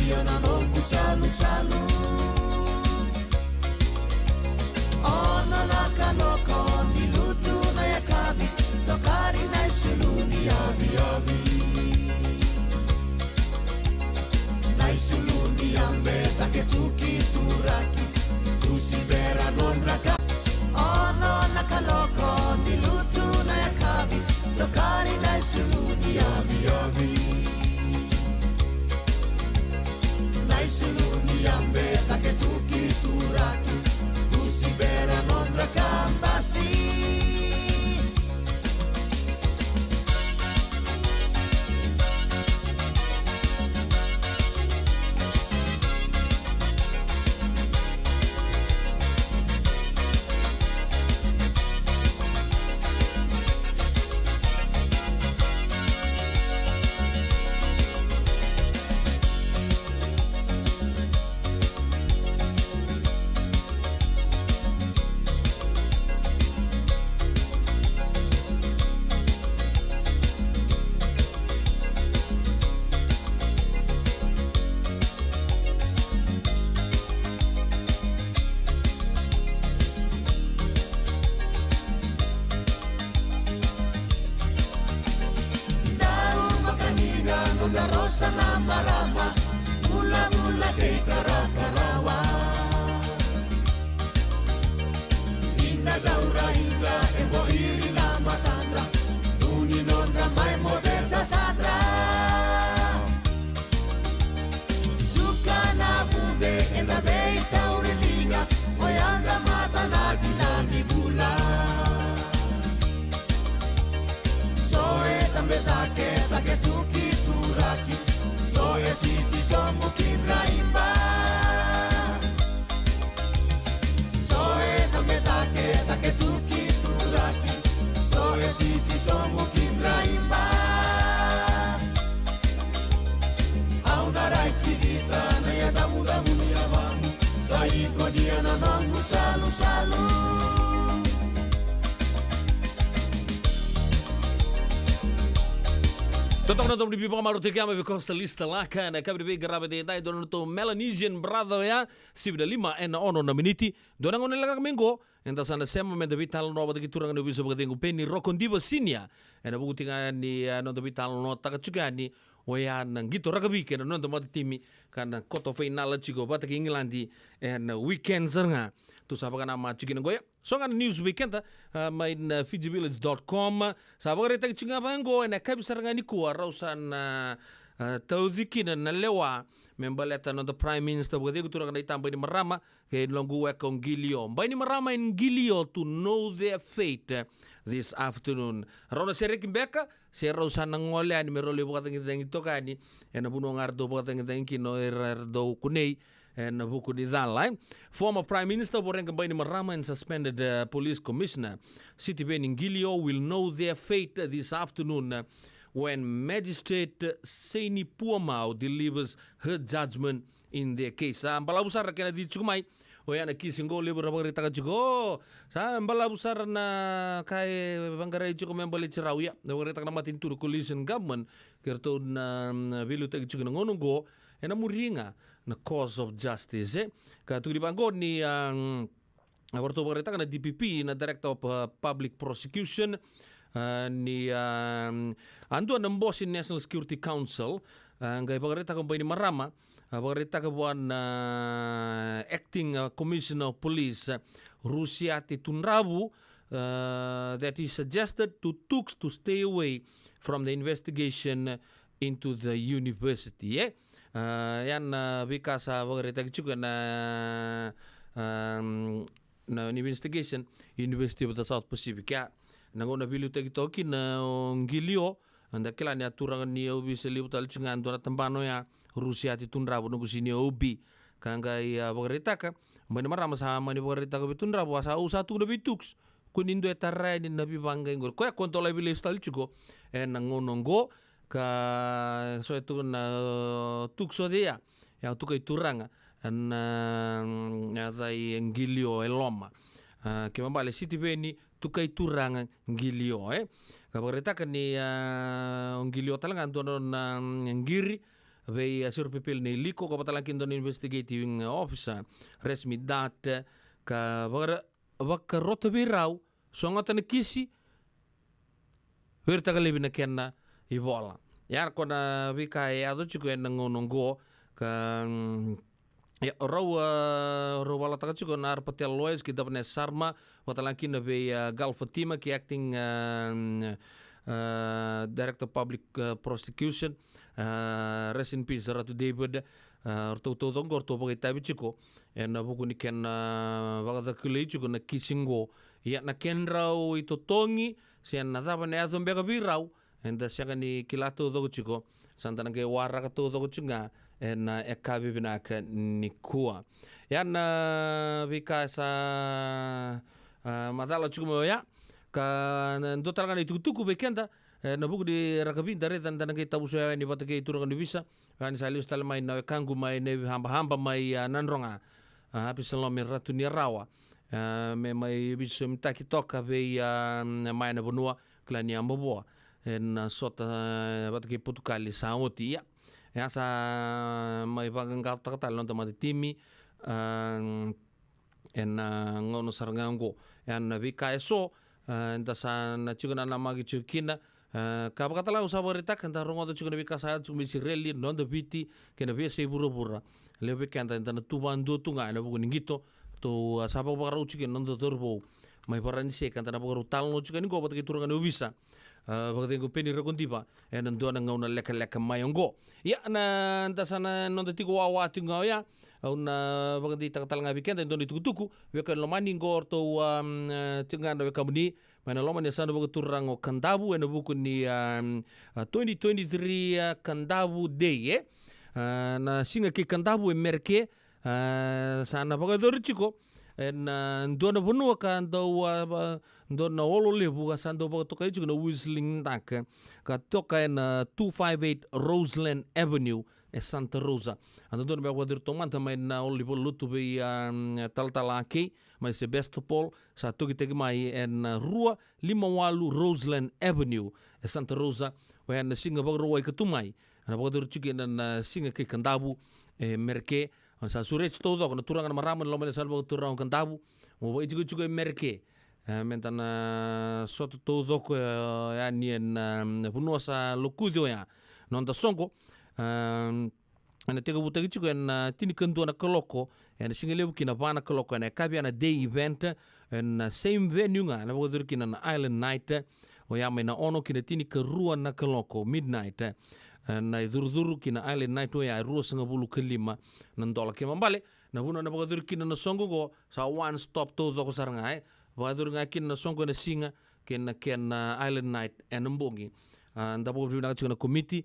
dia na nongu salu-salu Ona nakaloko ni lutu na yakabi Tokari na isuluni avi-avi Na isuluni ambe take tuki turaki Tusi vera non raka Ono nakaloko ni lutu na yakabi Tokari na isuluni avi-avi Na isuluni ambe take tuki turaki Tusi vera non rakambasi Nunda rosa na marama Mula-mula kay karakarawa Inadaura hingga emo iri na matandra Nuninon na may moderta tandra Suka na bude ena bei taurilinga Oyanda mata na dilani bula Soe tambe take tuki turaki Soe sisi somu kinraimba Soe tambe take tuki turaki Soe sisi somu kinraimba Au narai kidita na ya damu-damu ni awamu Saiko dia na nongu salu-salu Totoo na itong review mga marutikama because the list laka na kabibig grabe din tayo doon ito Melanesian brother ya sibida 5 na ono na miniti doon ang unilaga kaminggo enta sana sema men David talo no abad kiturang no biso pagdating upeni Rokondiba sinya na buti nga ni no David talo no takachugani oya nang gito ragabi kena no mati timi kana koto final chigo batak England and weekend nga tu sabaga nama chigin goya so nga news weekend main fijivillage.com sabaga reta chinga bango na kabisar nga ni kuwa rausan taudikin na lewa membaleta no the prime minister bugati kutura kana itambay ni marama kay longu wekong Gilio bay ni marama in Gilio to know their fate this afternoon rona serik beka si rausan ng ngole ani merole bukatang ito kani na buno ngardo bukatang kino erdo kunei and buku di Dalai. Former Prime Minister Boreng kembali marama and suspended police commissioner. City Ben Gilio will know their fate this afternoon when magistrate Seni Puamau delivers her judgment in their case. Ambala besar kena di Cukumai. O yan kisingo libre berita juga. Sa ambala besar na kay banggaray juga membali Cirawya. Berita na matin to the coalition government. Kerto na bilu tag juga ngonongo. Ena muringa na cause of justice katu di banggo ni ang warto berita kana DPP na Director of Public Prosecution ni ando ang boss in National Security Council ang gay berita ko ni marama berita ko buan acting Commissioner of Police Rusiati Tunrabu that he suggested to Tux to stay away from the investigation into the university yan bikasa berita juga na investigation University of the South Pacific ya nangona bilu tagi na Gilio anda kila ni aturangan ni obi seliu tal cungan tura tempano ya Rusia ti tunrabu nugu sini obi kanggai berita ka mana marama sama ni berita ka tunrabu asa usatu nabi tux kunindo etarai ni nabi bangga ngor ko ya kontola bilu tal cugo nangonongo ka so itu na tukso dia yang tukai turang na zai Gilio eloma kema bale city beni tukai turang Gilio kabarita kan ni Gilio talang antuan na ngiri vei asir pipil ni liko ka patalakin don investigating officer resmi dat ka waka rota virau songata na kisi wirta kalibi na kenna ivola yar kona vika ya do chuko en ngonongo ka ya rau wala taka chuko na arpatel lois ki dabne sarma patalakin na vei Gal Fatima ki acting Director Public Prosecution rest in peace Ratu David orto ngor to bagai tabi chiko en buku ni ken bagada kulei chiko na kisingo ya na kenrau ito tongi sian na taba ne atom bega birau en da siaga ni kilato do chiko santana ke wara ka to do chunga en ekabi binaka ni kua ya na vika sa madala chiko ya ka ndo talanga ni tukutuku bekenda na buku di rakabin dari dan ke tabu soya ni batake turun ni bisa kan salius talmai na kangu mai ne hamba mai nanronga hapi salom ratu ni rawa me mai bisu mitaki toka be mai na bonua klani amboa en sota batake putukali saoti ya sa mai bagang kata kata lon tamati timi en ngono sarngango en vika eso ndasan chugana namagi chukina kabakata la usaborita kanta rongo to chugana vika sa chumi sireli non de biti kena vese burubura lebe kanta ndana tuban do tunga na buku ningito to sapa bakara uchiken non do torbo mai parani se kanta na bakaru talno chugani go batake turanga no visa bakate go peni rekontiba en ndo na ngauna leka mayongo ya na ndasana non de tigo wa tinga ya una bagandi takatalanga weekend ndo tukutuku weka lomani ngor to tinganda weka muni mana lomani sana bagaturrango kandabu ena buku ni 2023 kandabu day na singa ki kandabu merke sana bagadoru chiko en ndona bonua ka ndona olo lebu ka sando bagatoka chiko na whistling dak ka toka en 258 Roseland Avenue Santa Rosa. Ando doon ba wadir tomanta may na olibo lutu be taltalaki may se best pol sa tugiteg may en rua 58 Roseland Avenue Santa Rosa wa na singa bag ruwa katumay na wadir chiki na singa kay kandabu merke sa surets todo na turangan maraman lo may salbo turang kandabu mo ba ichigo merke mentana soto todo ko yani en puno sa lokudio ya non da songo ana tega butagi chuko en tini kandu na koloko en singelebu kina vana koloko en kabi ana day event en same venue nga na bodur kina na Island Night o ya na ono kina tini kerua na koloko midnight na idurduru kina Island Night o ya rua sanga bulu kelima nandola ke mambale na buno na bodur kina na songo go sa one stop to ko saranga bodur nga kina na songo na singa ken Island Night en mbongi nda bodur na chuko na committee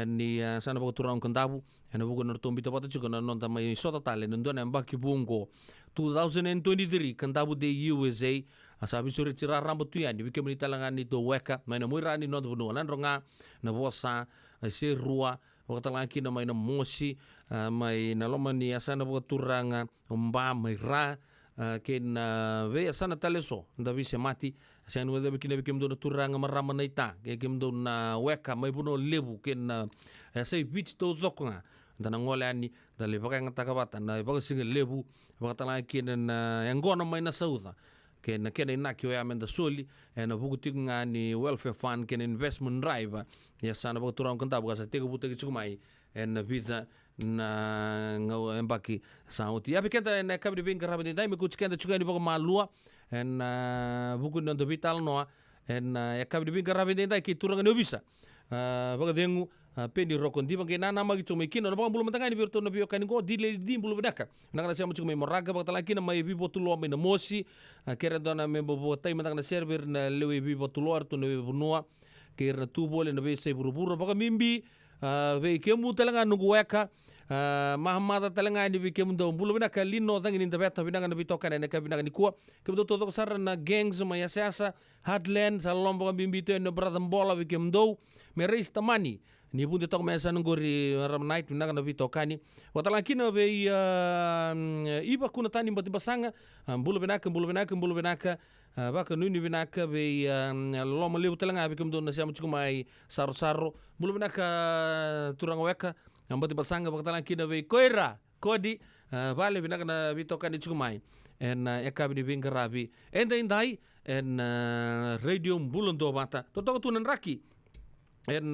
ni sana bago turang kandabu ena bugo nortombi tapata chuko na nonta mai sota tale ndona mbaki bungo 2023 kandabu de USA asabi sore tira rambutu yani bikemni talangani to weka mai na muirani not buno nan ronga na bosa se rua wakatalanki na mai na mosi mai na lomani asana bago turanga umba mai ra ken ve asana taleso ndavi se mati sen wada bikin bikin do turanga marama naita ke kem do na weka mai buno lebu ken sai beach to zokonga dana ngole ani dale baka ngata kabata na baka singa lebu baka tala ken na ngona mai na sauda ken ina kyo ya menda soli na buku tinga ni welfare fund ken investment drive ya sana baka turang kanta baka sa tega buta kichumai en visa na ngau embaki sauti ya bikenta na kabdi bin karabdi dai me kuchkenda chukani baka malua en buku non do vital no en ya kabdi bin karabdi dai ki turanga no bisa baka dengu pendi rokon di bangke nana magi chumi kino no bulu matanga ni birto no bio kan go di le di bulu bedaka nangana sia chumi moraga baka talaki na mai bibo tulo me na mosi kera dona me bobo tai matanga server na lewe bibo tulo arto no bunua kera tu bole na be se buru baka mimbi ve kemu talanga no weka mahamada talanga ni bi kemu do bulu bedaka lino tangi ni tabeta binanga no bitoka na kabinanga ni kuwa kemu to sar na gangs ma yasasa heartland salombo mimbi to no brother bola vi kemu do me raise the money ni bunde tok mesa ngori ram night na na vitokani watalakina be iba kuna tani mbati basanga bulu benaka baka nuni benaka be loma lebu talanga be kum do na siam chukmai saro bulu benaka turanga weka ambati pasanga bakatalan kina be koira kodi vale vinaka na vitoka ni chukumai en ekabi ni vinga rabi enda indai en radio mbulundo bata totoka tunan raki en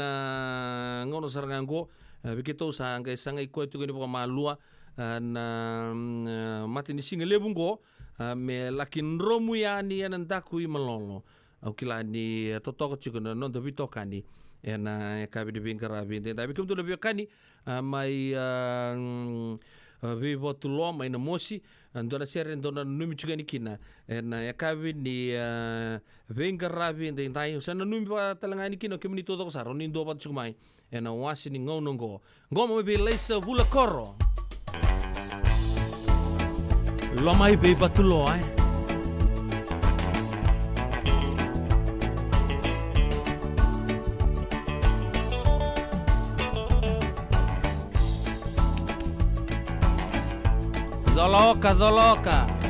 ngono sarangango bikito sa ngai sangai ko tu ni malua na mati ni singa lebungo me lakin romu yani en taku I malolo au kila ni totoka chukuna non do vitoka ni en ekabi ni vinga rabi enda bikum tu lebih kani mai vivo tu lo mai na mosi ndona sere ndona numi chugani kina na yakabi ni venga rabi ndai sana numi pa talangani kina kemini todo saro ni ndo pat chumai na wasi ni ngonongo ngoma be leisa vula koro lo mai be patulo ai Zoloka, Zoloka.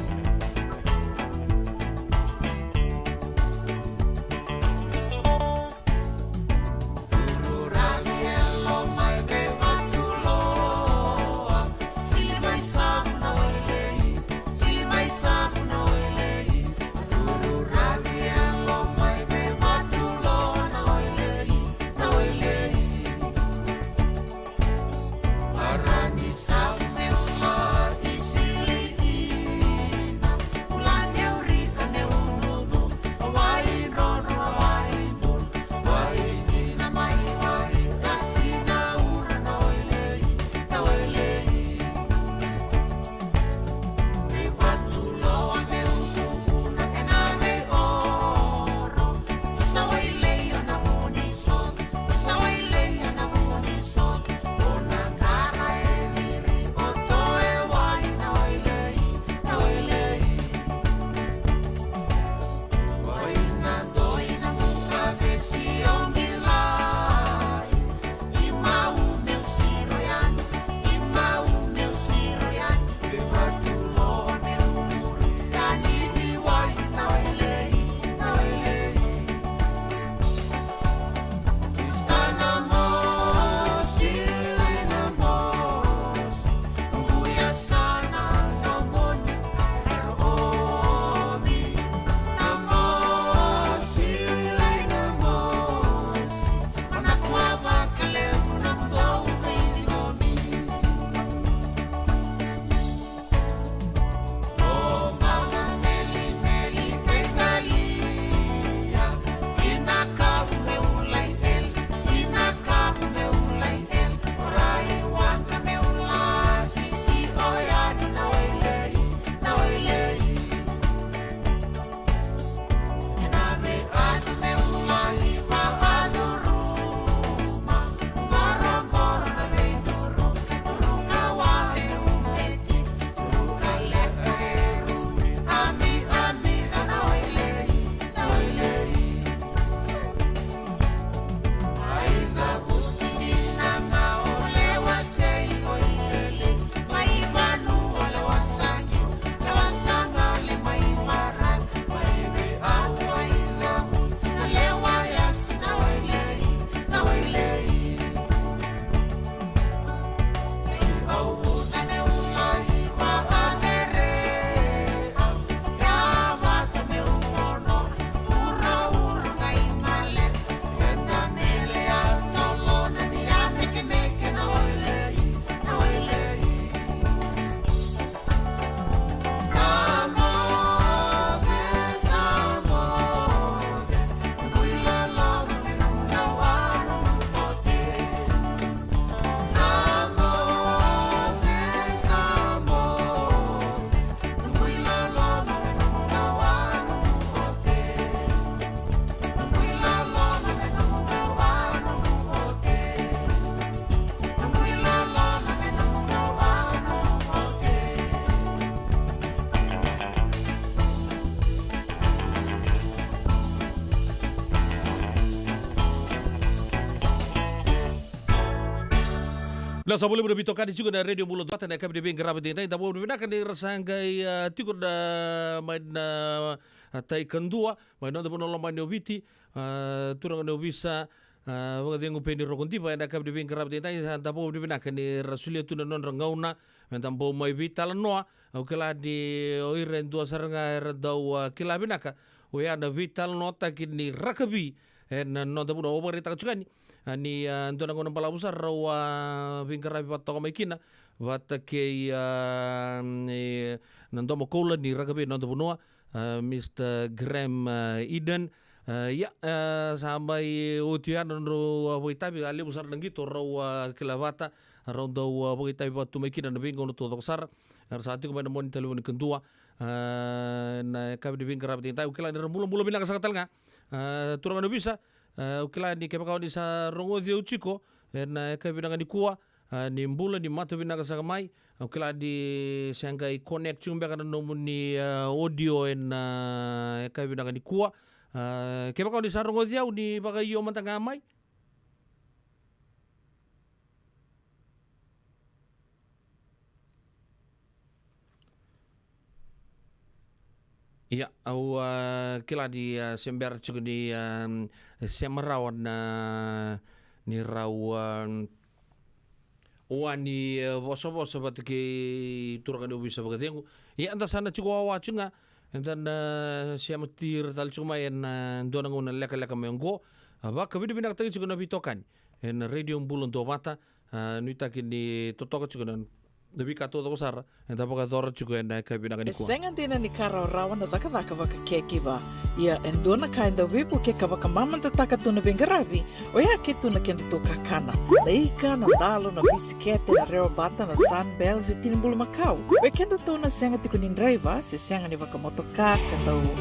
Na sa boleh berbitokan juga na radio mulut batan na kami dibing grabe din tayo tabo binakan ni rasangay tikur na may na tay kandua may no dabo no lamay no viti turang no visa Wakadengu peni rokonti pa enda kap dipin kerap tintai tapo dipin akan ni rasulia tu non rangauna mentampo mai vital noa au kala di oiren dua saranga dau kila binaka we ada vital nota kini rakabi en nota puno obari tak cukani ani antona ngona pala besar rawa bingkarabi patoko mai kina vata ke nantomo kola ni rakabi nota puno Mr. Graham Eden sampai utian ro boitabi ali besar nangito rawa kilavata ronda boitabi patu mai kina nabi ngono to sar saat itu kemarin mon telefon kedua na kabi di bingkar rapi tintai ukila ni rembulan bilang sangat telnga turang bisa ukila ni kepa kawan isa rongo dia uchiko na kabi dengan di kuah ni mbula ni mata bina ka mai ukila di sangkai connect chumbe kana nomu ni audio kabi dengan di kuah kepa kawan isa rongo dia ni bagai yo mantanga mai ya au kila di sember juga di semerawan ni rawan wani boso-boso bat ke turkan bisa begitu ya anda sana juga wacunga dan siamatir tal cuma en dona ngona leka-leka mengo aba kabidi binak tagi juga nabi tokan en radio bulun to mata nuita kini totoka juga Devi kato to sar enta paka tora juga enda kabi na kaniko. Sengan dina ni karo rawan na taka vaka keki ba. Ia endona kainda wipu ke kavaka maman taka tuna bengarabi. Oya ke tuna kende to kakana. Leika na dalo na bisikete na reo bata na sunbells e tinimbulu makau. We kenda to na senga tiko ni driver se senga ni vaka motoka kanda u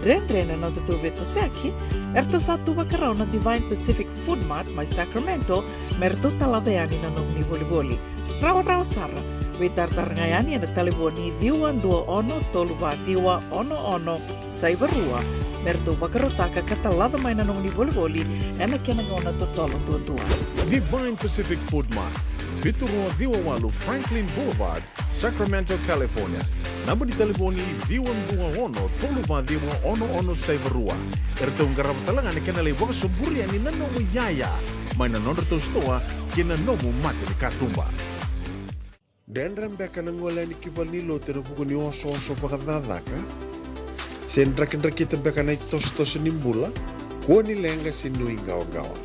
dren na to beto seki. Erto satu vakarao na Divine Pacific Food Mart mai Sacramento merto talaveani na nomni boli-boli. Rawa sara. Witar-tar ngayani na taliboni diwan 21 toluva diwa ono saibarua merto bakarotaka katalada may nanong ni boli-boli ena kinagona totolo tuwa. Divine Pacific Food Mart, Viturua Diwawalu Franklin Boulevard, Sacramento, California. Namun di taliboni diwan 21 toluva diwa ono saibarua. Erto nggarap talangan ni kanalay waka suburi ani nanomu yaya. May nanonor to stoa kinanomu mati ni katumba. Dan rembeka nangola ni kibal ni lo tero puku ni oso pakadadaka. Sen drak kita beka na tos nimbula. Ko ni lenga sinu ingaw-gawa.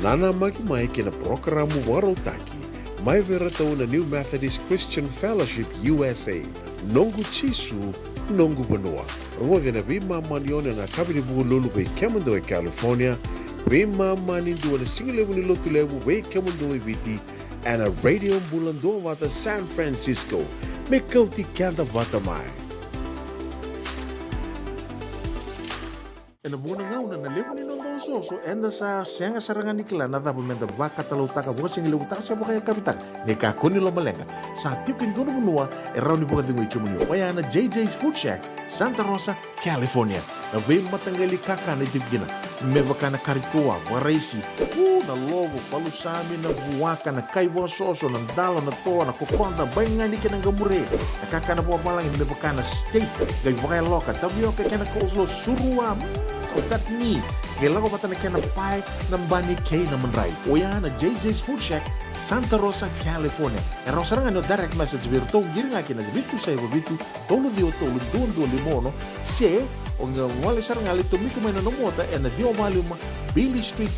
Nana mai kina programu warotaki. Mai vera tau na New Methodist Christian Fellowship USA. Nongu chisu, nongu benua. Ruwa gana bima manione na kabini buku lulu bei Kemendo e California. Bima mani dua na singilewu ni lotu lewu bei Kemendo e biti. En een radio bulando wata San Francisco. Mekauti kanda wata mai. En muna ngau na levo ni nondo so enda sa senga sarangan nikla na dabu menda baka talau taka buka singi lewu taka siapa kaya kapitak neka kuni lo malenga sa tipin dono menua erau ni buka tingu ikimuni wayana JJ's Food Shack Santa Rosa California na vei matangali kaka na tipgina mebaka na karikoa waraisi na logo palusami na buwaka na kaiwa soso na dala na toa na kokonda bayangani ka ng gamure na kaka na buwa malang mebaka na steak gay baka loka tabi ka kena kauslo suruwa otat ni kailangan ko na kena pie ng bani kay na manray oyana JJ's Food Shack Santa Rosa, California. Erau sarangan no direct message virtual giring aqui nas bitu sai bitu tolo dio tolo dondo limono se onga wale sarangan ali tomiko mai na mota e na dio maluma Billy Street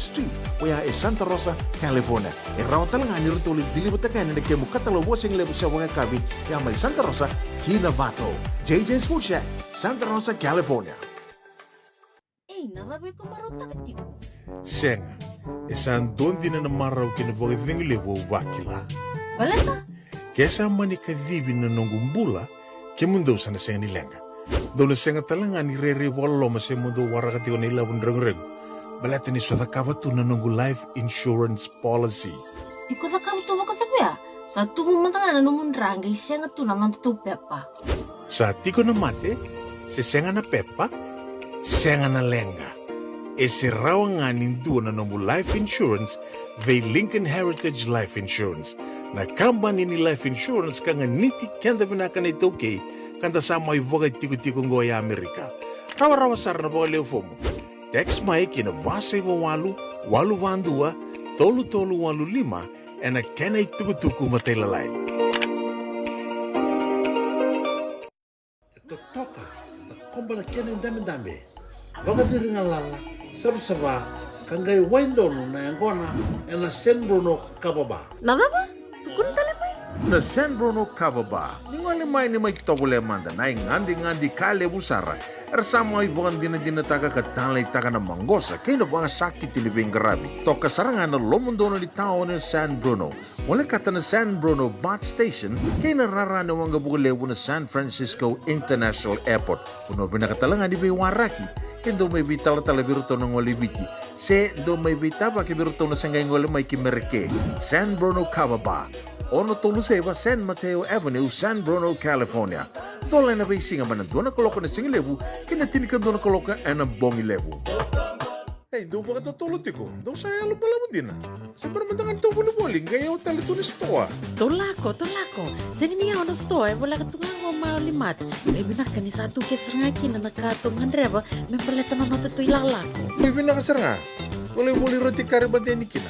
oya e Santa Rosa, California. Erau talangan ni rutoli dilibata kan na kemu katalo bosing lebu sa wanga kabi ya mai Santa Rosa, Kinavato. JJ's Food Shack, Santa Rosa, California. Nada be ko marota katiko. Senga, esan dondi na namaraw kinabuhay vingli wo wakila. Balata? Kesa mani kadibi na nongumbula, kimundo sana senga nilenga. Daw na senga talanga ni rere walo masemundo warakati ko nila wundrang-reng. Balata ni swata kabatu na nongu life insurance policy. Iko na kabuto wakatabi sa tumumantanga na numundrang ay senga tu na nonto pepa. Sa tiko na mate, si senga na pepa, senga na lenga. E se rawanganin doon na nomu life insurance vei Lincoln Heritage Life Insurance. Na company ni life insurance ka nga niti kenda vinaka na ito kay kanda sa may wakay tiko-tiko ngoya Amerika. Rawa-rawa sar na baka leo fomo. Text may kina wasay wawalu 812 3315 ena kena itukutuku matelalai. Toka, komba na kena dame. Wakati ringalala, saba kangai waindono na yangona ena San Bruno Kababa. Nababa? Tukun talipay? Na San Bruno Kababa, ningwali mai ni mai kitogule manda na ngandi kale busara. Ersama ibukan dina taga katanlay taga na manggosa kaya na mga sakit tinibing garabi. Toka sarangan na lomundono di tao ng San Bruno. Mula kata na San Bruno Bot Station kaya nararana mga bukulewo na San Francisco International Airport. Puno pinakatalangan di Baywaraki kaya do may bitala biruto ng walibiti. Se do may bitaba kibiruto na sanggay ngole may kimerke. San Bruno Kababa. Ono tolu seba San Mateo Avenue, San Bruno, California. Dola na bay singa man doon na koloka na singa lebu, kinatinikan doon na koloka ang bongi lebu. Eh, doon ba ka tutulot ko? Doon sa alam pala mo din na. Sa paramantangan to buli-buli, gaya o tali to ni stoa. Tolako. Sini niya ako na store, wala ka tungang mo maulimat. Kaya binaka ni sa tukit sa ngaki na nagkatungan reba, may paleta na nato ito ilalako. May binakasar nga. Wala roti karibante ni kina.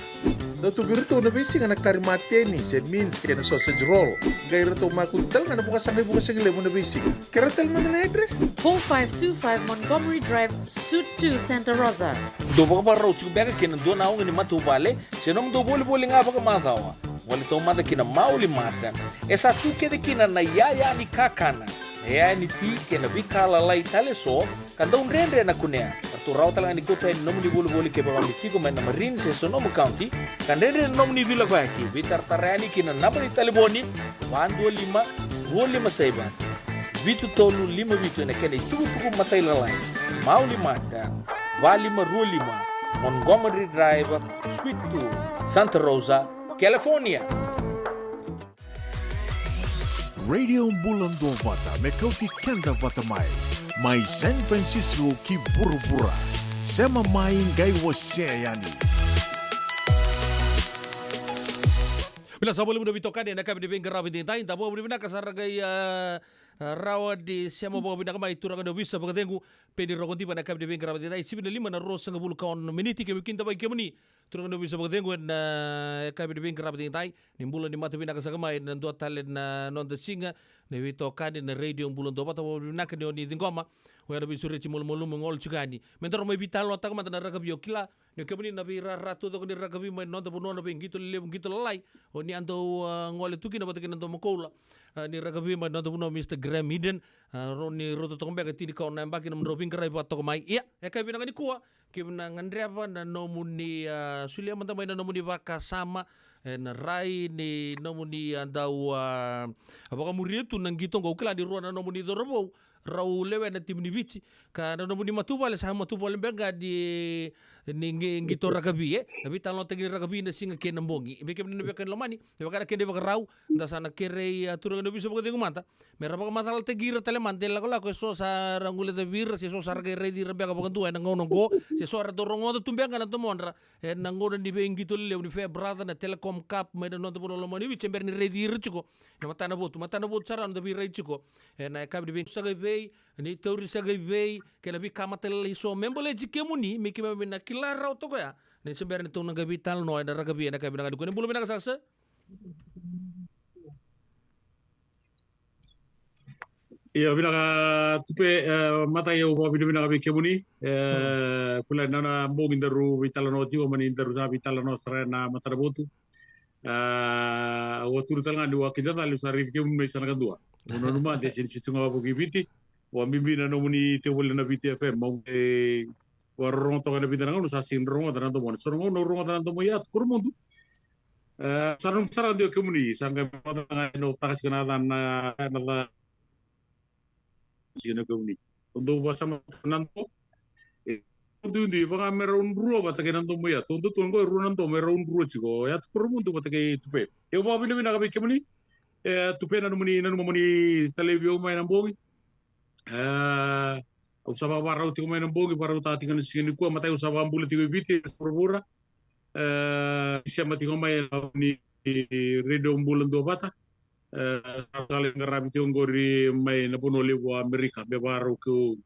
Dato birito na bisi nga nakarimate ni sa means kaya na sausage roll. Gaya rito makuntal nga na bukas ang lemo na bisi. Kaya tal mo na address? 4525 Montgomery Drive, Suite 2, Santa Rosa. Do ba ka raw chubega kina do na ni matubale, senong do boli nga ba ka matawa. Wali to mata kina mauli mata. Esa tu kede kina na yaya ni kakana. Yaya ni ti kina bikala lai tale so, kanda rendre na kunea. Raw talaga ni kota en nomni boli ke ba miti ko na Marine se Sonoma County kan rendre nomni vila ko aki vitar tarani kina napani taliboni 125 saiba vitu tolu 5 vitu na kene tuku matay lalai mauli mata valima rulima Montgomery Drive Suite 2 Santa Rosa California. Radio Bulando Vata, Mekauti Kenda Vata Mai San Francisco ki bura-bura. Sema mai ngai waseyani. Bila sabole muda bitokade na kabi de garabi din tayo tabo bina kasaragay rawa di siamo bo bina kamay turang no bisa pagatengu pedi rogonti pa na kabi de garabi din tayo sibina lima na rosa nga bulu kaon miniti kami kinta bay kemuni turang no bisa pagatengu na kabi de garabi din tayo nimbulan ni mata bina kasagamay na do talen na nonda singa na bitokade na radio bulan do tabo bina kani oni dingoma wala bisure ci mulu mongol cugani mentaro may bitalo tak mata na ragabyo kila ni kemuni na bira ratu to ni ragabi may nonda buno na bingito lele bingito lalai oni ando ngole tuki na batakin ando makola ni ragabi may nonda buno Mr. Graham Eden ni roto to kumbe katini ka na mbaki na mrobing karay pato kumai iya e kay binangani kuwa kimna ngandrea pa na nomuni sulia manta may na nomuni baka sama na rai ni nomuni andau abaka murietu nang gitong ko kila di ruana nomuni dorobo rau lewe na tim ni vici ka na nomuni matubale sa matubale benga di ngito ragabi nabi talo tagi ragabi na singa kenambongi ibe kem nabi kan lomani ibe kada kende baka rau nda sana kere turang nabi so baka mata mera baka mata tagi ra tele mante la ko so sa rangule de vir si so sa rage re di rabe ka baka tu na ngono go si so ra dorongo to tumbenga na to monra na ngono ni be ngito le ni fe brother na telecom cap me no to bono lomani vi chember ni re di rchuko na matana bot sara ndo bi re chuko na kabi be sa be ni teori sa be ke labi kamatel iso membole jikemuni mi kima na kilara to ko ya ni sember ni tong nagabi tal no na ragabi na kabi na ko ni bulo na kasaksa Iya bina ka tupe mata yo bo bina ka kemuni kula nana mbogin daru vitala no tiwa mani daru sa vitala no srena matarabotu waturu talanga di wakida talu sari kemuni sana kadua no numa de sin situnga bo gibiti wa mimina no muni te wala na BTFM mo warong to kana bidana no sa sin rongo tanan to mon sorongo no rongo tanan to mo yat kurmondu sarung sarang dio kemuni sanga mata no takas kana na sino kemuni untuk basama nanto Tundi baka meron ruo bata kenanto mo ya tundu tungo runan to meron ruo chigo ya kurmundu bata ke tupe e wa bini bina kabi kemuni tupe na muni televio mai nambogi usaba barau tigo mai nambogi barau tati kan sini ku mata usaba ambule tigo biti pura siapa tigo mai ni redo ambulan do bata kali ngarabi tigo ngori mai na bono lewa Amerika be baru ku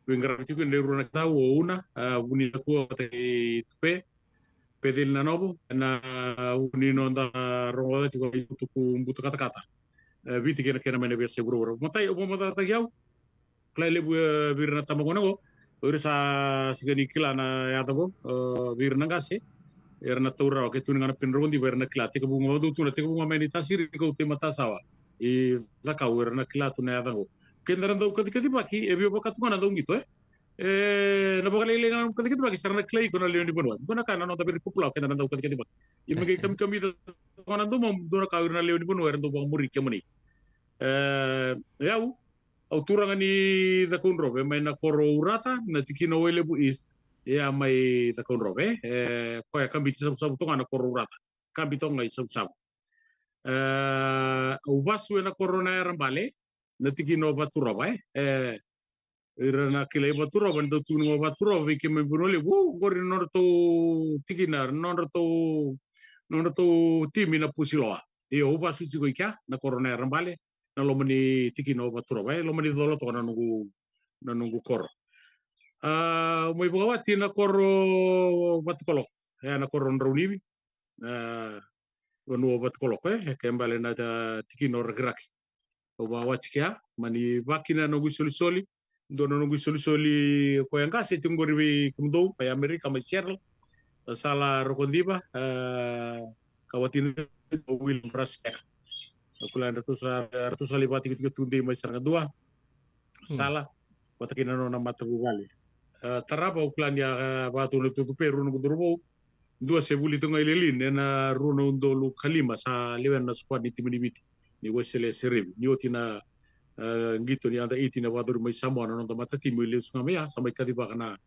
Wingarati ko ndero na tawo una buni ko te tupe pedil na nobo na unino nda rongoda tiko tuku buta kata-kata viti kena mena biasa bro matai obo mata tagiau klai lebu birna tamago nago urisa sigani kila na yatago birna gase erna taura ke tu ngana pinro di berna kila te bunga du tu na te bunga meni tasiri ko te mata sawa I zaka erna kila tu na yatago kendara ndau kati baki e bio bakatu mana ndau ngito na bakal ilengan kati baki sarna klai ko na leoni bonwa dona kana no tabir popular kendara ndau kati baki image kami da kona ndo mom dona ka na leoni bonwa erna bang muri kemani yau auturanga ni zakun robe mai na koro urata na tikino wele bu east ya mai zakun robe ko ya kambi sabu tonga na koro urata kambi tonga sabu ubasu na corona rambale na tikino baturaba irana kile baturaba ndo tunu baturaba ke me bunole wo gori norto tikina norto timi na pusiloa iyo ubasu siko ikya na corona rambale na lomani tikino baturaba lomani dolo to na nungu koro mo ibawati na koro batkolok na koro ndronibi wanu batkolok kembale na tikino regraki obawati kya mani bakina no gusoli dono no gusoli ko yanga se tungori kumdo pa Amerika ma Seattle sala rokondiba kawatin will prasek kulan ratu salibati ketika tunde mai saranga dua sala watakina no namata bugali taraba ukulan ya batu no tu peru no gudurbo dua sebuli tunga ilelin na runo ndolu kalima sa lewen na squad ni timini biti ni wesele serem ni otina ngito ni anda itina wadur mai samo no mata timu ile sungamea sampai kadiba kana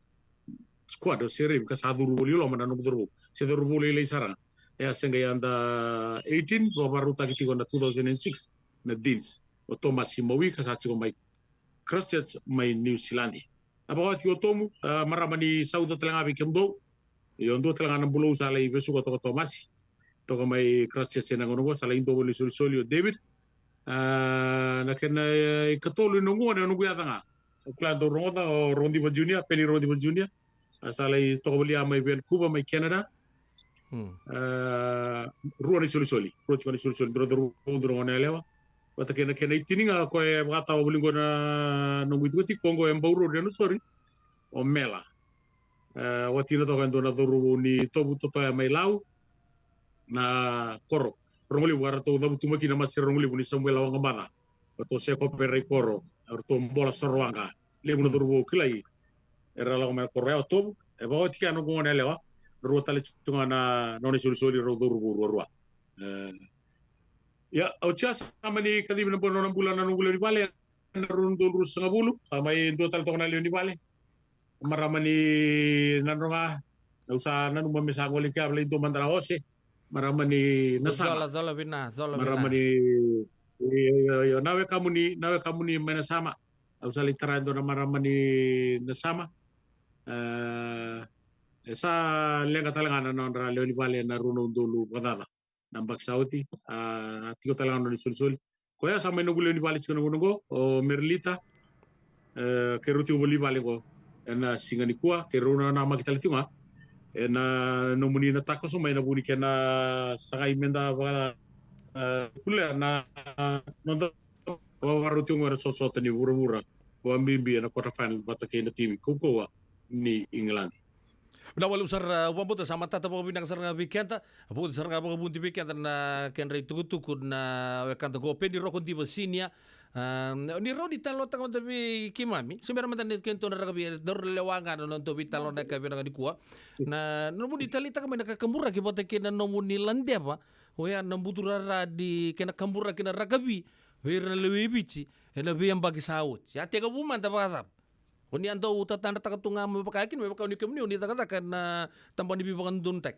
squad serem ka saduru bolilo mana no gudurbo seduru bolile saranga ya senga anda 18 baru taki tigo na 2006 na Deans o Thomas Simawi kasati ko mai Christchurch mai New Zealand abawat yo tomu maramani sauda telanga bikemdo yo ndo telanga na bulo sala i besu ko Thomas to ko mai Christchurch na ngono sala indo boli solio David na ken katolu no ngone no guyatanga klando roda o Rondi Junior Penny Rondi Junior sala i to boli mai Vancouver mai Canada ruani soli dro ngone lewa wata kena itininga ko e bata obulingo na no ngiti Kongo embauro no sori o mela watina to kando na doru ni tobu to ya mai lau na koro rongoli wara to dabu tumaki na masir rongoli buni Samuel awanga bana to se ko pere koro to bola sorwanga le mun doru kilai era la ko koro to e ba watika no ngone lewa ruota le tunga na noni soli ro ruwa ya aucha sama ni kadi na bono bulan na bulan bale na rundo rus ngabulu sama i do tal tona le ni bale maramani nanronga na usa nanu mamesa ngoli ka le do mandara ose maramani nasama zola bina maramani yo nawe kamuni mena sama usa litara do na maramani nasama sa lenga talanga na nondra leoni vale na runo ndolu wadada nambak sauti tiko talanga no sol ko ya sama no leoni vale sikono ngono o merlita ke ruti boli vale go na singani kuwa ke runa na makitali tinga na no muni na tako so mai na buni ke na sagai menda ba kule na nondo waru tingo na sosota ni wura wa mbimbi na quarter final bata ke na timi kuko ni England na wala usar wambuta sama tata po binang saranga bikenta apo saranga po bunti bikenta na kenre tukutukud na wekanta go pendi rokon di basinia ni rodi talo tang tabi kimami semera matan kento na ragabi dor lewanga no to bitalo na kabi na dikuwa na no muni talita kami nakakambura kibote kina no muni lande pa oya nambutura di kena kambura kina ragabi wira lewi bici ena biyang bagi saut ya tega buman tapakasap Oni ando utatanda takatunga mo pakakin mo pakauni kemni oni takatakan na tampan di bibakan duntek.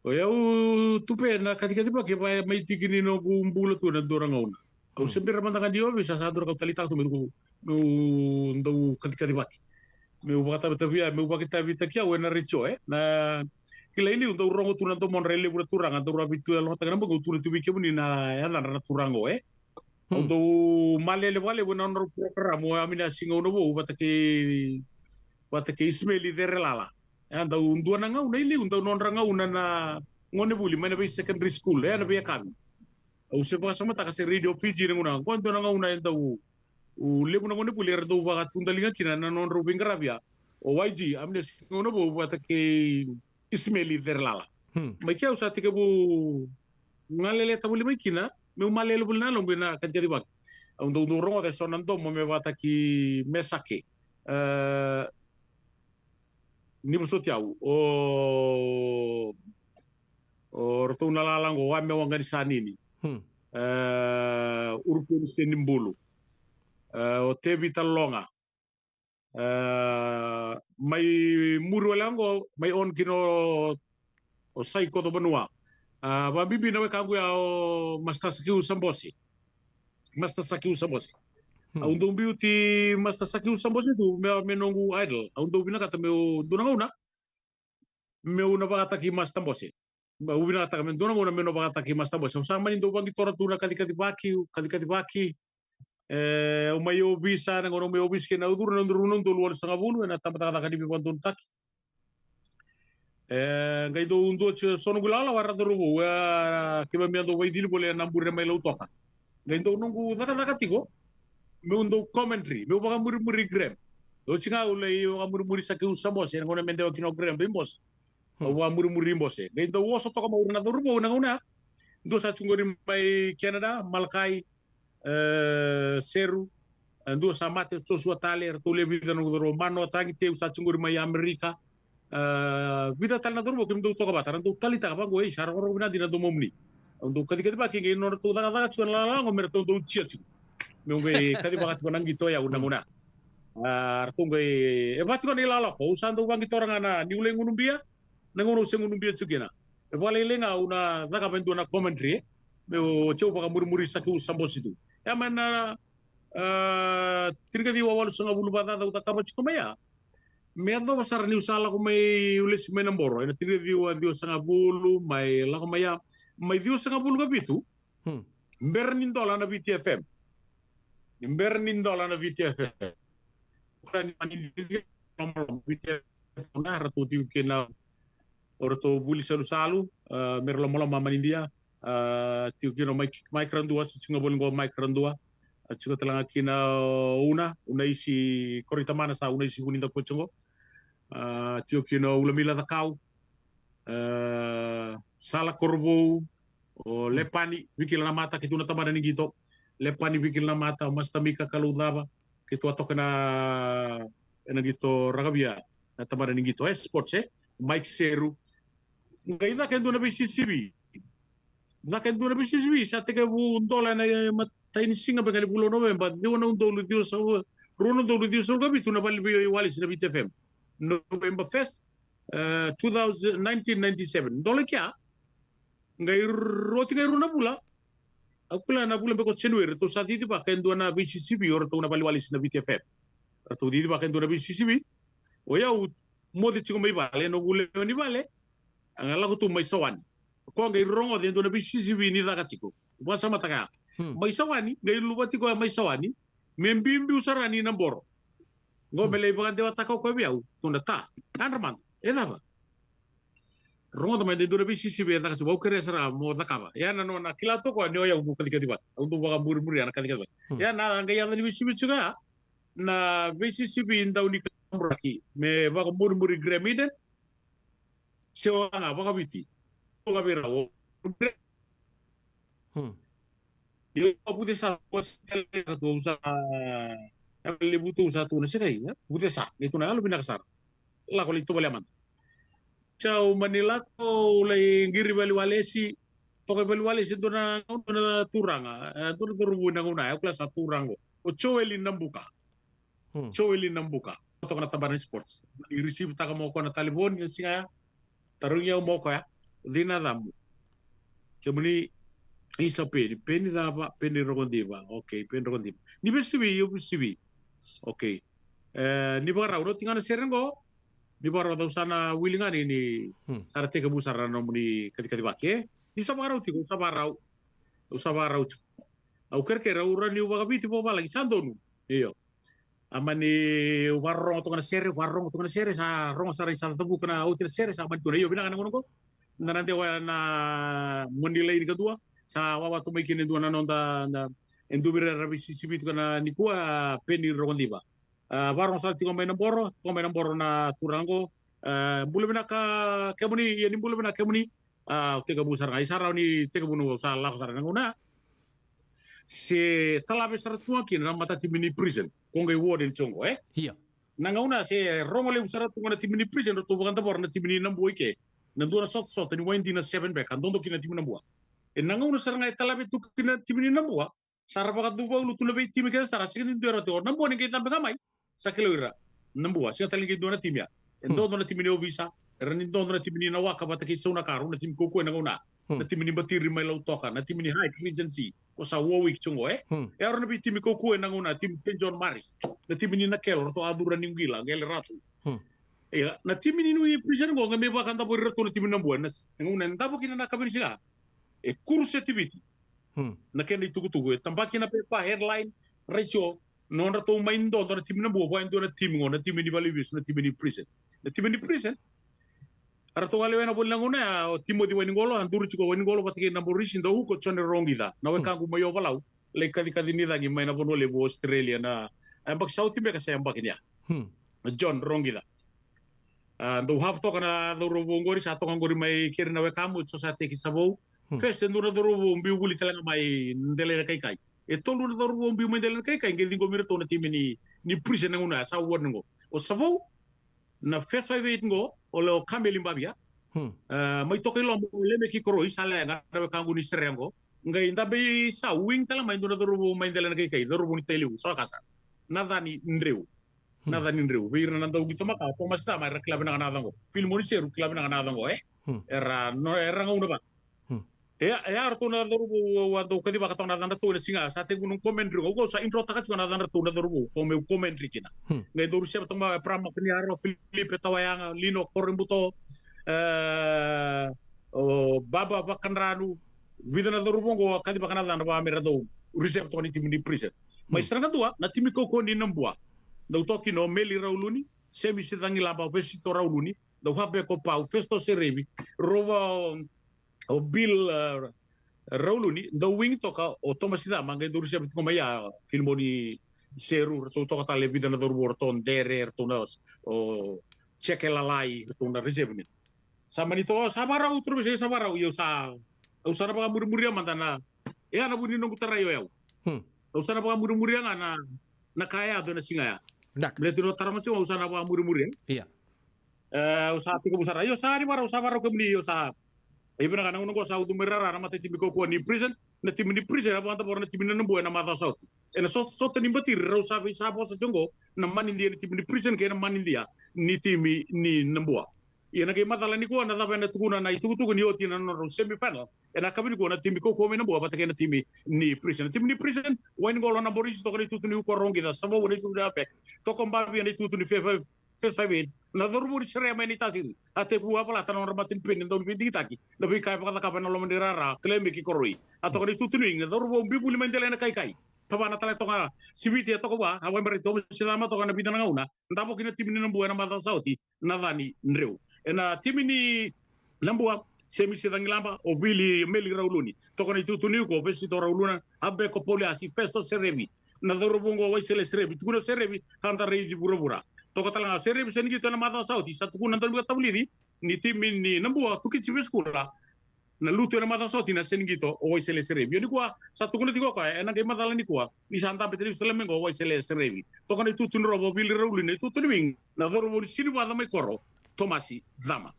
O eu tupe na katika ke pa mai tikini no bumbula tu na dorang ona. Au sembir mandangan dio bisa sadur ka talita tu no ndo katika dibaki. Me ubata betabia me ubaki tabita kia wena richo na kila ini ndo rongo tu na to monrele bura turang ndo rabitu lo takana mo tu tu bikemni na ya na turango Untuk malele wale wena nor program mo amina singo no bo batake wata ke Ismaili derelala anda undua na ngau na ili unda nonra ngau na ngone buli mana be secondary school na be kami au se ba sama taka se radio Fiji nguna ko ndo na ngau na enda u lebu na ngone buli erdo ba tundalinga kina na nonro bingarabia o YG amne ngono bo wata ke Ismaili derelala mai kia usati ke bu ngalele tabuli mai kina me umalele bul na lombe na kan jadi bak unda rongo de sonando mo me wata ki mesake ni musotiau o rto na lalango wa me wangani sanini urpun senimbulu o tebi talonga mai muru lango mai on kino o saiko do banua ba bibi na kangu ya o Mastasaki Usambosi Undung beauty Mastasaki Usambosi tu me nongu idol undung bina kata meu dunanga meu na bagata ki Mastambosi ubina kata me dunanga me no bagata ki Mastambosi usama ni ndo bangi tora tuna kali baki o mai obisa na ngono me obis ke na udur na nduru ndo luar sanga bulu na tamata kata kadi pantun taki ngai do undo sono gulala warra do rubo ke me ando vai dil bole na mbure mai lautoka ngai do nungu daka tigo me undo commentary me baga muri gram do singa ulai baga muri saki usamos en ngone mende wakino gram bimbos wa muri mbose ngai do woso to ma urna do rubo na ngona do sa chungori mai Canada Malkai Seru ando sa mate Joshua Taler to le vida no do mano tangi te sa chungori mai Amerika vida tal na durbo kim do to ka bataran do talita ba go ishara ro bina dina do momni do kadi ba ki ngi no to daga chuan la ngo mer to do chia chi me ngai kadi ba ka nang gito ya una artu ngai e ba ti ko ni la ko usando bang gito rangana ni ule ngunumbia na ngono se ngunumbia chugena e ba le lenga una daga bendo na commentary me o chau ba muri saku sambositu ya mana tirga di wawal sunga bulu bata da uta kaba chiko maya me ando basar ni usala ko may ulis may namboro ina tirga di wa dio sanga bulu may la ko maya may dio sanga bulu gabitu bernin dola na BTFM bernin dola na BTFM kan mani BTFM na ratu tiu kena orto buli salu merlo mola mama India tiu kena mai krandua singa bolu go mai krandua Chico talanga kina una isi korita mana sa una isi kuninda kochongo tio kina ulamila da kau sala korbo o lepani vikil na mata kitu na tamara ni gito lepani vikil na mata mastamika kaludaba kitu atoka na gito ragabia na tamara ni gito sports Mike Seru ngaida kendo na BCCB kendo na BCCB sa tega bu dola na taini singa bakali bulo November de wona ndo dio so rono ndo dio so gabi tuna bali wali sina BTFM November Fest 1997 dole kya ngai roti ngai runa bula akula na bula beko chenwer to sa didi ba kendo na BCCB or to na bali wali sina BTFM to didi ba kendo na BCCB o ya modi chiko mai bale no bule ni bale angala ko tu mai sawani ko ngai rongo de na BCCB ni daga chiko ba sama taka mai sawani ngai lubati ko mai sawani membimbi usarani namboro ngo mele bagan dewa takau ko biau tunda ta andraman eda ba rongo de mai de dura BCCB daga se bokere sara mo dakaba ya na no na kilato ko nyo ya ubu kali ba undu baga muri ana kali ba ya na ngai ya ni BCCB juga na BCCB ndauni kamraki me baga muri gremiden sewa na baga biti baga birawo yo pude sa postel to usa le buto usa tu nase kai pude sa itu na lo binakasar la ko lito balaman chao Manila ko le ngiri bali walesi to ko bali walesi to na turanga to na rubu na una kla sa turango o choeli nambuka to kana tabaran sports i receive ta mo ko na talibon singa tarunya mo ko ya dina damu kemuni isa peni raba peni rogondiba okay peni rogondiba ni besibi yo besibi okay ni bara udah tinggal serengo ni bara udah usana wilingan ini sarate ke busara nomuni ketika dibake ni sabarau tigo sabarau au kerkera urani ubaga biti bo lagi sandonu iyo amani warong to kana sere sa rong sa sa tabu kana util sere sa man tu yo bina kana ngono na nanti wa na mondile ini kedua sa wawa to making dua na nonda na endubire rabisi sibit kana nikua peni rondiba warong sa ti komai namboro na turango bulu bina ka kemuni yani bulu bina kemuni tega busar ngai sarau ni tega bunu sa la sar ngona se talabe saratua kin ramata timini prison kongai warden chongo Iya. Nangauna se rongole usaratu ngana timini prison to bukan tabor na timini nambu ike na dua sot sot ni wendi na 7 back andondo kina timini nambu nangauna saranga talabe tu kina timini nambu saraba kadu ba lu tunabe timi ka sara sigin ndero to nambu ni kita ngamai sakilura nambu sia talingi dona timia endondo na timini obisa rani dondo na timini na waka bataki sauna karu na tim koko nangauna na timini batiri mai lau toka na timini high regency ko sa Warwick chungo era na timi koko nanguna tim St John Maris na timini na kel to adura ningila ngel ratu na timini nui prison go ngame ba kanta borre to na timini nambu na nguna ndabo kina na kabiri sila kurse tibiti na kenda tugu tambaki na pepa headline ratio non rato maindo na timini nambu ba ndo na timi na timini balibis na timini prison Arto wale wena bolla ngona timo di wani ngolo anduru chiko wani ngolo patike na borisi ndo huko chone rongida na we kangu mayo balau le kadi ni dangi mai na bono le bo Australia na ambak sauti me ka sa ambak nya John rongida ndo have to kana do robo ngori sa to ngori mai kiri na we kamu so sa te ki sabo fest ndo na do robo mbi guli tala mai ndele kai e tolu na do robo mbi mai ndele kai ngeli ngo mirto na timini ni prison ngona sa wongo o sabo na fest 58 ngo o kameli mbabia mai toke lo le me ki koro isale na be kangu ni serengo ngai ndabe sa wing tala mai ndona doru mai ndele na kai doru ni tele so kasa nadani ndreu wir na ndaw gito maka to masta mai rekla bena na dango film ni seru kla bena na dango era ngau ba arto na doru wando kadi baka to na danda to singa sa te gunung commentary go sa intro taka na danda to na doru ko me commentary kina ngai doru siapa tama prama kini aro Filipe tawayanga lino korembuto baba bakanranu vidana doru bongo kadi baka na danda ba mera do recep to ni timini prison mai seranga dua na timi ko ni nambua do toki no meli rauluni semi sitangi laba besito rauluni do habe ko pau festo serebi roba o Bill Rauluni the wing toka o Thomas da manga do rusia bitko maya filmoni seru to toka tale vidana do borton derer to nos o chekela lai to na resebni samani to sabara utro be sabara yo sa usara ba muri mantana ya na buni nongu tarayo ya usara ba muri na kaya do na singa ya berarti no taramasi usara ba muri iya usaha tiko busara yo sa di bara usara ko bni yo sa ibina kana ngono sa utu merara na mate timiko ko ni prison na timini prison aba anta borna timini nambo na mata sauti ena so ni batir ro sa sa posa jongo na manindi ni timini prison ke na manindi ni timi ni nambo ina ke matala ni ko na da bena tukuna na itu ni oti na no semi final ena kabini ko na timiko ko me nambo aba ke na timi ni prison prison wine golo na boris to ko itu ni ko rongi da sabo ni tu da pe to ko mbabi ni tu ni fes five na dormu sere meni tasir ate buah pala tanon ramatin pin ndo binti taki lebih kai pakata kapan lo mendirara klemi ki koroi atau kali tutu ning dormu bibuli mendele na kai tabana tale tonga sibiti to ko ba awan bari to silama to kana bidana ngauna ndabo kina timini nambu na mata sauti nadani ndreu ena timini lambua semi sidangi lamba o bili meli rauluni to kana tutu ni ko besi to rauluna abbe ko poliasi festo serebi na dormu ngo waisele serebi tukuno serebi hanta reji burabura to katala sere bisa ni na mata sauti satu kuna ndal buka tabuliri ni timi ni nambua tuki chibe skula na lutu na mata sauti na sen gito o sele sere bi ni kwa satu kuna tiko ka ena ke mata ni kwa ni santa betri seleme go sele sere bi to kana tu tun robo bil rawli ne tu wing na doro bo sini wa mai koro tomasi dama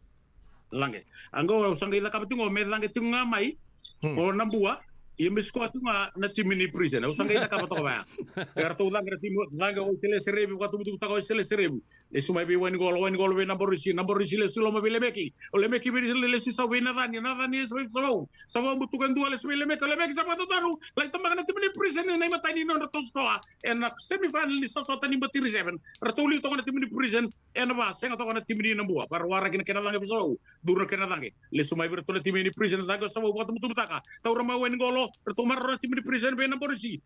lange ango sanga ila kapitingo me lange tinga mai o nambua Yemis ko tunga na timini prison. Usang kita kapat ko ba? Erto lang o sele serebi ko tumu ta ko sele serebi. Sumai bi wani gol we number le sulo mabile meki. O le meki bi le si sa wena nani sawo butukan dua le le meki sa pato taru. Lai tama na timini prison na matay ni non to stoa. En semi final ni sa tani batiri 7. Erto li to na timini prison ena ba senga to kana timini na bua par wara kina kena lange biso durna kena lange le sumai berto timini prison zago sa buat mutu mutaka tau rama wen golo berto marro timini prison be na borisi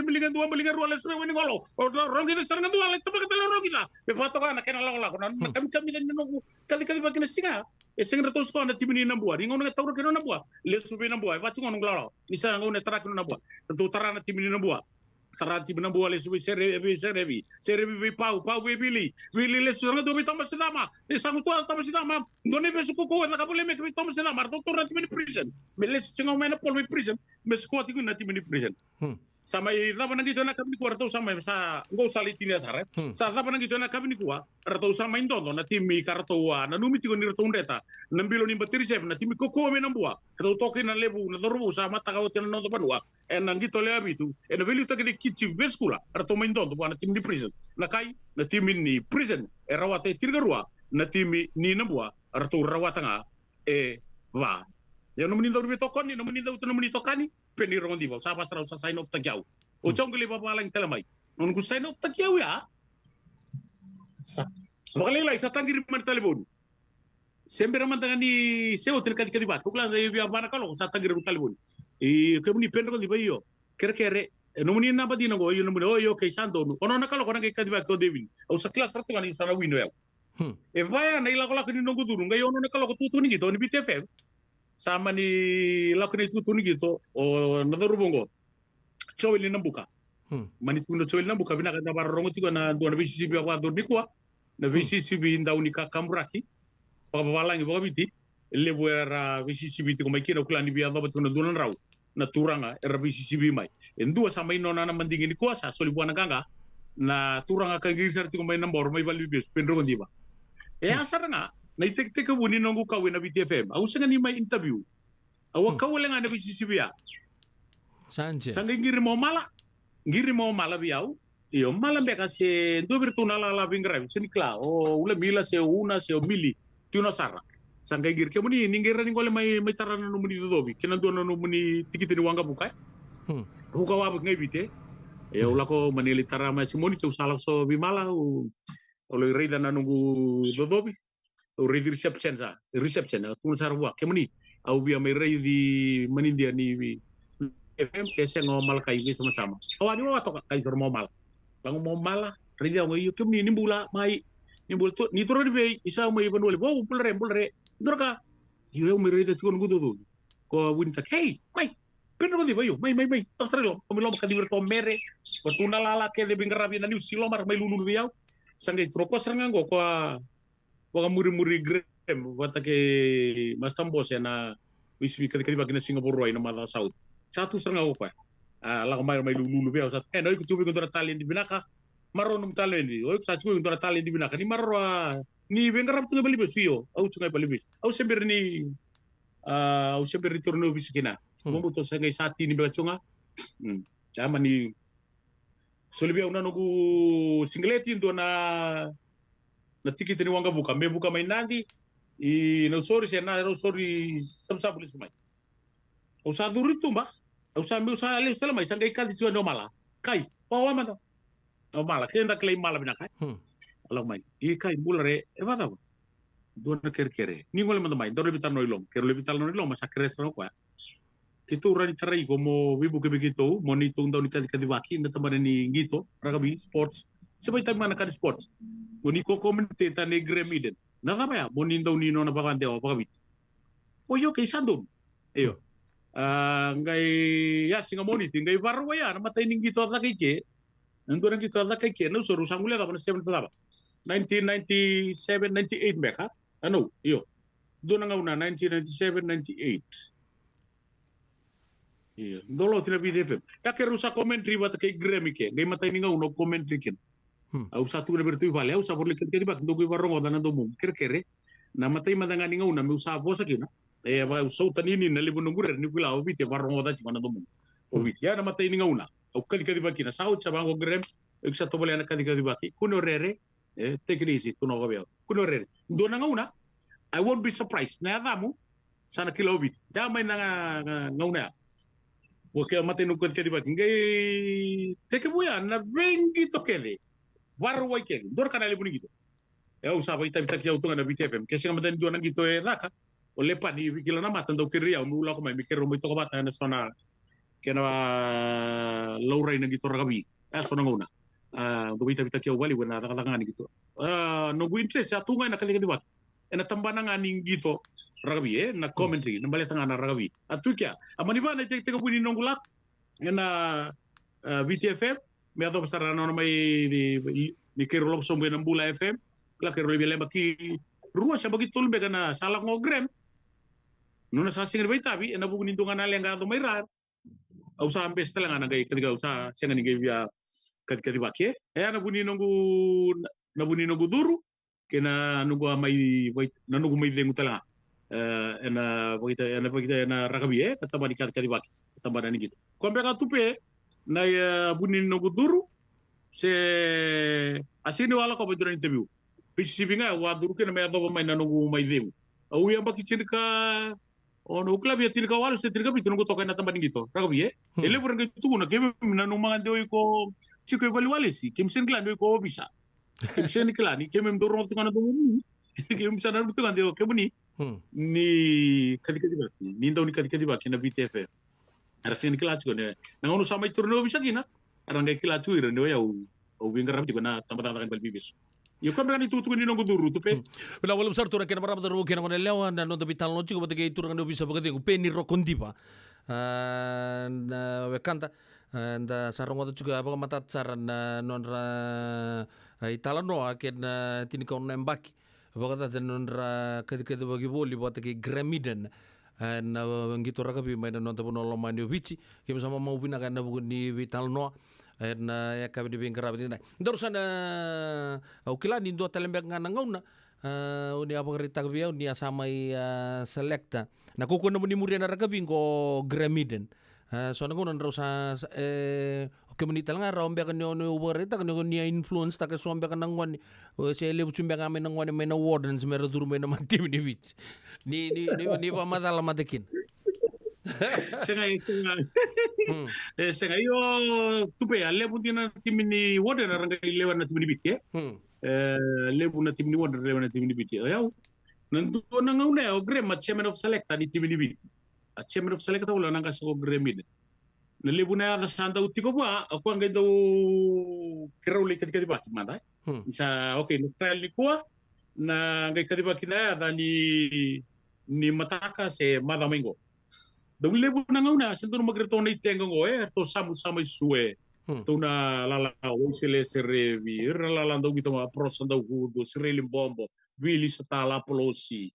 milingan dua milingan rua le sumai wen golo rongi de saranga dua le tabaka tele rongi la be pato kana kena la na kami dan no kali bakina singa e senga to sko na timini na bua ringo na tau kena na bua le sumai na bua ba tungo ngolo isa ngone tarakin na bua to tarana timini na bua sarati bina boa le subi serebi be pau be bili le susanga do bitama sidama le sangu to tama sidama doni be suko ko na kabule me bitama sidama to rati mini prison me le singa me na pol me prison me suko ati na mini prison sama idaba na dito na kabini ko rato sama sa ngo salitini asare sa daba na dito na kabini ko rato sama indondo na timi karato na numiti ko ni rato ndeta na mbilo ni batiri sef na timi ko me na bua rato toki na lebu na dorbu sa mata ka wote na no banwa en ngito le abitu en veli to ke kichi beskula rato ma indondo na timi ni prison na kai na timi ni prison e rawate tirgarua na timi ni na bua rato rawata nga e va ya no menindo ri tokoni no menindo to no menito kani peni rondi ba sa pasra sa sign of takiau o chongli ba palang telamai non ku sign of takiau ya sa makali lai sa tangir man talibon sembera man tangani se hotel kadi kadi ba kukla re bi abana kalo sa tangir talibon e ke muni pendo di ba yo kere no muni na ba dino go yo no muni o yo ke sando no ono na kalo ko na ke kadi ba ko devin o sa class ratu ngani sana wino ya e vai na ila ko la ko ni no guduru ngai ono na kalo ko tutu ni gitu ni BTFM sama ni lakoni tutuni gitu o nadaru bongo chowili nambuka mani tuno chowili nambuka bina kada barongo tigo na do na BCCB wa do bikwa na BCCB ndau ni kakamraki pa balangi bo biti le buera BCCB tigo mai kino klani bia do betuno dunan raw na turanga era BCCB mai endua sama ino na mandingi ni kuasa soli buana ganga na turanga ka gisar tigo mai nambor mai bali bes pendro ndiba e asaranga na itek buni nongu kawin na BTFM au senga ni mai interview au kawle nga na BCCB ya Sanje sanga ngiri mo mala biau io mala be kasi do virtuna la bingra sini kla o ule mila se una se mili tuna sara sanga ngiri ke muni ningira ni gole mai tarana no muni dobi kena do no muni tikiti ni wanga buka buka wa ngai bite e ula ko manili tarama simoni tu salak so bimala o le reida na nungu dobi already reception tun sarwa kemuni au bia mai rei di manindia ni FM kese ngomal kai bi sama-sama awani wa to kai mal lang mo mala rei ngo yu kemuni ni bula mai ni bul to ni toro be isa mai banole bo bulre dorka yu mai rei da tukon gudo ko winta hey mai pero di bayo mai asrelo o lo ka diverto mere ko tuna lala ke de bingarabi na ni silomar mai lulu biau sangai troko serangango ko waka muri grem wata ke mastambos ya na wiswi kali bagina Singapore roi na mala saud satu seranga apa la mai lulu be sat no iku tubi kontra tali di binaka maro num tali di o sa chubi kontra tali di binaka ni maro ni bengarap tunga bali besio au tunga bali bes au sember ni au sember ritorno bisikina mo to sangai sati ni bacunga chama ni solibia una nogu singleti ndo na tikiti ni wanga buka me buka mai nandi i no sori se na no sori samsa pulis mai o sa duritu ba o sa me usa ale stela mai sangai kadi siwa no mala kai pawa mata no mala kenda klei mala bina kai ala mai i kai bulare e vada dona kerkere ni ngole manda mai dore bitar no ilom kero le bitar no ilom masa krestra no kwa itu urani tarai como vibu ke begitu monito undau ni kadi waki na tamane ni ngito ragabi sports sebai tamana kadi sports Boni ko komente ta ne gremiden. Na ba ya boni ndau ni no na bagande o bagabit. O yo ke sandom. Eyo. Ngai ya singa moniti ngai barwa ya na mata ini gitu ta ke. Ndo na gitu ta ke no so rusangule da bana 7 sala. 1997 98 beka. Ano, yo. Do na ngauna 1997 98. Iya, dolo tina BTFM. Ya ke rusa commentary bata ke gremike. Ngai mata ini ngau no commentary ken. Au satu na bertu vale au sabor liket kedi bak ndogo barongo dana do mum kere na matai madanga ninga una me usa bosa kina e ba usau tanini na libu ngure ni kula o bite barongo da chimana do mum o bite ya na matai ninga una au kadi kedi bakina sau chabango grem ek sa to bole na kadi kedi baki kuno rere take it easy tuno gobeo kuno rere do na una I won't be surprised na adamu sana kilo bit da mai na ngauna porque matai no kedi baki ngai take buya na bengi to kede warwai ke dor kana le buni gitu Ya usah kita kia utungan na BTFM. Kasi nga madan doon ang gito naka. O lepa ni wikila na matan daw kiriya. Umula ko may mikiro mo ito kabata na sona. Kaya na lauray na gito ragabi. So nanguna. Gawita kia wali wana takatangan gitu. Nunggu interest ya tunga na kalikadiwak. Na tambana nga ning gito ragabi na commentary na balita nga na ragabi. At tu kya. Amaniba na tek punin nungulak. Na BTFM. May ato pasarano na may ni kirolop sombe ng Bula FM. Kala kero lebih lembak ki ruas ya bagi tulbe kana salah ngogrem nuna sa singir bay tabi na bugun indungan na lenga do mayrar usa ambe stela nga nagay kadiga usa senga ni gaya kadi bakke na buni nungu duru kena nungu may nanugu may dengu tala na bagita na rakabi kataba ni kadi bakke kataba ni gitu kombe ka tupe na buni nungu duru se asini wala ko bedro interview Pisibinga waduru ke na may ato may nanungu may demu. Yang baki ka ono club ya tirka wal se tirka bitu nungu tokai na tambanin gitu. Rakabi ele buran gitu na kemi nanungu mga doi ko siko bali wali si kimsen klan doi ko bisa. Kimsen klan ni kemi mdoro to kana tumu. Kemi bisa na bitu kan doi kemi ni kadi baki. Ni ndau ni kadi baki na BTF. Arasin kelas ko ne. Nangono sama turno bisa gina. Arang kelas tu ira doi au wingar rapi ko na tambatan bal bibis. Yo kan kan itu ni nunggu duru tu pe. Bila wala besar tu kena marah betul kena kena lewan dan untuk bital loci ko batake itu kan bisa begitu ko penir rokondipa. Wekanta and sarong watu juga apa mata saran nonra italano aken tinikon nembaki. Bakata nonra ketika bagi boli batake gramiden. Na gitu rakabi may nonton po noloman ni Vici. Kaya sama mau pinakan na bukan ni Vital Noah. Na ya kami dibing kerabat ini. Terus ada ukilan indo telembek nganangauna. Uni apa kerita kebia uni asamai selecta. Na kuko na muni murian rakabi ko gramiden. So nangunan terus komunita lang araw mbeka ni ono uberita kan ni influence ta ke so mbeka nangwan se lebu mbeka amen nangwan may na wardens may raduro may na mantim ni Vici. Ni pa madala matakin. Sengai yo tupe ya lebu dina timini wode na ranga lewan na timini biti lebu na timini wode lewan na timini biti ya nandu na ngaune o grema chairman of select di timini biti a chairman of select wala nanga so gremide na lebu na ada sanda utiko ba aku ngai do kirauli kadi baki manda sa okay no trial ni kwa na ngai kadi baki na ada ni mataka se madamingo Dong lebu na ngauna sentur magreto na itengo to sama sue to na lala sele serevi lalando gitu ma prosanda gudo sireli bombo bili setala polosi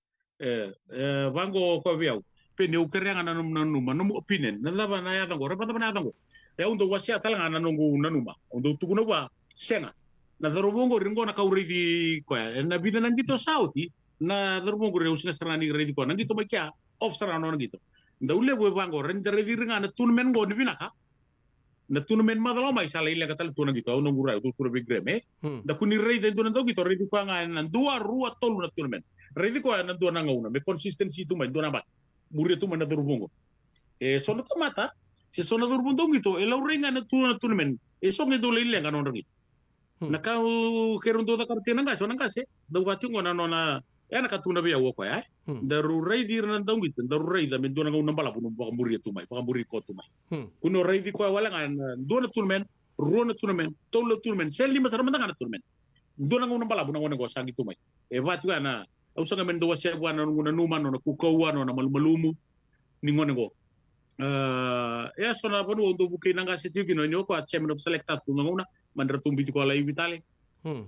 vango ko viau pene ukeranga nanuma no opinion na lava na ya tango repata na tango ya undo wasia talanga nanungu nanuma undo tukuna wa senga na zarobongo ringo na kauridi ko na bidana ngito sauti na zarobongo reusinga sarani redi ko nangito makia off sarano ngito Daule gue bango rendere viringa na tournament go di binaka na tournament madalo mai sala ile katal tuna gitu au nongura itu turu bigreme da kuni rei da tuna do gitu rei ko nga na dua rua tolu na tournament rei ko na dua na ngauna me consistency tu mai dona bat muri tu mana turbungo sono tomata se sono turbungo gitu e laurenga na tournament so nge dole ile nga non gitu na kau kerundo da kartina nga so nga se da wati ngona nona na katuna biya wo ko ya daru rei dir na dong gitu daru rei da mendona ngau nambala pun baka muri tu mai baka muri ko tu mai kuno rei di ko wala ngan dona tournament rona tournament tolo tournament sel lima sarama ngana tournament dona ngau nambala pun ngona go sangi tu mai wati na usanga mendo wasia bwana nguna numa no ku ko wana na malumu ni ngona go sona panu untuk buki nanga sitiu kino nyoko a chairman of selecta tu ngona mandra tumbi ko ala ibitale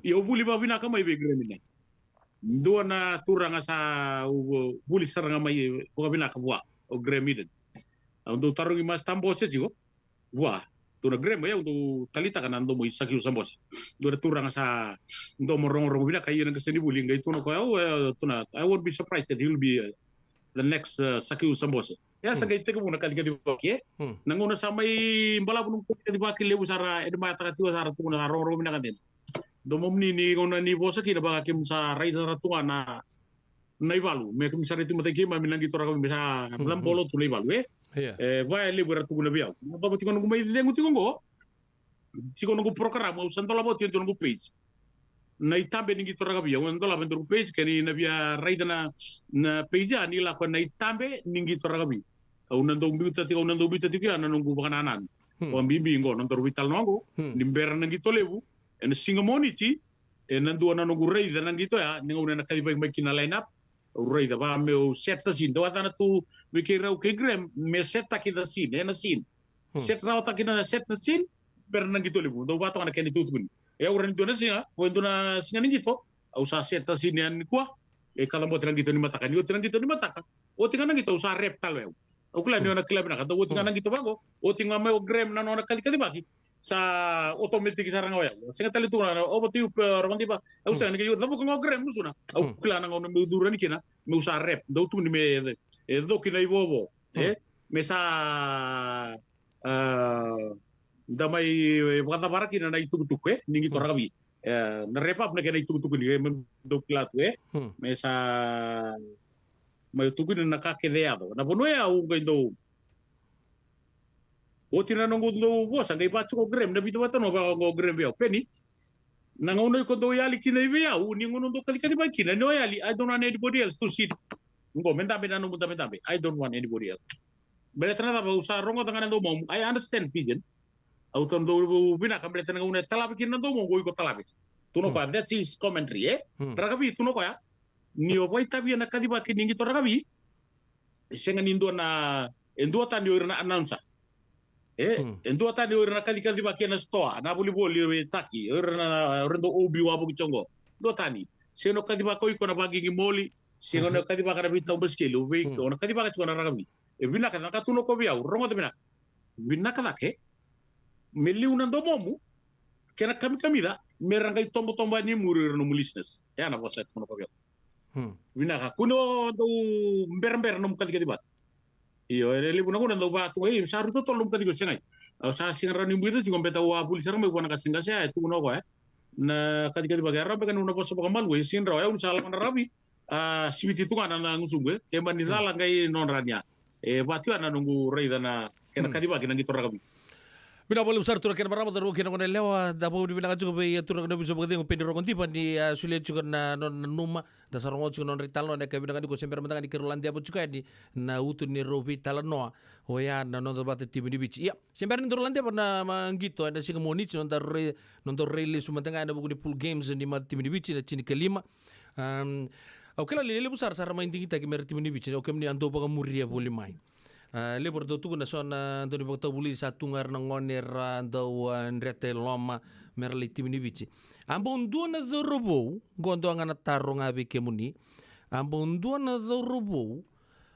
yo buli babina kama ibe gremine dua na turanga sa buli saranga mai ko bina ka bua o gremiden ando tarungi mas tambose jigo bua tu na grem ya untuk talita kan ando mo isaki usambose dua na turanga sa ndo morong bina kayo na kaseni buli ngai tu no ko tuna I would be surprised that he will be the next saki usambose ya sa gaite ko na kali baki nangona sa mai mbala bunung kadi baki lebu sara edma takati sara tu na rong bina kan domomni ni ngona ni bosa kina baka kim sa raida ratunga na ivalu me kim sa ritu mate kim minang gitu rakam bisa lam bolo tu ivalu vai le bera tu na biau to boti kono ngumai dengu ti kongo ti kono program au santola boti to ngo page na itambe ningi toragabi on dola bendur page kani na bia raida na page ani la ko na itambe ningi toragabi au nando mbita ti ana nungu bangananan o mbimbi ngo nando vital nongo nimbera nangi tolebu en singamoniti en nando na nungu raida nangi to ya ningo na kadi bai makina line up raida ba me setta sin do atana tu mikira o kegrem me setta kita sin na sin set raw takina setta sin ber nangi tolebu do bato ana keni tutun e ora ndona singa o ndona singa ningi to au sa setta sin an kwa e kala mo trangi to ni mataka ni o trangi to ni mataka o tinga nangi to sa reptal eu o kula ni ona klub na kata o tinga nangi to bago o tinga me o grem na ona kali kali baki sa automatic saranga ya singa tali tu na o boti rondi ba au sa ni yo dabo ko grem musuna au kula na ngona me dura ni kina me usa rep do tu ni me e do kina i bobo me sa damai bata baraki na itukutuk ningi to ragabi na repap na kena itukutuk ni me do kila tu me sa mai tuku na ka kedeado na bono ya u gaindo o tina no go bosa ngai pa ko grem na bitu bata no ba go grem ya peni na ngono ko do yali kina ya u ni ngono do kali kali ba kina no yali I don't want anybody else to sit ngo menda be na no menda be I don't want anybody else bele tana ba usa rongo tangana do mom I understand vision auton do bina ka bele tana ngone talabi kina do mo go ko talabi tuno ko that's his commentary ragabi tuno ko ya ni o boy tabi na kadiba kini ngi to ragabi senga nindo na endo tani o na announcer endo tani o na kali kadiba kena stoa na boli boli taki o na rendo obi wa bu chongo do tani seno kadiba ko na bagi ngi moli seno na kadiba kana bita umbeskelo we ko na kadiba ka chona ragabi e bina ka tuno ko biau rongo bina ka ke meli una ndo momu kena kami kamida merangai tombo tomba ni murir no mulisnes ya na boset kono ko biau bina ka kuno do mber nom kali kali bat iyo ele buna kuna do bat we saru to tolum kali go sengai sa singra ni mbito singo beta wa puli sarme ko na kasinga sa itu no ko na kali kali bagara kan una poso ko mal we sinra ya un sala kana rabi sibiti tu kana na ngusungwe ke mani sala ngai non rania batu ana nungu reida na kena kali bagi nangi toragabi Bina boleh besar turun kena marah baru kena kena lewa dah boleh bilang juga be turun kena bisa begitu ngopi di rokonti pani sulit juga na numa dasar orang juga non rital non dekat bilang di kosemper mentangan di kerulan dia juga di na utu ni robi talan noa oh ya na non terbatas tim di bici ya semper ni kerulan dia pernah manggitu ada sih kemonit non tar release mentangan ada buku di pool games di mat tim di bici na cini kelima oke lah lele besar sar main tinggi tak kemer tim di bici oke ni anto pakai muria boleh main lebor do tu na son do ni bota buli satu ngar na ngoner do rete loma merli timini bici ambon do na do robo gondo ngana tarro ngabe kemuni ambon do na do robo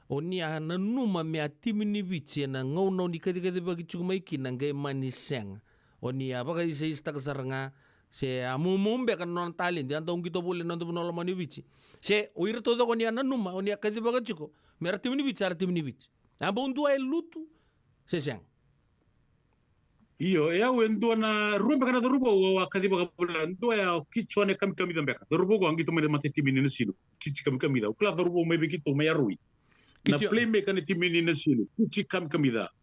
oni ana numa me timini bici na ngono ni kadi kadi bagi cuma iki na ngai maniseng oni apa kadi se istak saranga se amumumbe kan non talin di antong gitu boleh non no mani bici se uir to do oni ana numa oni kadi bagi cuko mer timini bici ar timini bici ambon dua lutu sesang iyo ya wendo na rumba kana rubo wa kadiba kabula ndo ya kichone kam kamida mbeka rubo go angito mede mate timini nasilu kichi kam kamida ukla rubo me begito me yarui na play me kana timini nasilu kichi kam kamida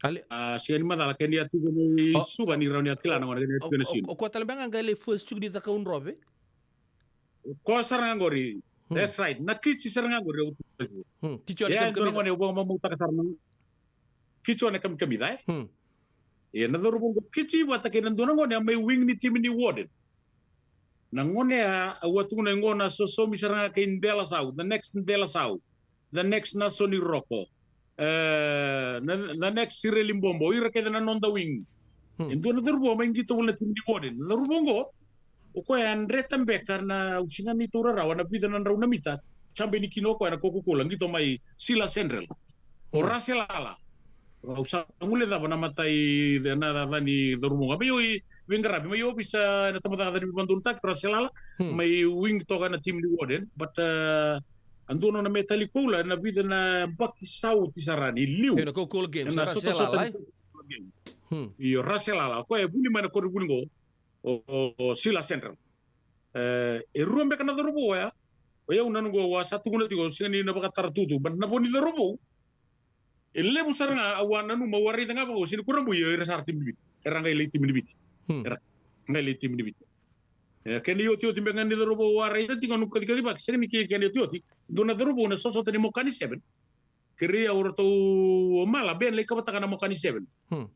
ale siani madala keni atu ni suba ni raunia kila na ngone kene nasilu o ko talembanga ngale first chugdi ta kaun robe ko sarangori that's right na kichi sarangori kichone ya kam ngone ubo mamu takasarna kichone kam kamida ya na rubo kichi wata kena ndona ngone mai wing ni timini warden na ngone watu na ngona so misaranga ke indela sau the next indela sau the next na soni roko the next sireli mbombo ira ke na nonda wing ndona rubo mai ngito wala timini warden na rubo ngo ko ya ndreta mbeka na usinga ni tura rawa na bida na rauna mita chambe ni kinoko na Coca-Cola ngito mai sila central o raselala usa ngule da bana matai na da ni dorumo ngabe yo wingara bi yo bisa na tamata da ni bandun tak raselala mai wing to na team ni warden but andono na metallicola na bida na baki sau tisarani liu na Coca-Cola games raselala yo raselala ko e buni mana ko buni go o sila central e rumbe kana dorumo ya o ya unanu go wa satu kuna tigo sini na baka tartutu ban na boni dorumo ele busaranga awana nu mawari tanga ba sini kurambu yo resar tim bibit eranga ile tim bibit ngai tim bibit Ken yoti yoti bengan ni robo wara ita tinga nu kali bak sen ni ken yoti yoti dona robo na soso tani mokani 7 kria urto mala ben le kabata kana mokani 7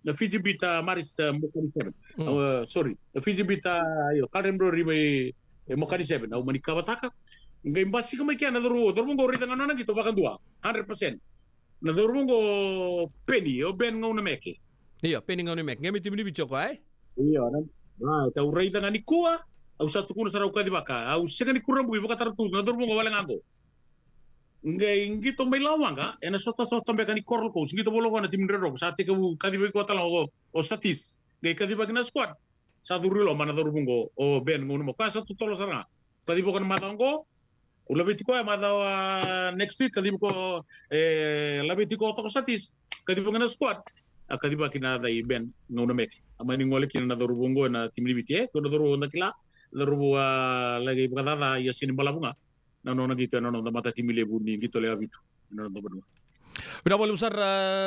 na fiji bita marista mokani 7 sorry na fiji bita yo kalrem do ribe mokani 7 au mani kabata ka ngai mbasi kama kia na robo ngo rita ngana gitu bakan dua 100% na ngo penny o ben ngau na meke iya penny ngau na meke ngami timni bichoko ai iya na ta uraita ngani kuwa au satu kuna sarau kadi baka au segani kurang bui baka tartu na dorbo ngawale ngango ngai ngito mai lawanga ena sota mbeka ni korlo ko ngito bolo ko na timre ro sa tika kadi bui ko tala o satis ngai kadi baka na squad sa durilo mana dorbo ngo o ben ngono mo ka satu tolo saranga kadi baka na matango ulabiti ko mata next week kadi ko labiti ko to satis kadi baka na squad kadi baka na dai ben ngono mek amani ngole kina na dorbo ngo na timri bitie to dorbo ndakila Larubua lagi berkata ya sini balabunga nano gitu nano mata timile buni gitu le abitu nano berdua. Udah boleh besar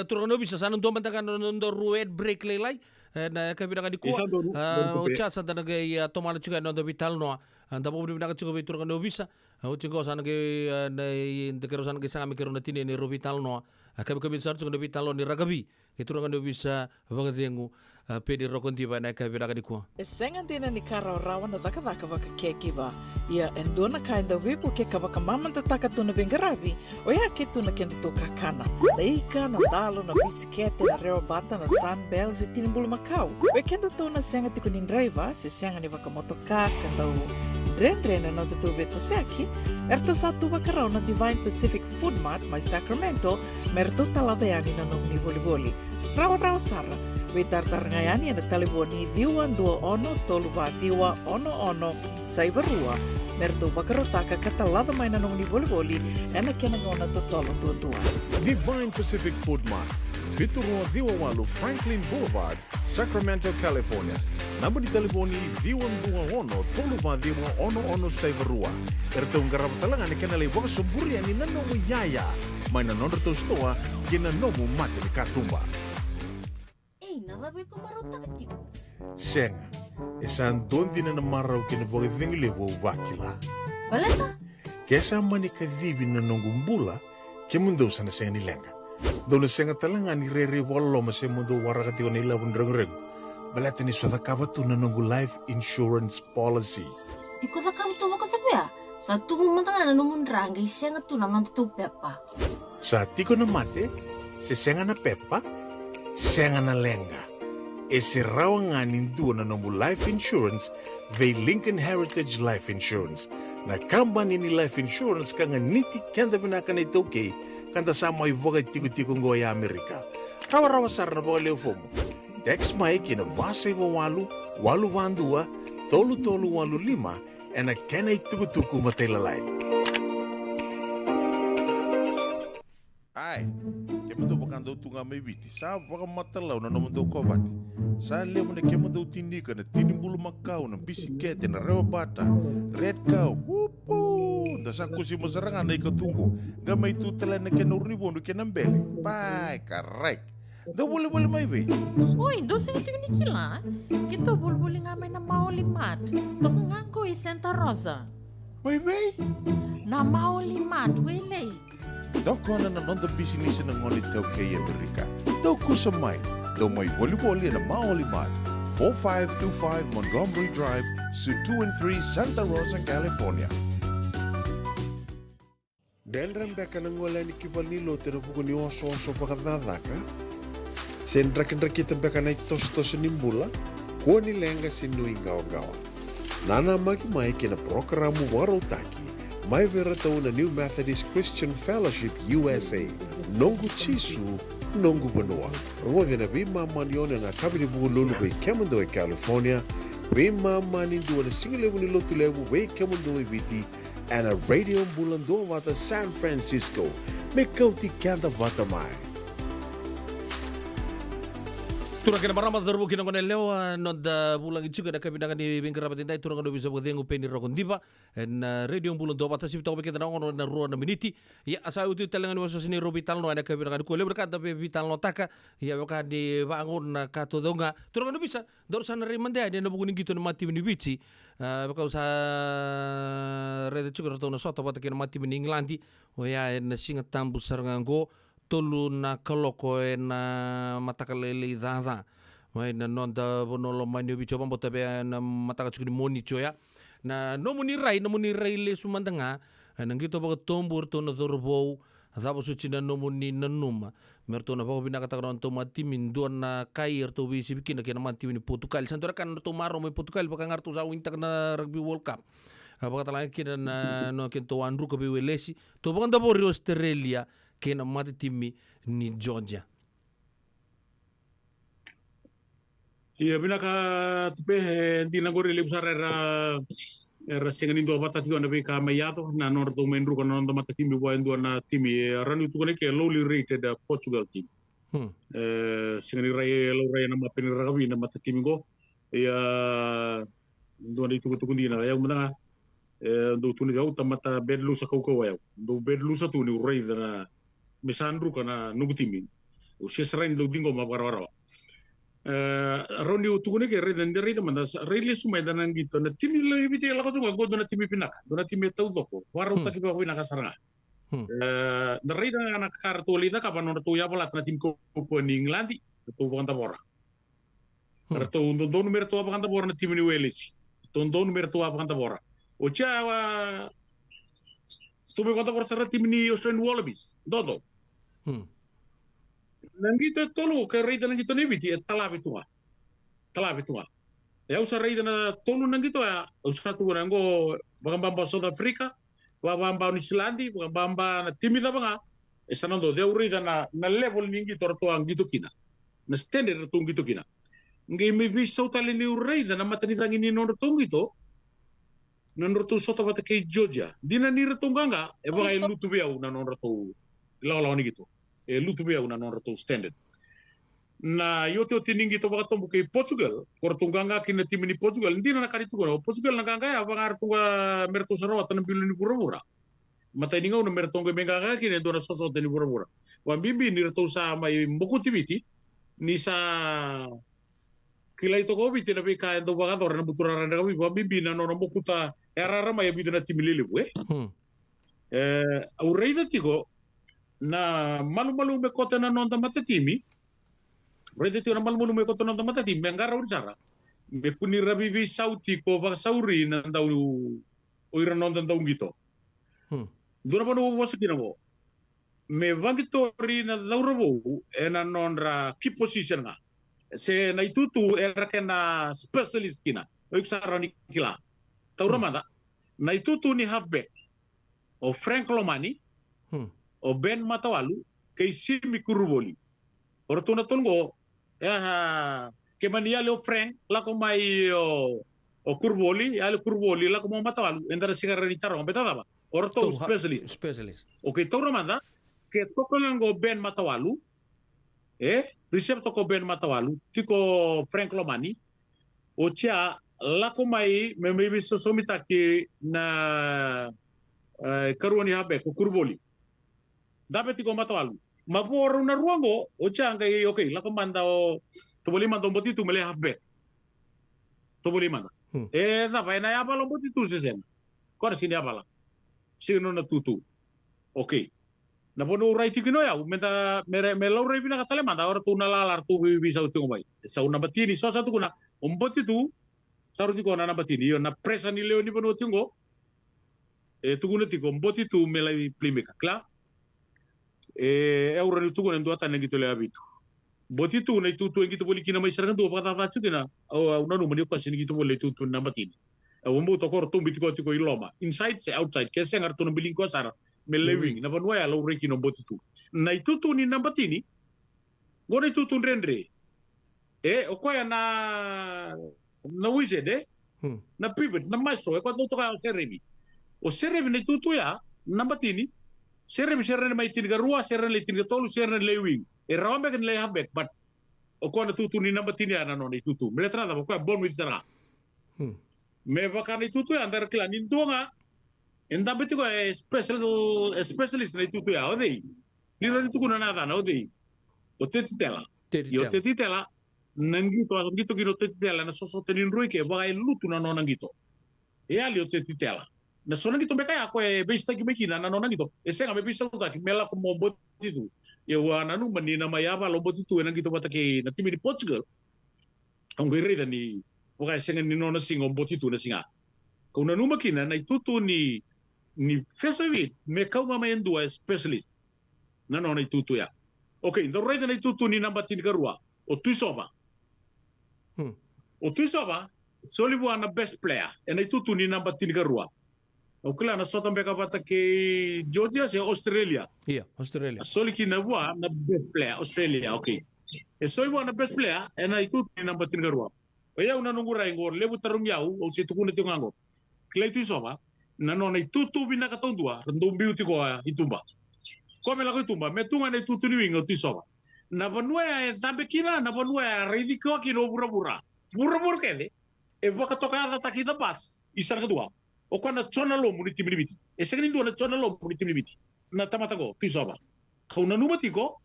turun bisa sana untuk mantakan untuk rued break lelai na kabilang di kuat ucat sana nagai tomala juga nando vital noa anda mau berdua juga turun bisa ucinggo sana nagai dekero sana nagai sangat mikir nanti ni vital noa kabi besar juga vital noa ni ragabi itu turun bisa banget yang pedi rokon tiba na kabilang di kuat. Sengan dina ni kara rawan na daka waka keki ba. Ia endona kainda wipu ke kabaka mamanta taka tuna bengarabi o ya ke tuna kenda to kakana. Leika na dalo na bisikete na reo bata na sunbells e tinimbulu makau. O kenda tuna senga tiko ni driver se senga ni waka motoka kanda u dren na tutu beto seki. Erto satu waka rao na Divine Pacific Food Mart mai Sacramento merto taladayani na nong ni boli-boli. Rawa sara. Witartar ngayani na taliboni diwan 21 toluba diwa ono saibarua merto bakarotaka katalada may nanong ni boli-boli na kinangona totolo tutua. Divine Pacific Food Mart, Viturua Diwawalu Franklin Boulevard, Sacramento, California. Number di taliboni diwan 21 toluba diwa ono saibarua. Erto ngarap talangan ikanalay waka sumburi ani nanong yaya. May nanong to stoa kinanomu mati ni katumba. Nada ko marutagtiko. Senga, esan dondi na namaraw kinabaga dhingili wa wakila. Balata? Kesa manika vivi na nongumbula, kimundo sa na senga nilenga. Doon na senga talanga ni rere walo ma se mundo warakati ko na ilawang reng-reng. Balata ni swada kabato na nongu life insurance policy. Iko na kabato waka tabi Sa tumumantanga na nungun rangay senga tu naman tu pepa. Sa tiko na mate, se senga na pepa, senga na lenga. Ese rawangan nindu na nomu life insurance vei Lincoln Heritage Life Insurance. Na kambani ni life insurance kanga niti kenda binaka na itoke kanda sama iboga tiku-tiku ngoya Amerika. Rawa-rawa sar na boga leo fomo. Text mai kina vasay wawalu, walu wandua, tolu-tolu walu lima, ena kena ituku-tuku matailalay. Ay, kemendo bakando tunga may biti. Sa baka matalaw na naman daw kobati. Sa lemo na kemendo tinika na tinimbulu makau na bisikete na rewa bata. Red cow, wupo! Dasa ko si masarangan na ikatungo. Gamay tutala na kenuribo no kenambele. Pai, correct. Daw wala may way. Uy, doon sa ito ni Kila. Kito bulbuli nga may na maulimat. Toko nga ko Santa Rosa. May way? Na maulimat, wele. Daw ko na nanda business ng ulit daw kay Amerika. Daw ko sa may volleyball na maulimat. 4525 Montgomery Drive, Suite 2 and 3, Santa Rosa, California. Dahil rambeka nang wala ni kibal nilo tinapuko ni oso-oso pakadadaka. Sendrak-ndrak beka na itos-tos nimbula, kuha nilenga sinuingaw-gawa. Nana magi-may kina programo warotaki, may verataw na New Methodist Christian Fellowship USA, nongu chisu, nongu banua. Rungod na bimama niyo na kabinibuko lulu bay Kemundo ay California, bimama ninduwa na singilewo ni Lotulewo bay Kemundo ay Biti, and a radio bulando vata San Francisco, may kaunti kanda vata mai. Turang kena marama terbu kina kone leo nonda bulang itu kada kabinangan di bingkar rapat indai turang kena bisa berdengu peni rokon diba en radio bulan doa batas sip tahu kita nangon na ruang miniti ya asa uti talangan waso sini robi talno ada kabinangan ko leber kata be vital no taka ya waka di bangun na kato donga turang kena bisa dor sana rimande ada na bukunin gitu na mati bini bici baka usa rede cukur to na soto bata kena mati bini Inglandi o ya en singa tambu sarangango tolu na kaloko na matakalele dada mai na nonda bonolo mani bicho bambo tabe na mataka chukuni moni choya na no muni rai le sumandanga na ngito baga tombur to na dorbo azabo suci na no muni na numa merto na bago binaka takron to mati min do na kair to bisi bikin na kena mati ni Portugal santora kan to maro me Portugal baka ngarto sa winter na rugby world cup baka talanga kina na no kento andru ko be welesi to baga ndabo Australia kena mati timi ni Georgia. Iya binaka tupe di nagori le usare era sengani do bata tio na be ka mayato na nordo menru ko non mata timi bo endo na timi ranu tu ne ke lowly rated Portugal team. Sengani rai lo rai na mapeni ragawi na mata timi go ya do ni tu kundi na ya mudanga do tu ni au tamata bedlu sa ko ya do bedlu sa tu ni rai na mesandru kana nugu timi o se serain do dingo ma barwara roni utugune ke reden de rida manda rele sumai danan gitu na timi le bite la ko tunga go dona timi pinaka dona timi tau doko waro taki ba wina kasaranga na rida na kartu lida ka banor tu ya bola na tim ko ni Inglandi tu banta bora kartu do numero tu banta bora na timi ni Wales do numero tu banta bora o cha tu me banta bora sara timi ni Australian Wallabies dodo nangito tolu ke rida nangito nebiti talabi tunga ya usa rida na tolu nangito ya usa tu nango bagamba South Africa bagamba New Zealand bagamba na timi da banga esanando de rida na level ningi torto angito kina na standard to ngito kina ngi mi bi sotali ni rida na matani zangi ni non tongito non rotu soto bata ke Georgia dina ni retonganga e baga lutu biau na non rotu law ni gitu lutu biau na non rotu standard na yote tiningi to baka tombu ke Portugal kortunganga kina timi ni Portugal ndina na kari tugo Portugal na ganga ya banga artunga merto sarawa tan bilu ni pura-pura mata ini ngau na merto nge mengaga kina dona soso tan pura-pura wa bibi ni reto sa mai mboku tibiti ni sa kilai to ko biti na bika ndo baka dor na butura randa kami wa bibi na no mboku ta erara mai bidu na timi lele we au reida tigo na malu-malu me kota na nonda mata timi rede tio na malu-malu me kota nonda mata timi mengara ursara me puni rabibi sauti ko ba sauri na ndau oira nonda ndau ngito dura bono boso kina mo me vangitori na laurabo ena nonra key position nga se na itutu era kena specialist kina oiksara ni kila taura manda na itutu ni halfback o Frank Lomani o Ben Matawalu kay Simi Kuruboli ortuna tungo ke mania le Frank la ko mai o Kuruboli ale Kuruboli la ko Matawalu endara sigara ni taro betada ba orto specialist okay to manda ke tokonango Ben Matawalu receive to ko Ben Matawalu tiko Frank Lomani o cha la ko mai me biso somita ki na karuani habe ko Kuruboli dapat tiko Matawalu mapor na ruango o changa okay la komanda o to boli mando botitu mele halfback to boli manda za pa na ya balo botitu sesen ko sini abala sino na tutu okay na bono right kino ya menta me lo re bina katale manda ora tu na lalar tu bisa utu mai sa una batini so satu kuna botitu saru tiko na batini yo na presa ni leo ni bono tingo tuguna tiko botitu mele plimeka kla euro ni tugo ndo ata ngito le abitu botitu na tutu ngito boli kina mai serang do pata ta chukina au na no mani ko sin ngito boli tutu na batini wombo to kor tumbi tiko tiko iloma inside se outside ke sengar to no biling ko sara me lewing na banwa ya lo reki no botitu na tutu ni na batini ngone tutu rendre o ko ya na wise de na pivot na maestro ko to ka seremi o seremi ni tutu ya na batini serem mai tin garua serem le tin tolu serem le wing rambe kan le habek but o kona tutu ni namba tini ana no ni tutu me trata ko bon with sara me baka ni tutu andar kila ni ndonga enda beti ko specialist ni tutu ya ode ni no tutu na nada na ode o tetitela yo tetitela nangito ngito gino tetitela na soso tenin roi ke ba lutu na no nangito e ali o tetitela na sona ngito beka ya ko e besta ki mekina na no nangito e senga me bisa uta ki mela ko mombo titu e wana nu manina mayaba lo botitu na ngito batake na timi di Portugal ang gire ni bukan senga ni no na singo botitu na singa ko na nu makina na itutu ni feso vid me kau mama endua specialist na no na itutu ya okay ndo rei na itutu ni namba tin garua o tuisoba o tuisoba solibu ana best player e na itutu ni namba tin garua o kila na sota mbeka batake Georgia se Australia Australia soli ki na bua na best player Australia okay e solibu ana best player e na itutu ni namba tin garua o ya una nungura ingor lebu tarung yau o se tukuna tingango kila tuisoba na no nei tutu bina ka tondua rendo biuti ko itumba ko me la ko itumba me tunga nei tutu ni wingo tisoba na vanua e zambe kina na vanua reidi ko ki no bura kede e vaka toka ta kita bas isar kedua o kana chona lo muni timibiti e segni do na chona lo muni timibiti na tamata go tisoba ko na numati ko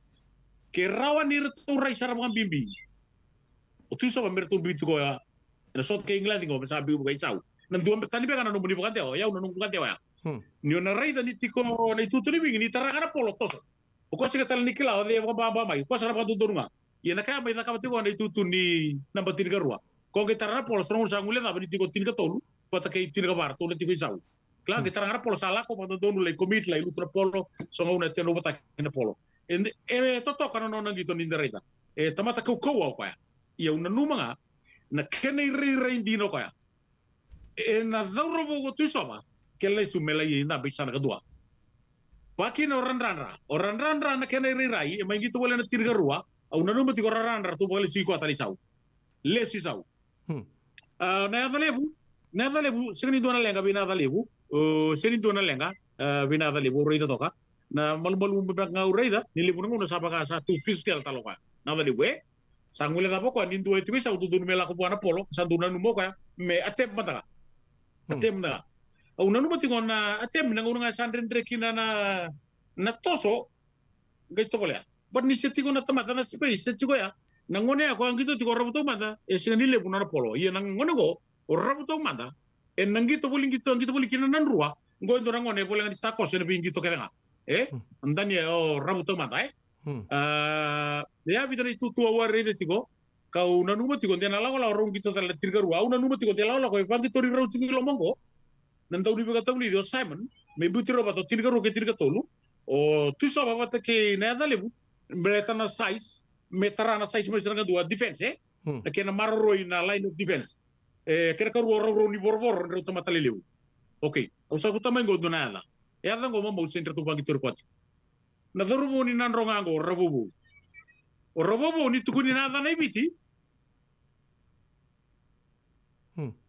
ke rawa ni retu rai sara mga bimbi o tisoba mertu bitu ko ya na sot ke England ngo sa biu ga isau na dua tani bega na no muni bukante o ya no bukante ya ni ona rai ni tiko na tutu ni wingi ni taraka polo toso o ko sika tal ni kila o de ba mai ko sara ba tudurunga ye na ka mai na ka tiko na tutu ni namba tin garua ko ke tarana polo sro sa ngule na ni tiko tin ka tolu ko ta ke tin ka bar to ni tiko isau kla ke tarana polo sala ko ba donu le komit la ilutra polo so nguna teno bata na polo e toto kana no ngito ni ndareta e tamata ko ko ya ya una numanga na kene ri dino ko ya e na zauro bogo tuisoba ke le sumela yi na bisana kedua pakin orang ranra na kene rai e mai gitu boleh na tirga rua au na numati ko ranra tu boleh si ko atali sau le si sau na dalebu seni dona lenga bina dalebu seni dona lenga bina dalebu reida toka na malu ngau reida ni lebu ngono sabaka satu fiscal taloka na dalebu sangule da poko ni dua itu sau tu mela ko buana polo sanduna numo ka me atem mata atem na au nanu mati ngona atem na ngona sandren drekina na toso gaito kolea but ni seti ngona tamata na space seti ya na ngone ako ang gito tiko rabuto mata e singani le bunana polo ye nang ngone go rabuto mata e nang gito boling kina nan rua ngo ndora ngone boling di takos ne bingi to kelenga andani o rabuto mata ya bidana itu tua warre tiko kau nanu mati ko ndena la rong gito tal tirga rua una nanu mati ko ndela la ko pangi tori rau cingi lomongo nan tahu di bega tahu lidio Simon me buti roba to tirga ro ke tirga tolu o tu so baba ta ke na dalebu beleta na size metara na size me seranga dua defense ke na marro na line of defense kera ka ro ni borbor ro to matalelewu okay o sa ko tamengo do nada ya dango mo centro to bangi tor kwati na dorumo ni nan rongango rabubu o rabubu ni tukuni nada na ibiti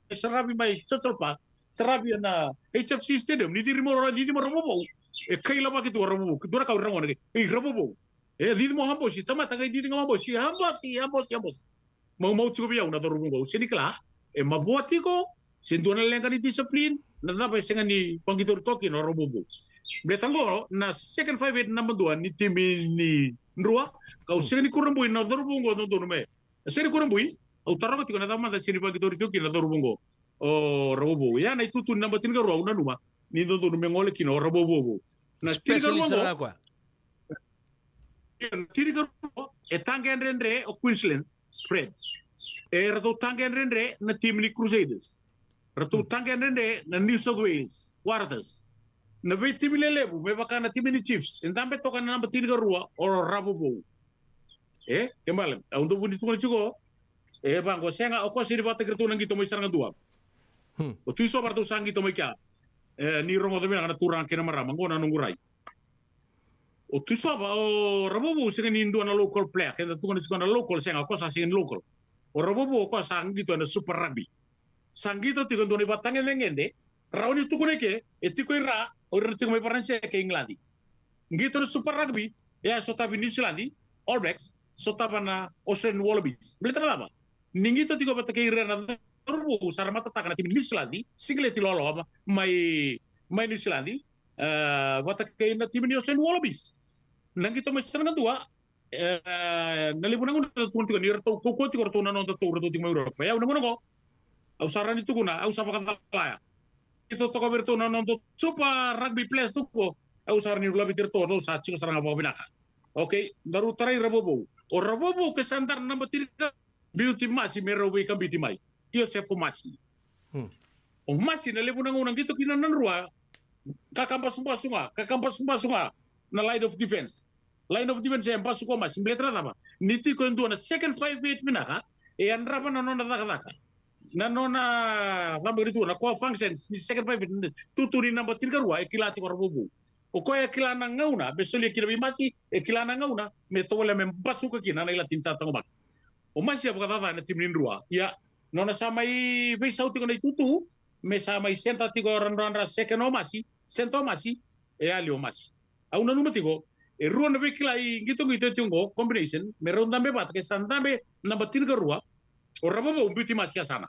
sarabi mai chocolpa sarabi na HFC stadium ni diri mo rabubu e kaila ba kitu rabubu dura ka rango ne e rabubu e diri mo hambo si tamata ga diri mo si hambos mau chugo biya una dorumo sini kala e mabuati ko sindona lenga ni discipline na zaba senga ni pangitor toki no rabubu betango na second 5 number 2 ni timi ni ndrua kau senga ni kurambui na dorumo no donume senga kurambui utara ko na dama da sini pangitor toki na dorumo o rabubu ya na itu tu number 3 ro una numa ni do donume ngole kino rabubu na specialist na kwa tiriga e tangen rendre o Queensland spread e rato tangen rendre na tim ni Crusaders rato tangen rendre na New South Wales Waratahs na be tim lelebu me baka na tim ni Chiefs endambe toka na namba tiriga rua o rabubu kembali undo buni tunga chigo bango senga o ko siri bata gertu nang gito mo isaranga dua o tu so bartu sangi to mo kya ni rongo de na turang kena marama ngona nungurai o tu so ba o rabubu senga ni ndo na local player kenda tunga ni na local senga ko sa sing local o rabubu ko sangi to na super rugby sangi to tigo ndo ni batangen ngende rauni tukune ke etiko ira o retigo mo paranse ke England ngito na super rugby ya so tabi New Zealand All Blacks sotapa na Australian Wallabies. Beli lama. Ningi to tigo batake irana turbo saramata takana tim New Zealand single ti lolo mai New Zealand batake na tim Australian Wallabies. Nangi to mas sana dua nalipunang na tuan tigo nira to koko tigo to na no to to tigo Europa. Ya una ko. Au sarani tu kuna au sapa kata itu to kabar to na no to super rugby players tu ko au sarani ulabi tirto no sa chiko saranga ba binaka. Okay, daru tarai rabobo. O rabobo ke sandar na batirika beauty masi merowe ka beauty mai. Iyo sefo masi. O masi na lebu nang unang dito kinanan rua kakampa sunga na line of defense. Line of defense yang pasu ko masi mbletra tama. Niti ko ndo na second 5-8 minaka e andrapa na nona daka. Na nona tama dito na ko functions ni second 5 tuturi na batirika rua e kilati ko rabobo. O ko e kila na ngauna besoli kira masi e kila na ngauna me tole me pasu ka kina na ila tinta tango bak. O masi apa kata na tim rua ya nona samai be sauti ko na tutu me samai senta tigo randra second o masi sento masi e ali o masi au na numa tigo e rua na be kila i gitu tingo combination me ronda be bat ke sanda be na batir ka rua o rabo biti masi sana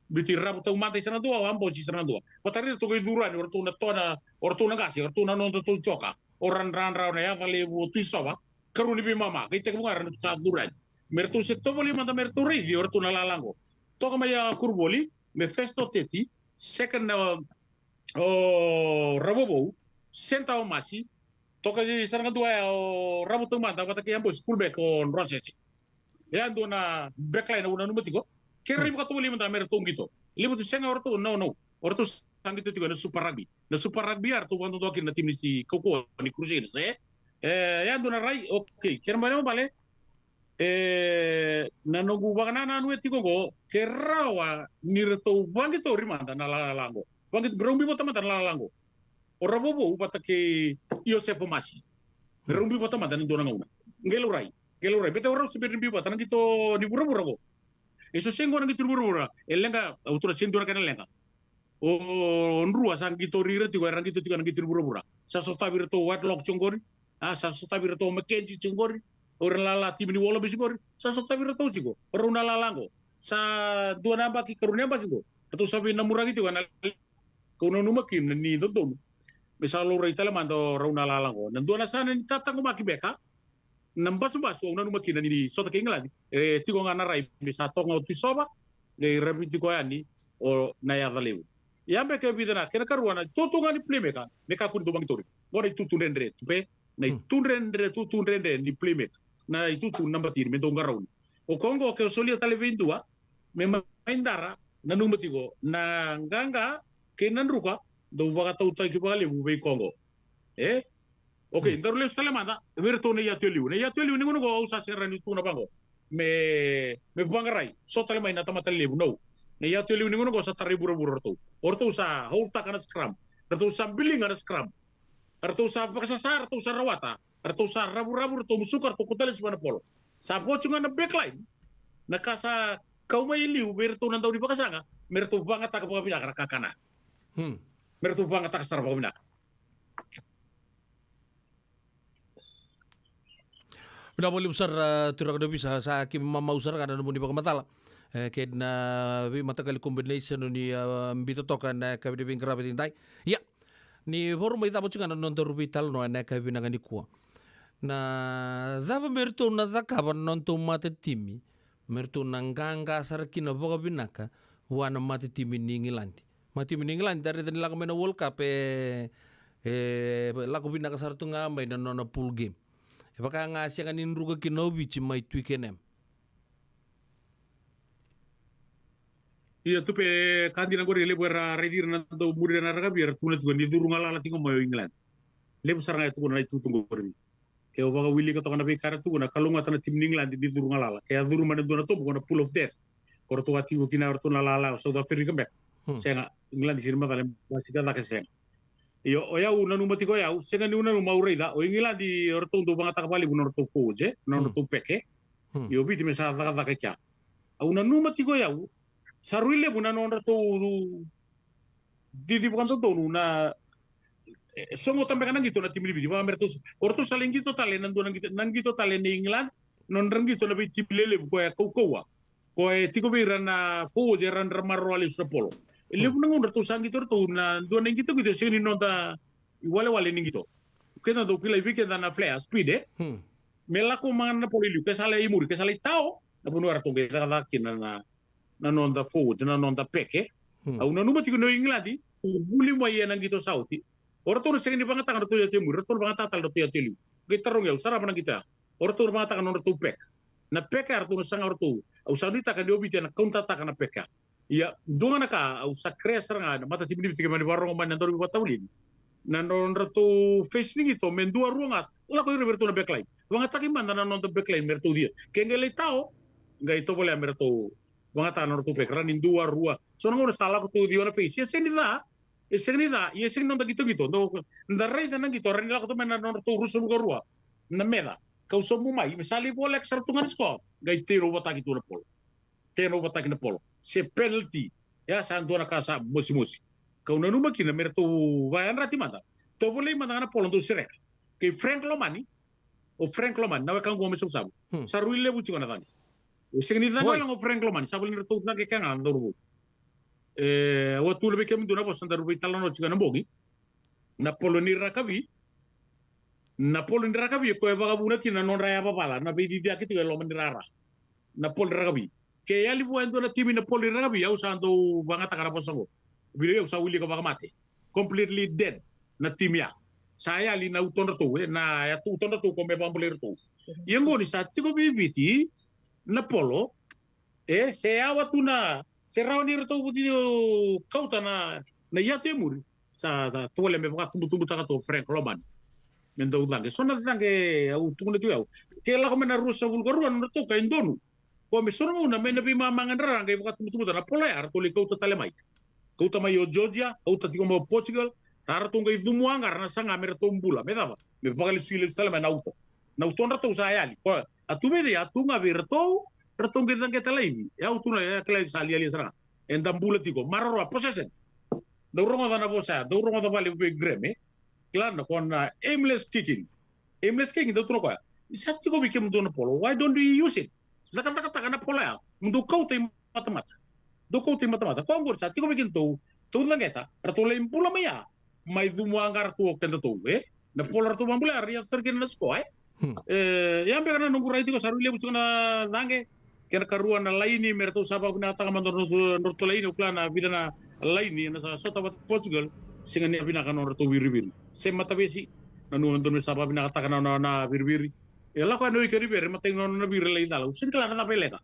biti rabu tau mate sana dua ambo si sana dua patari to ko duran ortuna gasi ortuna non to choka oran ran na ya vale bu tisoba karuni be mama ke te bungar sa duran mertu se to boli manda mertu ridi ortuna lalango to kama ya kurboli me festo teti second o rabobo senta o masi to ka saranga dua o rabu tau manda kata ke ambo fullback on rosesi ya ndona backline una numatigo kira ribu katuli manda mertu ngito libu tu senga ortu no ortu sangito tigo na super rugby artu quando doki na tim si koko ni cruzeiro ya ndona rai okay kira bale na nogu bagana na anu etiko go kerawa nirto bangito rimanda na lalango bangit grombi bota mata na lalango ora bobo batake Yosefo masi grombi bota mata ndona ngauna ngelurai beta ora sibir bi bota ngito ni bura go eso sengo ngito bura elenga autura sendura kana lenga o nrua sangito rire tigo rangito tigo ngito bura sa sota virto Whitelock chongori sa sota virto Mackenzie chongori orang lala tim ni wala bisigor sa sota biro to sigo orang lalango sa dua namba ki karunia baki go atau sabi namuragi tigo na kuno numakin ni dodon misal lo itala mando rauna lalango nan dua sana ni tatang maki beka nambasu basu ona numakin ni sota ke England tigo ngana rai bisa tongo tisoba le rabiti ko yani o na ya valeu yambe ke bidana kena karuana toto ngani playmaker meka kun do bangitori ngora tutu rendre tupe na tutu rendre ni playmaker na itu tu namba tiri me tonga rauni o Kongo ke solia tale 22 me maindara na numatigo na nganga ke nanruka do baga tau tai ki bale bu be Kongo okay ndarule stale manda verto ne ya teliu ni ngono go usa serani tu na bango me bangarai so tale mai na tamata lebu no ne ya teliu ni ngono go sa taribu orto usa holta kana scrum orto usa billing kana scrum orto usa pakasasar orto usa rawata arto sa rabu-rabu to musukar to kutali subana polo sa pocungan na backline nakasa kau mai liu berto nan tau di pakasanga merto banget tak apa pindah kakana merto banget tak sarap pindah Udah boleh besar turang do bisa sa kim mama usar kana mo di pakamatala ked na bi matakali combination ni mbito tokan na kabide bing krabat intay ya ni forum ita pocungan non torubital no na kabina ngani kuwa na zava merto na zakaba non to mate timi merto nanganga sarkina boga binaka wana mate timi ni England mate timi ni England dari tadi lagu mena World Cup lagu binaka sartu ngambai na nona pool game baka ngasih kan inruga kinobi cimai tweekenem iya tu pe kandi na gore lebu era redir na do muri na raga biar tunet go ni durunga la tingo mo England lebu saranga tu na itu tunggu gore ke o baga willi ko to na be karatu na kalunga tan tim England di durunga lala ke duru man do na to go na pool of death korto wati go kina orto na lala South Africa mbek senga England sirma kale basika la ke sen yo o ya una numati ko ya senga ni una numa ureida o England di orto do banga takabali buno orto foje na orto peke yo biti me sa la ka kya una numati ko ya saruile buna no orto di bukan to na songo tambe kanan gitu na tim libi ba mertos orto saling gitu talen nang gitu talen di England non rangi to na bi tiplele ko ya ko tiko bi rana fo je ran ramaro ali sa polo le bu ngon to sangi to na do na ngito gito sini no da wale ningito kena do kila bi kena na flea speed mela ko man na poli ke sala imur ke sala tao na bunu ara to ge da kina na non da fo na non da peke au na numa tiko no ingladi buli mo ye na ngito sauti ora to sini banga tangan to ya timur to banga tatal to ya telu ge tarong ya usara bana kita ora to banga tangan no to pek na peka ar to sanga orto au saudita ka diobi tena kaunta ta kana peka ya donga ka au sakre saranga mata tibni bitike mani warong man ndor bi batawlin na non rato facing ito men dua ruangat la ko reverto na backline wanga taki man na non to backline merto dia kengele tao nga ito boleh merto wanga ta non to pekra nin dua rua so no sala ko to dia na face senida ye sen non gitu no ndarai na gitu ren la ko men na non to rusul ko rua na meda kau somu mai misali boleh sertungan sko gai tiro bataki tu na polo tero bataki na polo se penalty ya sandona kasa musi kau nanu makina merto vayan rati mata to boleh mana na polo tu sere ke Frank Lomani nawe kang gome sabu saruile buci kana tani segni tani lang Frank Lomani sabul ni to na ke kan andorbu waktu lebih kami duna bosan daru bitalano cikana bogi na polo ni rakabi ko e vagabuna tina non raya papala na vedi dia kiti lo mandirara na pol ragabi ke yali buendo na timi na pol ragabi ya usando bangata kana posango bile usa wili ka bagamate completely dead na timia saya li na uton to na ya tu uton to ko me bambuler to yengo ni sa tiko bibiti na polo se awa tuna se rauni to buti kauta na ya temur sa tole me baka tumbu ta to Frank Lomani mendo udange sona dange au tungule tu au ke la komena rusa bulgaru no to ka indonu ko me sono una me nabi mamangan range buka tumu na pola ar to likau tale mai kau ta mai o Georgia au ta mo Portugal tar to ngai dumu angar na sanga mer to mbula me daba me bagali siles tale mai nauto rato saya ali ko atu me dia tu ngabir to rato ngai dange tale ya au tu na ya tale sali ali sara endambula tiko maroro possession do rongo dana bosa do rongo da vale be greme claro con aimless kicking do trono ko isa tiko bikin do na polo why don't we use it kata kana pola ya mundo kau te mata ko ngor sa tiko bikin to langeta rato le impula maya mai du muangar to kenda to na pola rato mambula ya serkin na sko ya be kana nungura tiko saru le bucuna zange kena karuan na laini merto saba kuna tanga mandor norto laini uklana bidana laini na sa sota Portugal singa ni abina kana norto wiribiri se mata besi na nuan don saba bina kata kana na wiribiri la ko no ikeri bere mata non na bir lai dala usin kala na pelega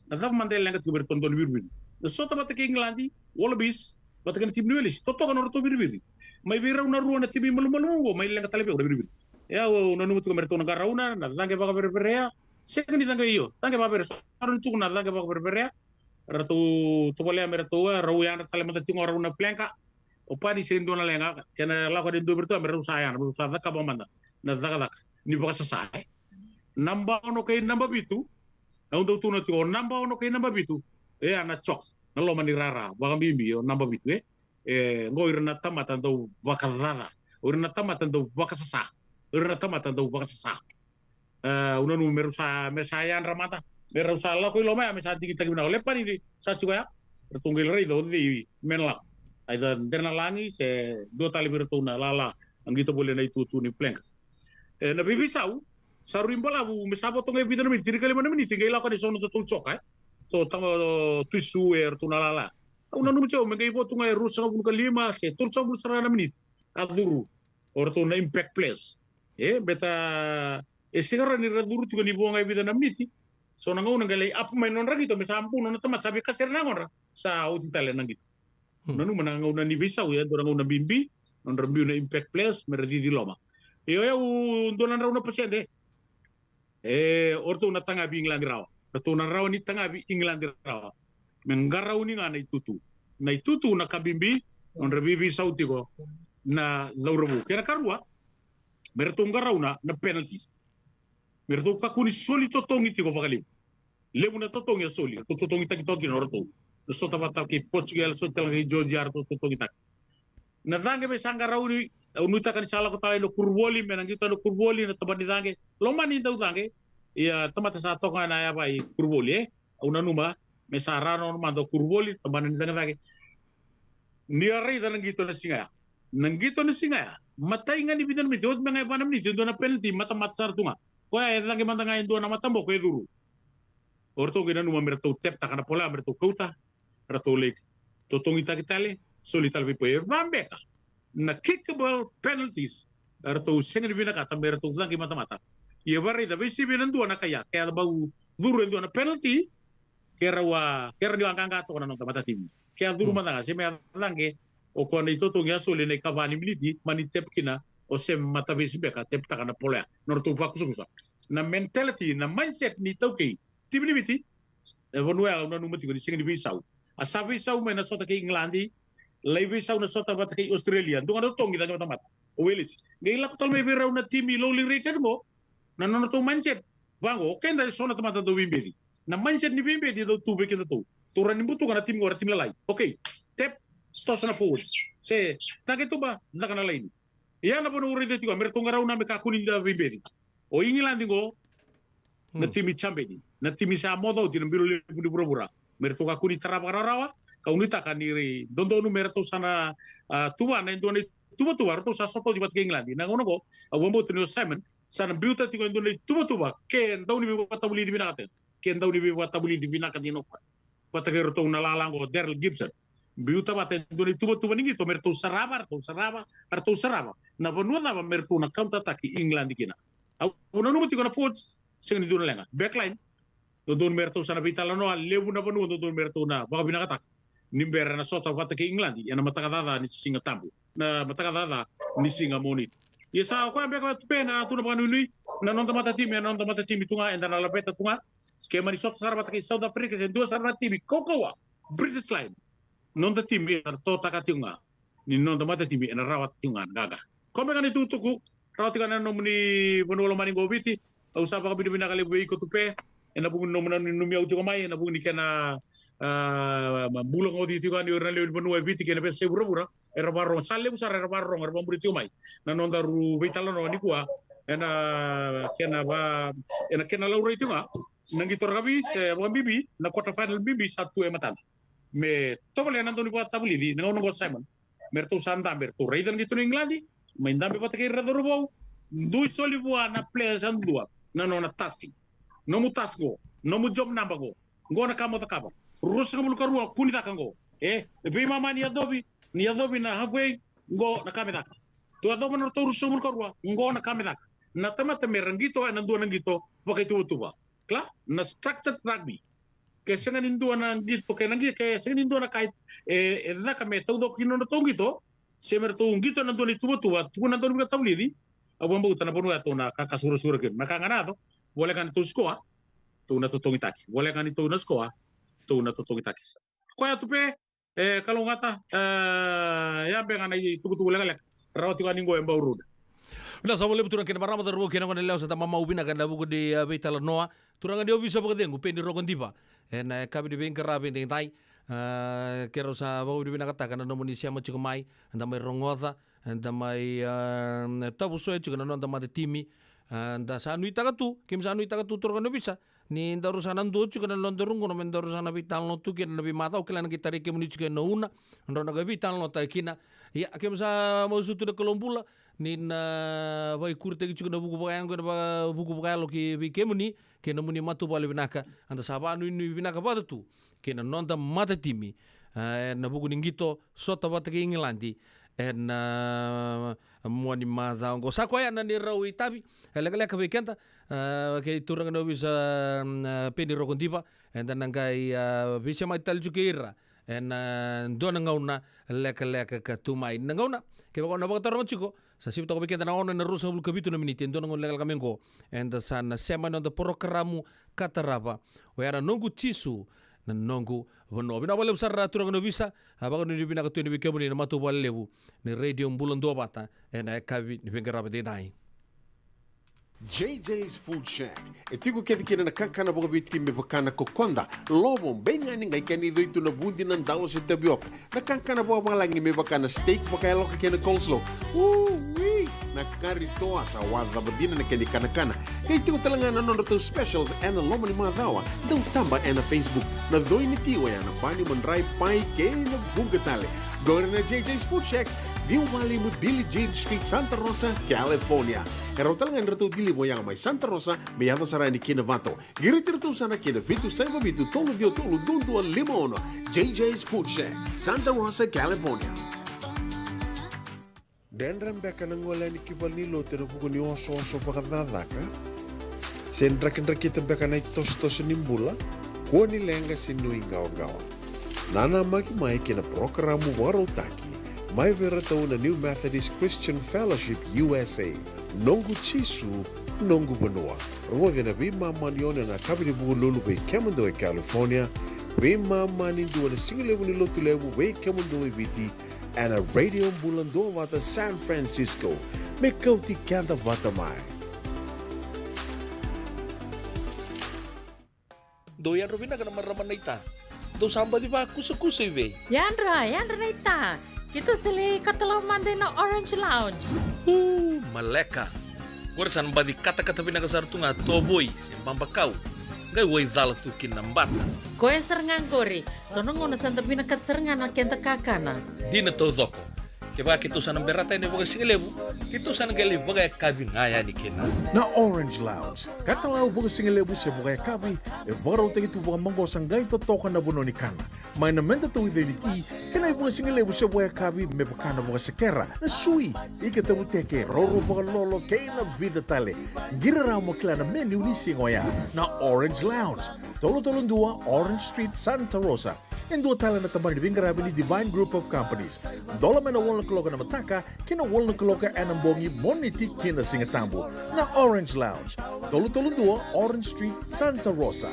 na sab mandel lenga tiber ton don wiribiri na sota mata ke Englandi Wallabies mata kan tim nuelis toto kana norto wiribiri mai bira una ruana timi malu mai lenga tale be wiribiri ya no numu ko merto na garauna na zange baga berea sekali tangga iyo tangga baber sarun tu na tangga baber berea ratu to boleh merto rawu ya na tale mata tingo rauna flanka opani sendo na lenga kena la ko de do berto meru saya na sa ka bomanda na zaga ni baka sa sai namba ono kay namba bitu na undo tu no to namba ono kay namba bitu ana chok na lo mani rara baka bimbi yo namba bitu ngoir na tamata do baka zaga ur na tamata do baka sa ur na tamata do baka sa uno numero sa mesaya ramata meru sala ko lo ma mesa kita gimana oleh pani di sa juga tunggil rei do di menla aida derna langi se do tali bertuna lala angito boleh na itu tu ni flanks na bibisau saru imbola bu mesabo tongai bidan mi tiri kali mana menit tinggal la ko di sono to sok to tango tisu tu lala uno numero so mengai bo tungai rusa bu kalima se turso bu sarana menit aduru orto na impact place beta sekarang ni raduru tu ni buang ai bidan amniti so nangau nangalai apa main non ragi to mesampu non tama sabi kasir nangon sa uti tale nang gitu nanu manangau na ni visa ya dorangau na bimbi non rambiu na impact place merdi di loma yo ya donan rauna pasende orto na tanga bi England rawa to na rawa ni tanga bi England rawa mengarau ni ngana itutu na kabimbi non rabi visa uti ko na laurabu kena karua mertunga rauna na penalties merto ka kuni soli to tongi tiko bakali lebu na to tongi soli to tongi taki toki no roto so ta bata ki Portugal so ta ngi Georgia to tongi tak na zange be sanga rauni unuta kan sala ko tale no kurwoli menangi to no kurwoli na tabani zange lo mani do zange ia tempat satu kan ya bai kurboli una numa mesarano mando kurboli teman ni sangat lagi niari dan gitu na singa matai ngani bidan mi dot mengai panam ni do na penalty mata matsar tunga ko ya lagi manta ngai do na mata mo ko duru orto gina numa merto tep takana pola merto kouta rato lek to tongita kitale solital bi poe vambeka na kickable penalties rato sengen bina kata merto zangi mata mata ia barri da bisi binan do na kaya bau duru do na penalty kera di angka to na nota mata tim kaya duru mata se me lange o kona ito to ngia sole ne kavani militi mani tep kina o se mata bisi beka tep takana pola norto pakusukusa na mentality na mindset ni tauke tim ni biti vonua na numati ko singi bisau asabi sau me na sota ke Englandi lay sau na sota mata ke Australia dunga do tongi da mata mata o welis ngai la ko me bira na timi lowly rated mo na no to mindset vango kenda sona mata do wimbedi na mindset ni wimbedi do tube kenda to ran ni butu kana tim ngora tim lalai okay tep stos na forward se sake to ba na kana lain ya na bono uri de tigo mer tongara una me ka kuninda wimbedi o Englandi go na timi chambedi na timi sa modo di nambiro le di bura mer to ka kuni tarabarawa ka unita kaniri dondo nu mer to sana tuwa na indone tuwa to sa soto di bat ke Englandi na ngono go awombo to Simon sana biuta tigo indone tuwa ke ndau ni wata buli di binakate ke ndau ni wata buli di binakate no wata ke roto na lalango Daryl Gibson biuta bate indone tuwa ningi to mer to saraba na bonua na mer to na counter attack England kina awona nu tigo na forwards sing dun lenga backline do don merto sana vitala no lebu na banu do don merto na baka binakatak nimbera na sota vata ke England ya na matakadada ni singa tambu na matakadada ni singa monit yesa ko ambe ka pena tu na banu ni na non mata timi tunga enda na labeta tunga ke mani sota sarva ke South Africa se dua sarva timi kokowa British line non da timi to takatunga ni non mata timi na rawat tunga gaga ko me kan itu tuku rawat kan no ni bonolo mani gobiti usapa ka bina kali buai ko tupe ena bungun no manan numi au mai ena bungun ikena bulong odi ti kan yorna le bonu biti kena pese bura era barro sale usara era barro era bamburi ti mai na non daru vitala no ni kwa ena kena laura ti ma nangi torgabi se bibi na quarter final bibi satu matan me tobale nan doni buat tabli di na ngo Simon merto sanda merto raidan gitu Englandi main dambe patake radoro bau dui soli buat na players and dua na nona tasking no mu tasgo no mu job namba go ngona kamo takaba rusa ngul karwa kuni takango be mama ni adobi na halfway ngo na kameda to adobo no to rusa ngul karwa ngona kameda na tamata merangito na dua nangito pakai tuba kla na structured rugby ke sengan indua na ngito ke nangi ke sengan indua na kait zaka me todo kino no tongito semer to ngito na dua ni tuba tu na dua ni tawlidi abang tanah ponu atau nak kakak suruh ke maka ngana tu boleh kan itu sekolah tu na tutongi taki boleh kan itu na sekolah tu na tutongi taki ko ya tupe kalau ngata ya bengan ai tu lek rawat kan ngo emba urud na sa wala turang kina marama darbo kina ngone leo sa tama maubina kan dabu di beitala noa turang dia bisa pagdengu pendi rogon dipa en kabi di bengker rabi ding tai kero sa bau di bina kata kana no munisia mo chikumai anda mai rongoza anda mai tabu soe chukana no anda mai timi anda sa anu itagatu kim sa anu itagatu turang no bisa ni daru sana ndo chukana londo rungo no mendaru sana vital no tu kina nabi mata o kila kita reke muni chukana no una ndo na vital no ta kina ya kim sa mo sutu de kolombula ni na vai kurte ki chukana buku pakayan ko na buku pakayalo ki kemuni kena muni matu bale binaka anda saba anu ini binaka pada tu kena nonda mata timi na buku ningito sota bata ki England en muani maza ngo sakoya na ni rawi tabi lega ka bekenta ke turang no bisa peni rokondipa en nangai bisa mai tal jukeira en dona ngauna leka ka tumai ngauna ke ba na ba taron chiko sa sip to bekenta na ono na rusa bul kabitu na miniti dona ngol legal kamengo en sana semana do programu kataraba o era nongu tisu na nongu vono bina wale usar turang no bisa abaga ni bina ka tu ni bikemu ni matu wale lebu ni radio mbulon do bata na kabi ni bengara de dai JJ's Food Shack. E tiku kete kina na kankana boka biti me bakana kokonda. Lobo benga ni ngai kani do itu na bundi nan dalo se tapioca. Na kankana boka malangi me bakana steak bakaya loka kena coleslaw. Woo wee. na karitoa sa wadha badina na kendi kanakana. Kaya ito talanga na nonroto specials and loma ni mga dawa. Daw tamba na Facebook na doy ni tiwa yan na bani manray pay kay na bugatali. Gawin na JJ's Food Shack, View Valley mo Billie Jean Street, Santa Rosa, California. Kaya talaga nroto dili mo yang may Santa Rosa, may yato sa rani kinavato. Giritirto sana kinavitu sa ibabitu tolo vio tolo dundu limono. JJ's Food Shack, Santa Rosa, California. Dendram beka nang wala ni kibal ni lote na buko ni oso pakadadaka. Sendra-kendra kita beka na tos-tos nimbula, kuha ni lenga sinuingaw-gawa. Nana maki-mai kina programo warotaki, may verataw na New Methodist Christian Fellowship USA, Nongu Chisu, Nongu Banua. Ruwa na bima manyon na kabini buko lulu bay Kemando California, bima manindu na singilewu ni lotulewu bay Kemando Biti, and a radio bulando vata San Francisco, may kauti kanta vata mai. Doyan Robina ka naman raman na ita. Do samba di ba kusa-kusa iwe? Yandra na ita. Kita sili katalaw manday na Orange Lounge. Maleka. Warasan ba di kata-kata pinakasarto nga toboy, simbambakaw. Ngay way dala tu kinambata. Koe serengan kori, sono ngona santa pinakat serengan na kenta kakana. Di na to zoko. Kaya kita sana berata ini bagai singelebu, kita sana gali bagai kabi ngaya ni kena. Na Orange Lounge, katalaw buka singelebu siya buka kabi, baraw tayo ito buka manggo sanggay totoka na buno ni kana. May namenda to identity, kanay buka singelebu siya buka kabi, may baka na buka sekera, na sui, ikatabu teke, roro buka lolo, kay na vida tale. Giraraw mo kila na menu ni singoya, na Orange Lounge, tolo-tolong dua, Orange Street, Santa Rosa. And dua tala na tamang nibingarabi ni Divine Group of Companies. Dola man na wala kaloka na mataka, kina wala kaloka anambongi moniti kina singatambo na Orange Lounge. Tolo-tolo dua, Orange Street, Santa Rosa.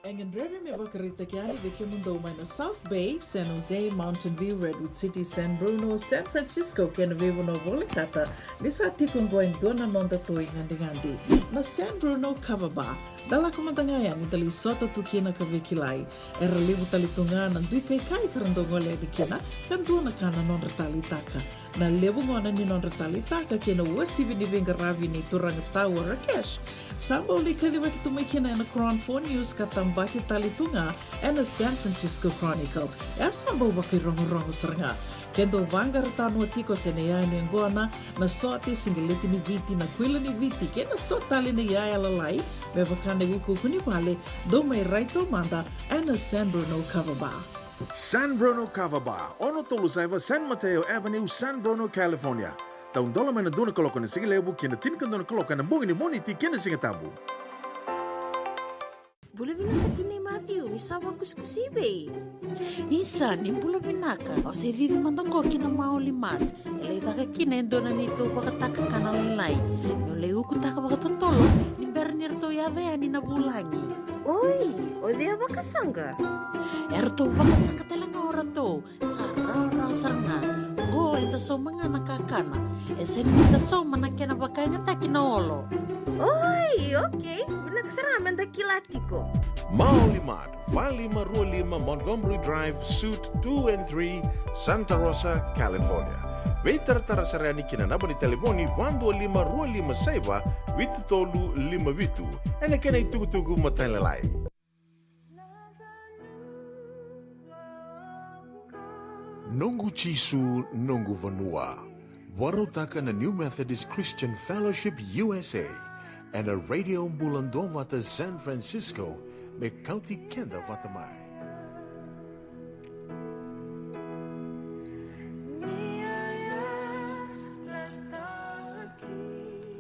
Engin Rebe me bakarita kiani viki mundo na South Bay, San Jose, Mountain View, Redwood City, San Bruno, San Francisco, kena vivo no volikata, nisa tikong going dona nonda toing ngandi-ngandi. Na San Bruno Cover Bar, dala kumantangayan ni tali sota tukina ka vikilai, libu talitunga ng dui kai karandongole di kina, kanduna kana non retali taka. Na lebu ngona ni non retali taka kena wasibi ni vingaravi ni turang tawa Rakesh. Samba uli kadi wakitumay kina na Crown 4 News katambaki talitunga and the San Francisco Chronicle. Samba waki rongo-rongo saranga. Kendo vangar tanu atiko senaya ni angona na soti singileti ni viti na kwila ni viti kena sotali ni yaya lalai bebakane uku kuni vale do may raito manda and the San Bruno Cover Bar. San Bruno Cover Bar, ono Tolusaiva, San Mateo Avenue, San Bruno, California. Taong dola may na doon na kaloka ng singilebu, kina tinkan doon na kaloka ng bungi ni moniti, kina singatambu. Bula binaka ni Matthew, ni sawa kuskusibe. Isa ni bula binaka, o se vivi mandongo kina maulimat. Elay taka kinendo na nito pakataka kanalilay. Yung leu kutaka pakatotolo, ni bernirto yave ani nabulangi. Oi, o dia baka sangga. Erto baka sakatalang orato, sarara sarna. Go enta so mga nakakana. Esen enta so manakena baka ngata kinaolo. Oi, okay. Nagsaraman da kilatiko. Maulimat, Valley Marua 5, Montgomery Drive, Suite 2 and 3, Santa Rosa, California. Veitar-tara sarani kinanaba ni telefoni 125 saiba, vitu tolu 5 vitu. Ene kena itugu matalalay. Nongu Chisu, Nongu Vanua. Warotaka na New Methodist Christian Fellowship USA and a radio mbulando vata San Francisco me County Kenda Vatamai.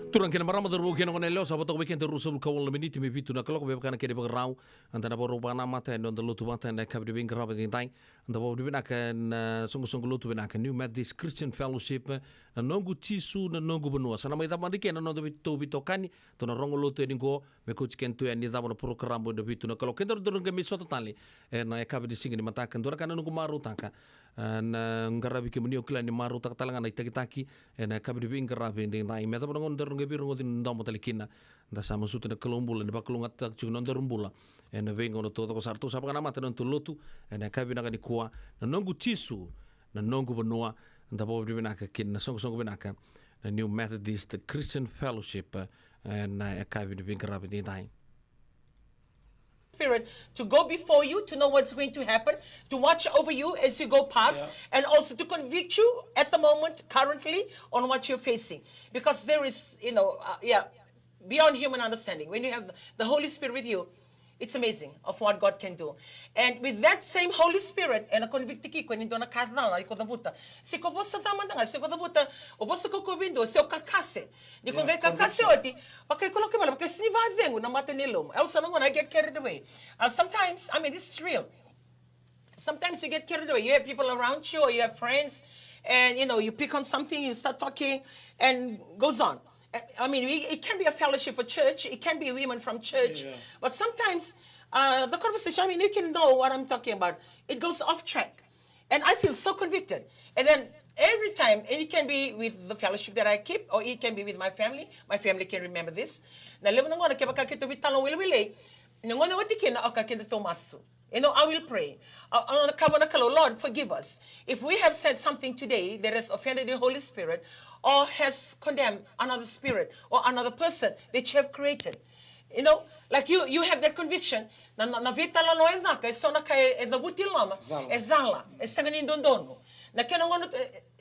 Turang kena marama der kena kena leo sahabat aku weekend terus sebelum kawal minit mi bitu nak kalau kebab kana kena berrau antara berupa nama teh dan lutu mata dan kabdi bing kerap dengan anda bawa dibina akan sungguh-sungguh lutu bina akan New Methodist Christian Fellowship na nongu Chisu na nongu benua sana mai taman dikena nongu bitu kani tu na rongo lutu ini go me coach kentu ini taman program bo bitu nak kalau kena turun kami suatu tali na kabdi singi di mata kan tu kan nongu maru taka na ngarabi ke menio klan ni maru tak talangan na itaki na kabdi bing kerap dengan me taman nongu ngebi rungotin ndamo talikina nda sama sutu na kelumbula ni bakulungat tak cungon rumbula ena vengo no todo sartu sapa kana mata no lutu ena kabi na kuwa na nongu Chisu na nongu benua da bo binaka kin na song binaka na New Methodist Christian Fellowship na kavi de bingrabe ni dai. Spirit to go before you, to know what's going to happen, to watch over you as you go past, and also to convict you at the moment, currently, on what you're facing. Because there is, beyond human understanding. When you have the Holy Spirit with you, it's amazing of what God can do. And with that same Holy Spirit, and a convictiki ko nindo na karnal ay ko dabuta. Si ko bosa tama nga, si ko dabuta, o bosa ko bindo, si o kakase. Di ko ngay kakase oti, bakay ko lokimala, bakay sinivad vengo na matanilom. Also, no, when I get carried away. Sometimes, I mean, this is real. Sometimes you get carried away. You have people around you, or you have friends, and you pick on something, you start talking, and goes on. I mean, it can be a fellowship for church. It can be women from church. But sometimes the conversation, I mean, you can know what I'm talking about. It goes off track. And I feel so convicted. And then every time, and it can be with the fellowship that I keep, or it can be with my family. My family can remember this. Na lemo ngona ke baka kito bitalo wilwile. Ngona wati na okakenda tomasu. I will pray. Lord, forgive us. If we have said something today that has offended the Holy Spirit or has condemned another spirit or another person that you have created, like you have that conviction. Na vita la loena ka sona ka e da butiloma e dala e sangani dondono. Na kena ngono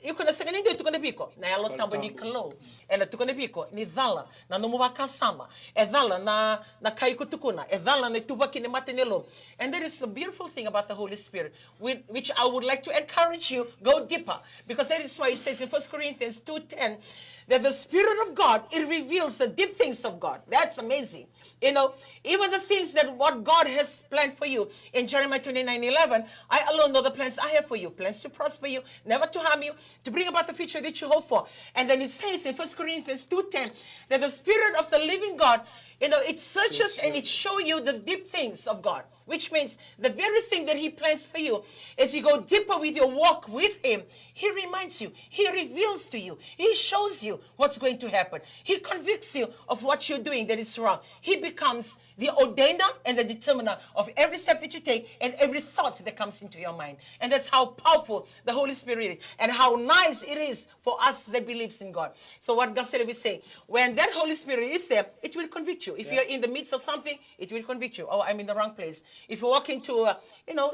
iko na sangani ndo tukone biko na yalo tambo ni klo e na tukone biko ni dala na no muba kasama e dala na kai kutukuna e dala na tubaki ni matenelo. And there is a beautiful thing about the Holy Spirit which I would like to encourage you, go deeper, because that is why it says in 1 Corinthians 2:10 that the Spirit of God, it reveals the deep things of God. That's amazing. Even the things that what God has planned for you. In Jeremiah 29:11, I alone know the plans I have for you. Plans to prosper you, never to harm you, to bring about the future that you hope for. And then it says in 1 Corinthians 2:10 that the Spirit of the living God, it searches and it shows you the deep things of God. Which means the very thing that he plans for you, as you go deeper with your walk with him, he reminds you, he reveals to you, he shows you what's going to happen. He convicts you of what you're doing that is wrong. He becomes the ordainer and the determiner of every step that you take and every thought that comes into your mind. And that's how powerful the Holy Spirit is and how nice it is for us that believes in God. So what God said, we say, when that Holy Spirit is there, it will convict you. If you're in the midst of something, it will convict you. Oh, I'm in the wrong place. If you walk into,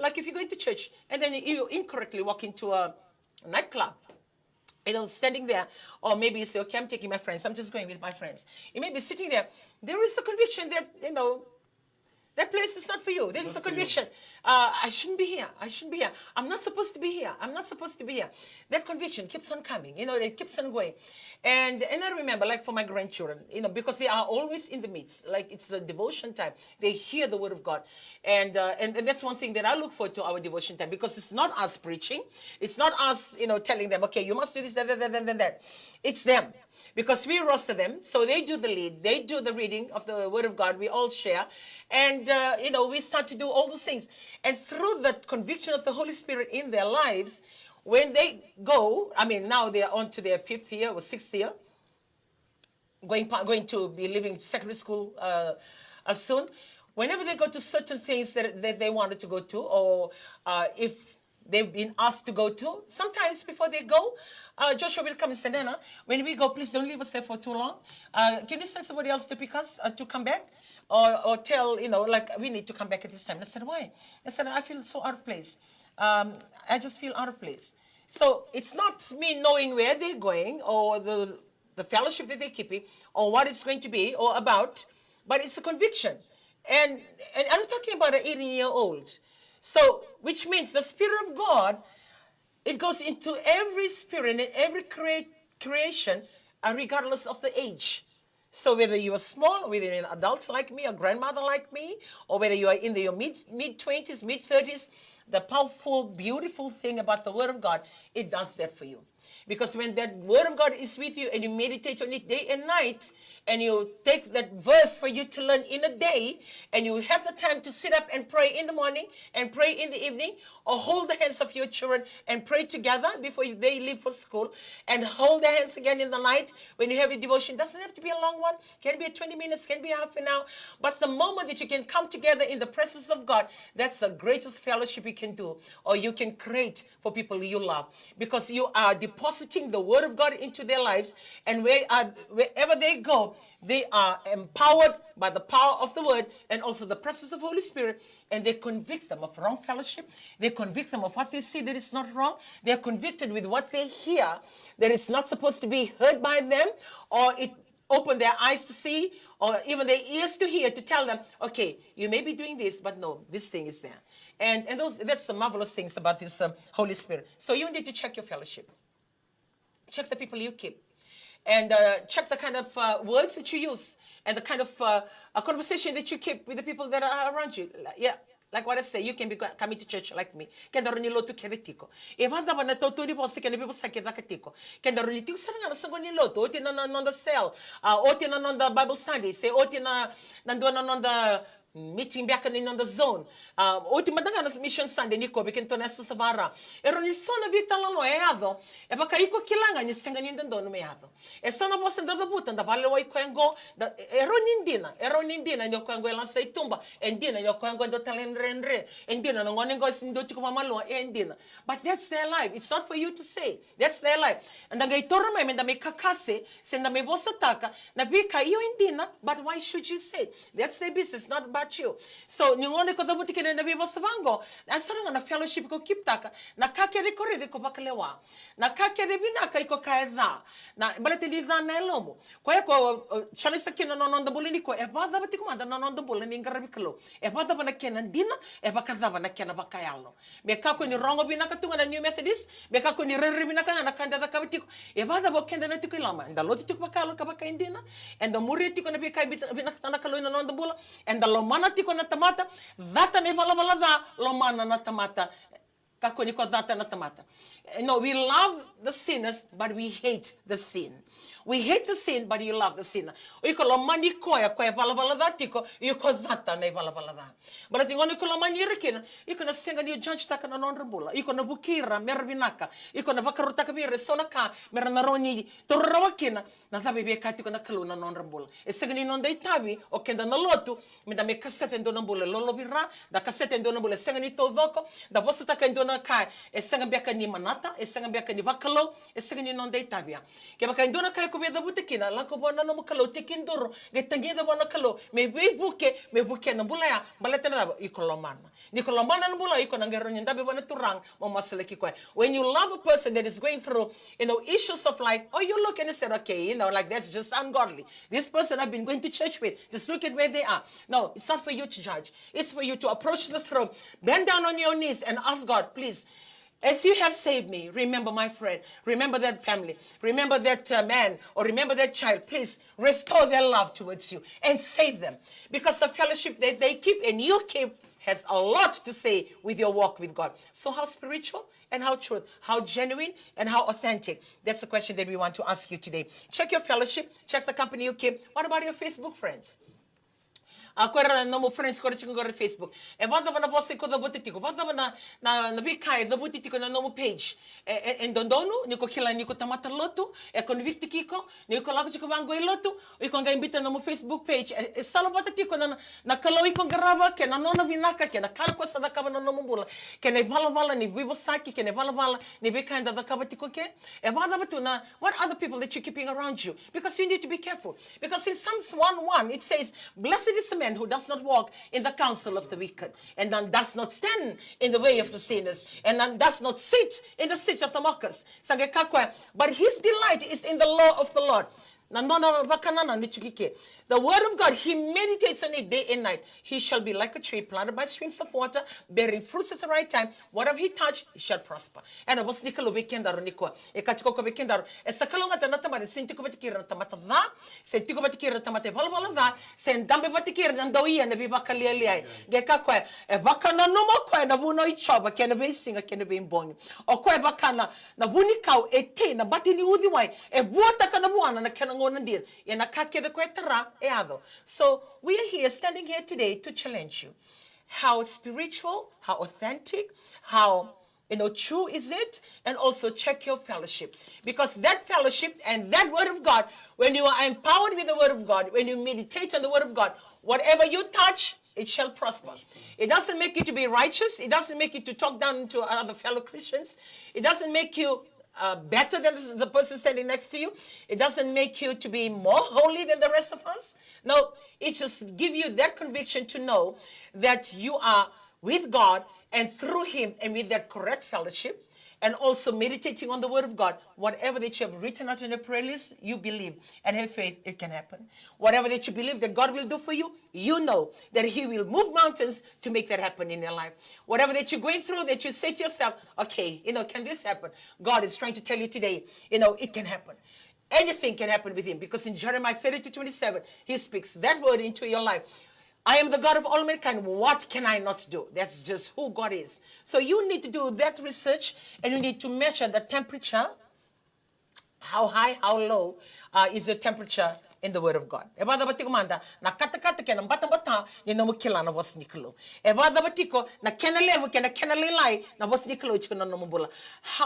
like if you go into church and then you incorrectly walk into a nightclub, standing there, or maybe you say, okay, I'm taking my friends, I'm just going with my friends. You may be sitting there. There is a conviction that, that place is not for you. There is a conviction. I shouldn't be here. I shouldn't be here. I'm not supposed to be here. I'm not supposed to be here. That conviction keeps on coming. It keeps on going. And I remember, like for my grandchildren, because they are always in the midst. Like it's the devotion time. They hear the word of God. And that's one thing that I look forward to our devotion time, because it's not us preaching. It's not us, telling them, okay, you must do this, that. It's them. Because we roster them, so they do the lead, they do the reading of the Word of God, we all share, and we start to do all those things. And through the conviction of the Holy Spirit in their lives, when they go, now they are on to their 5th year or 6th year, going to be leaving secondary school soon. Whenever they go to certain things that they wanted to go to, or if they've been asked to go to, sometimes before they go, Joshua will come and say, Nana, when we go, please don't leave us there for too long. Can you send somebody else to pick us to come back? Or tell, like we need to come back at this time. And I said, why? I said, I feel so out of place. I just feel out of place. So it's not me knowing where they're going or the fellowship that they're keeping or what it's going to be or about, but it's a conviction. And I'm talking about an 18-year-old. So, which means the Spirit of God, it goes into every spirit and every creation, regardless of the age. So whether you are small, whether you're an adult like me, a grandmother like me, or whether you are in your mid-20s, mid-30s, the powerful, beautiful thing about the Word of God, it does that for you. Because when that word of God is with you and you meditate on it day and night, and you take that verse for you to learn in a day, and you have the time to sit up and pray in the morning and pray in the evening, or hold the hands of your children and pray together before they leave for school, and hold their hands again in the night when you have a devotion. Doesn't have to be a long one. Can be 20 minutes, can be half an hour. But the moment that you can come together in the presence of God, that's the greatest fellowship you can do, or you can create for people you love, because you are depositing the word of God into their lives, and wherever they go, they are empowered by the power of the word and also the presence of the Holy Spirit, and they convict them of wrong fellowship. They convict them of what they see that is not wrong. They are convicted with what they hear that it's not supposed to be heard by them, or it opened their eyes to see, or even their ears to hear, to tell them, okay, you may be doing this, but no, this thing is there. And that's the marvelous things about this Holy Spirit. So you need to check your fellowship. Check the people you keep. And check the kind of words that you use, and the kind of a conversation that you keep with the people that are around you. Yeah, like what I say, you can be coming to church like me. Can daroni lotu kevetiko. Evada bana toturi bosi can be sake vakatiko. Can daroni tiu saranga na sangoni lotu. Oti na the cell. Oti na the Bible study. Say oti na nandona the meeting back in the zone. Oti madanga na mission Sunday niko bikin nesta savara. Eroni sona vita lano eado. E baka iko kilanga ni senga ni ndono meado. E sona bosa ndada buta nda bale wa ikwengo eroni ndina ni kwengo elan sei tumba endina ni kwengo ndo talenrenre endina no ngone ngo sindo tiko mamalo endina. But that's their life. It's not for you to say. That's their life. And nga itorma me nda me kakase senda me bosa taka na bika iyo endina, but why should you say? That's their business, not about you. So ngone ko dabuti kene na bibo sabango. Asara na fellowship ko kiptaka na kake de korede ko bakalewa. Na kake de binaka iko kaeda. Na balete di na elomo. Ko ko chalista kina no da bolini ko e bada bati ko manda no da bolini ngarabikalo. E bada bana kena dina e bakada bana kena bakayalo. Me kako ni rongo binaka tunga na New Methodist, me kako ni rere binaka na kanda da kabitiko. E bada bo kenda na tiko lama. Nda loti tiko bakalo ka bakaindina. And the muri tiko na bikai binaka na kalo na da bola. And the lomana tiko na tamata. Data ne bala bala da lomana na tamata. Kako ni ko data na tamata. No, we love the sinners, but we hate the sin. We hate the sin, but you love the sinner. Iko lo mani koya bala bala da tiko, iko data ne bala bala da. But tingo ni ko lo mani rekina, iko na senga ni judge taka na non rembula, iko na bukira merbinaka, iko na bakaruta kabire sonaka meranaroni torrawakina, na tabi be katiko na kaluna non rembula. E senga ni non dei tabi o kenda na lotu, me da me kasete ndo nambula lolo birra, da kasete ndo nambula senga ni todoko, da bosta taka ndo na kai, e senga biaka ni manata, e senga biaka ni bakalo, e senga ni non dei tabia. Ke baka ndo na kai ko be da butekina la ko bona no makalo tekindoro ge tangi da bona kalo me buke na bulaya baleta na ikolomana nikolomana na bula iko na ngero nyanda be bona turang mo masale ki ko. When you love a person that is going through issues of life, or you look and you say, okay, like that's just ungodly, this person I've been going to church with, just look at where they are. No, it's not for you to judge. It's for you to approach the throne, bend down on your knees and ask God, please, as you have saved me, remember my friend, remember that family, remember that man, or remember that child. Please restore their love towards you and save them. Because the fellowship that they keep and you keep has a lot to say with your walk with God. So how spiritual and how truth, how genuine and how authentic? That's the question that we want to ask you today. Check your fellowship, check the company you keep. What about your Facebook friends? Akwera no mo friends ko rin ko Facebook. E banda ba na post ko da butitiko. Banda ba na bikay da butitiko na no mo page. En dondono ni ko kila ni ko tamata loto. E convict kiko ni ko lago ko bango loto. I ko nga imbita na mo Facebook page. E salo batatiko na kaloy ko garaba ke na nona vinaka ke na kalko sa da kaba na no mo bula. Ke na bala ni bibo saki ke na bala ni bikay da kabatiko ke. E banda ba to na what other people that you keeping around you? Because you need to be careful. Because in Psalms 1:1 it says, blessed is the man who does not walk in the counsel of the wicked, and then does not stand in the way of the sinners, and then does not sit in the seat of the mockers. But his delight is in the law of the Lord. Nandona vakanana nichikike. The word of God, he meditates on it day and night. He shall be like a tree planted by streams of water, bearing fruits at the right time. Whatever he touch, he shall prosper. And I was nikalo weekendaro nikwa. E katiko ko weekendaro. E sakalonga tanata mari sinti ko batikira tamata da. Senti ko batikira tamate valvala da. Sendambe batikira nandoia na bibakalia liai. Geka kwa e vakana no mo kwa na vuno ichoba kena be singa kena be mbongi. O kwa vakana na vuni kau e te na batini udi wai e buata kana buana na kena ngona ndir. E na kake de kwa tara. So we are here, standing here today to challenge you. How spiritual, how authentic, how true is it? And also check your fellowship. Because that fellowship and that word of God, when you are empowered with the word of God, when you meditate on the word of God, whatever you touch, it shall prosper. It doesn't make you to be righteous. It doesn't make you to talk down to other fellow Christians. It doesn't make you better than the person standing next to you. It doesn't make you to be more holy than the rest of us. No, it just gives you that conviction to know that you are with God, and through him and with that correct fellowship, and also meditating on the word of God, whatever that you have written out in a prayer list, you believe and have faith, it can happen. Whatever that you believe that God will do for you, you know that he will move mountains to make that happen in your life. Whatever that you're going through, that you say to yourself, okay, can this happen? God is trying to tell you today, it can happen. Anything can happen with him, because in Jeremiah 30:27, he speaks that word into your life. I am the God of all mankind. What can I not do? That's just who God is. So you need to do that research, and you need to measure the temperature. How high, how low is the temperature in the word of God. Evada batiko manda na kata ke na bata ni na mukila na was niklo. Evada batiko na kenale ke na kenale lai na was niklo chiko na mubula.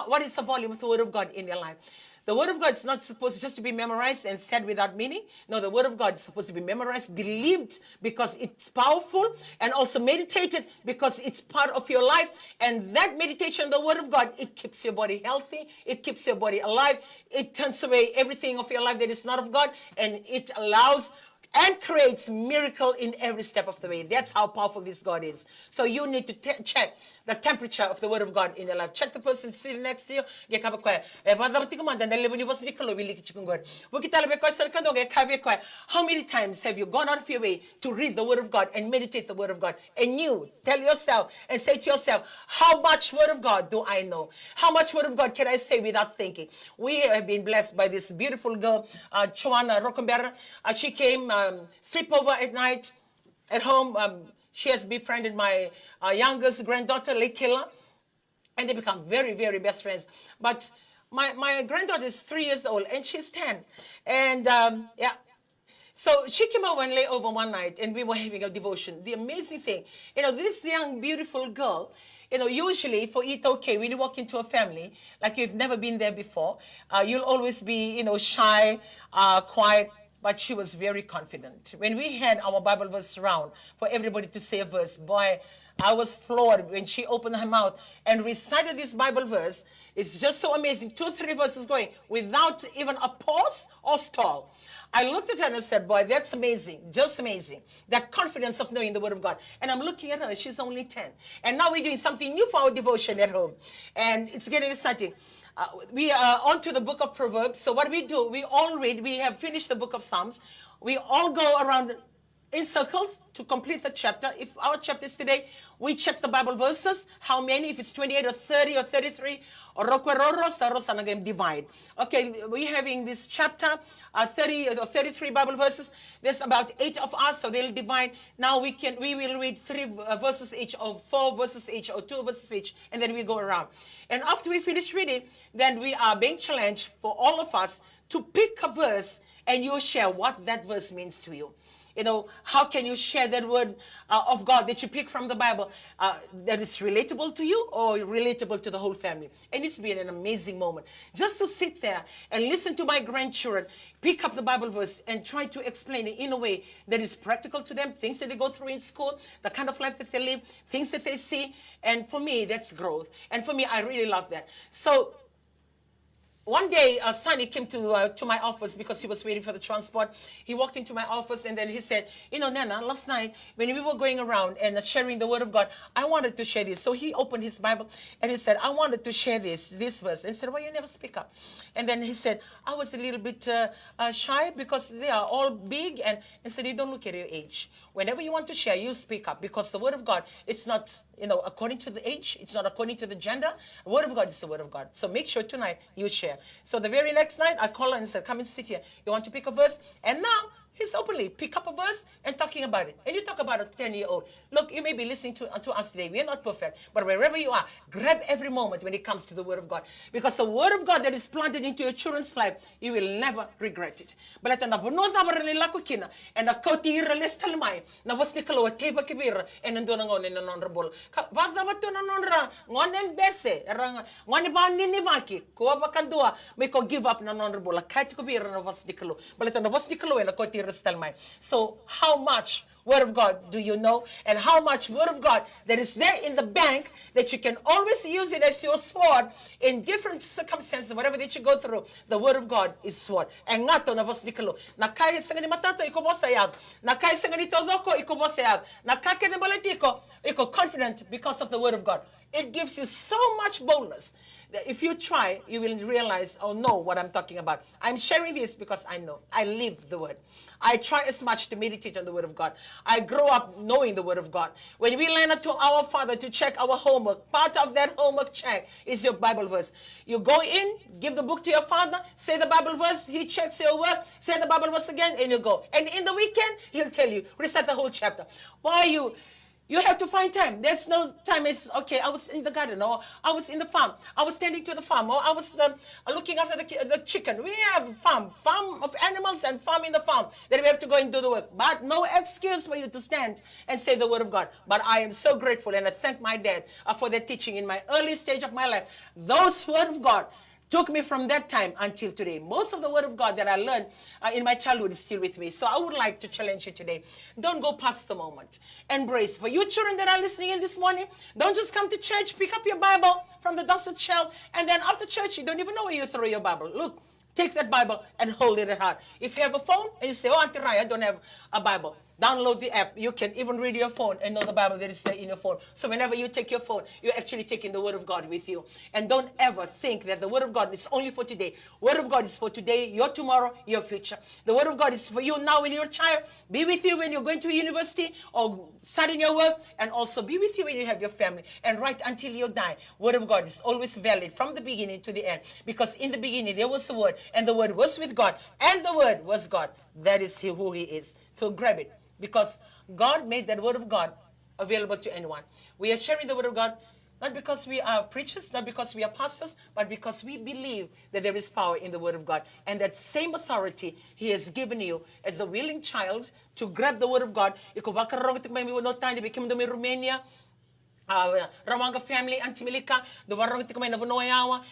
What is the volume of the word of God in your life? The word of God is not supposed just to be memorized and said without meaning. No, the word of God is supposed to be memorized, believed because it's powerful, and also meditated because it's part of your life. And that meditation, the word of God, it keeps your body healthy. It keeps your body alive. It turns away everything of your life that is not of God, and it allows and creates miracle in every step of the way. That's how powerful this God is. So you need to check the temperature of the word of God in your life. Check the person sitting next to you. How many times have you gone out of your way to read the word of God and meditate the word of God? And you tell yourself and say to yourself, how much word of God do I know? How much word of God can I say without thinking? We have been blessed by this beautiful girl, Joanna Rockenberger. She came sleepover at night at home. She has befriended my youngest granddaughter, Lekila, and they become very, very best friends. But my granddaughter is 3 years old, and she's 10. And so she came over and lay over one night, and we were having a devotion. The amazing thing, this young, beautiful girl, usually for it, okay, when you walk into a family, like you've never been there before, you'll always be, shy, quiet. But she was very confident. When we had our Bible verse round for everybody to say a verse, boy, I was floored when she opened her mouth and recited this Bible verse. It's just so amazing. 2-3 verses going without even a pause or stall. I looked at her and I said, boy, that's amazing. Just amazing. That confidence of knowing the word of God. And I'm looking at her. She's only 10. And now we're doing something new for our devotion at home. And it's getting exciting. We are on to the book of Proverbs. So what we do, we all read. We have finished the book of Psalms. We all go around in circles to complete the chapter. If our chapter is today, we check the Bible verses. How many? If it's 28 or 30 or 33, or divide. Okay, we're having this chapter, 30 or 33 Bible verses. There's about 8 of us, so they'll divide. Now we will read 3 verses each, or 4 verses each, or 2 verses each, and then we go around. And after we finish reading, then we are being challenged for all of us to pick a verse, and you share what that verse means to you. How can you share that word of God that you pick from the Bible that is relatable to you or relatable to the whole family? And it's been an amazing moment. Just to sit there and listen to my grandchildren pick up the Bible verse and try to explain it in a way that is practical to them, things that they go through in school, the kind of life that they live, things that they see. And for me, that's growth. And for me, I really love that. So one day, Sonny came to my office because he was waiting for the transport. He walked into my office and then he said, Nana, last night when we were going around and sharing the word of God, I wanted to share this. So he opened his Bible and he said, I wanted to share this verse. And said, why you never speak up? And then he said, I was a little bit shy because they are all big. And said, you don't look at your age. Whenever you want to share, you speak up, because the word of God, it's not, according to the age, it's not according to the gender. The word of God is the word of God. So make sure tonight you share. So the very next night, I called her and said, come and sit here. You want to pick a verse? And now, he's openly pick up a verse and talking about it. And you talk about a 10-year-old. Look, you may be listening to us today. We are not perfect. But wherever you are, grab every moment when it comes to the word of God. Because the word of God that is planted into your children's life, you will never regret it. But na bunod na maranila ko kina, and na kautira les talmay, na was ni kalawa teba kibira, and nando na ngon na honorable. Bagda ba to na nonra, ngon en bese, ngon ba nini maki, ko ba kandua, may ko give up na honorable, la kait ko bira na was ni kalo. But na was ni kalo na kautira. So how much word of God do you know, and how much word of God that is there in the bank that you can always use it as your sword in different circumstances, whatever that you go through? The word of God is sword. And ngato na bos dikalo na kaya sa ngani matato iko bosayag, na kaya sa ngani todoko iko bosayag, na kake na balatiko iko confident because of the word of God. It gives you so much boldness. If you try, you will realize or know what I'm talking about. I'm sharing this because I know. I live the word. I try as much to meditate on the word of God. I grow up knowing the word of God. When we learn to our Father to check our homework, part of that homework check is your Bible verse. You go in, give the book to your Father, say the Bible verse, he checks your work, say the Bible verse again, and you go. And in the weekend, he'll tell you, recite the whole chapter. Why you have to find time. There's no time. It's okay. I was in the garden, or I was in the farm. I was tending to the farm, or I was looking after the chicken. We have farm of animals and farm in the farm. Then we have to go and do the work. But no excuse for you to stand and say the word of God. But I am so grateful, and I thank my dad for their teaching in my early stage of my life. Those word of God took me from that time until today. Most of the word of God that I learned in my childhood is still with me. So I would like to challenge you today. Don't go past the moment. Embrace. For you children that are listening in this morning, don't just come to church, pick up your Bible from the dusted shelf, and then after church, you don't even know where you throw your Bible. Look, take that Bible and hold it at heart. If you have a phone and you say, oh, Auntie Raya, I don't have a Bible, download the app. You can even read your phone and know the Bible that is there in your phone. So whenever you take your phone, you're actually taking the word of God with you. And don't ever think that the word of God is only for today. Word of God is for today, your tomorrow, your future. The word of God is for you now when you're a child, be with you when you're going to university or studying your work, and also be with you when you have your family, and right until you die. Word of God is always valid from the beginning to the end, because in the beginning there was the word, and the word was with God, and the word was God. That is who he is. So grab it, because God made that word of God available to anyone. We are sharing the word of God not because we are preachers, not because we are pastors, but because we believe that there is power in the word of God. And that same authority he has given you as a willing child to grab the word of God. Ikaw ba karong ito may miwano tayo, became the Romania, Rawanga family, Antimilika, the Warong Tikamay Nabonoyawa,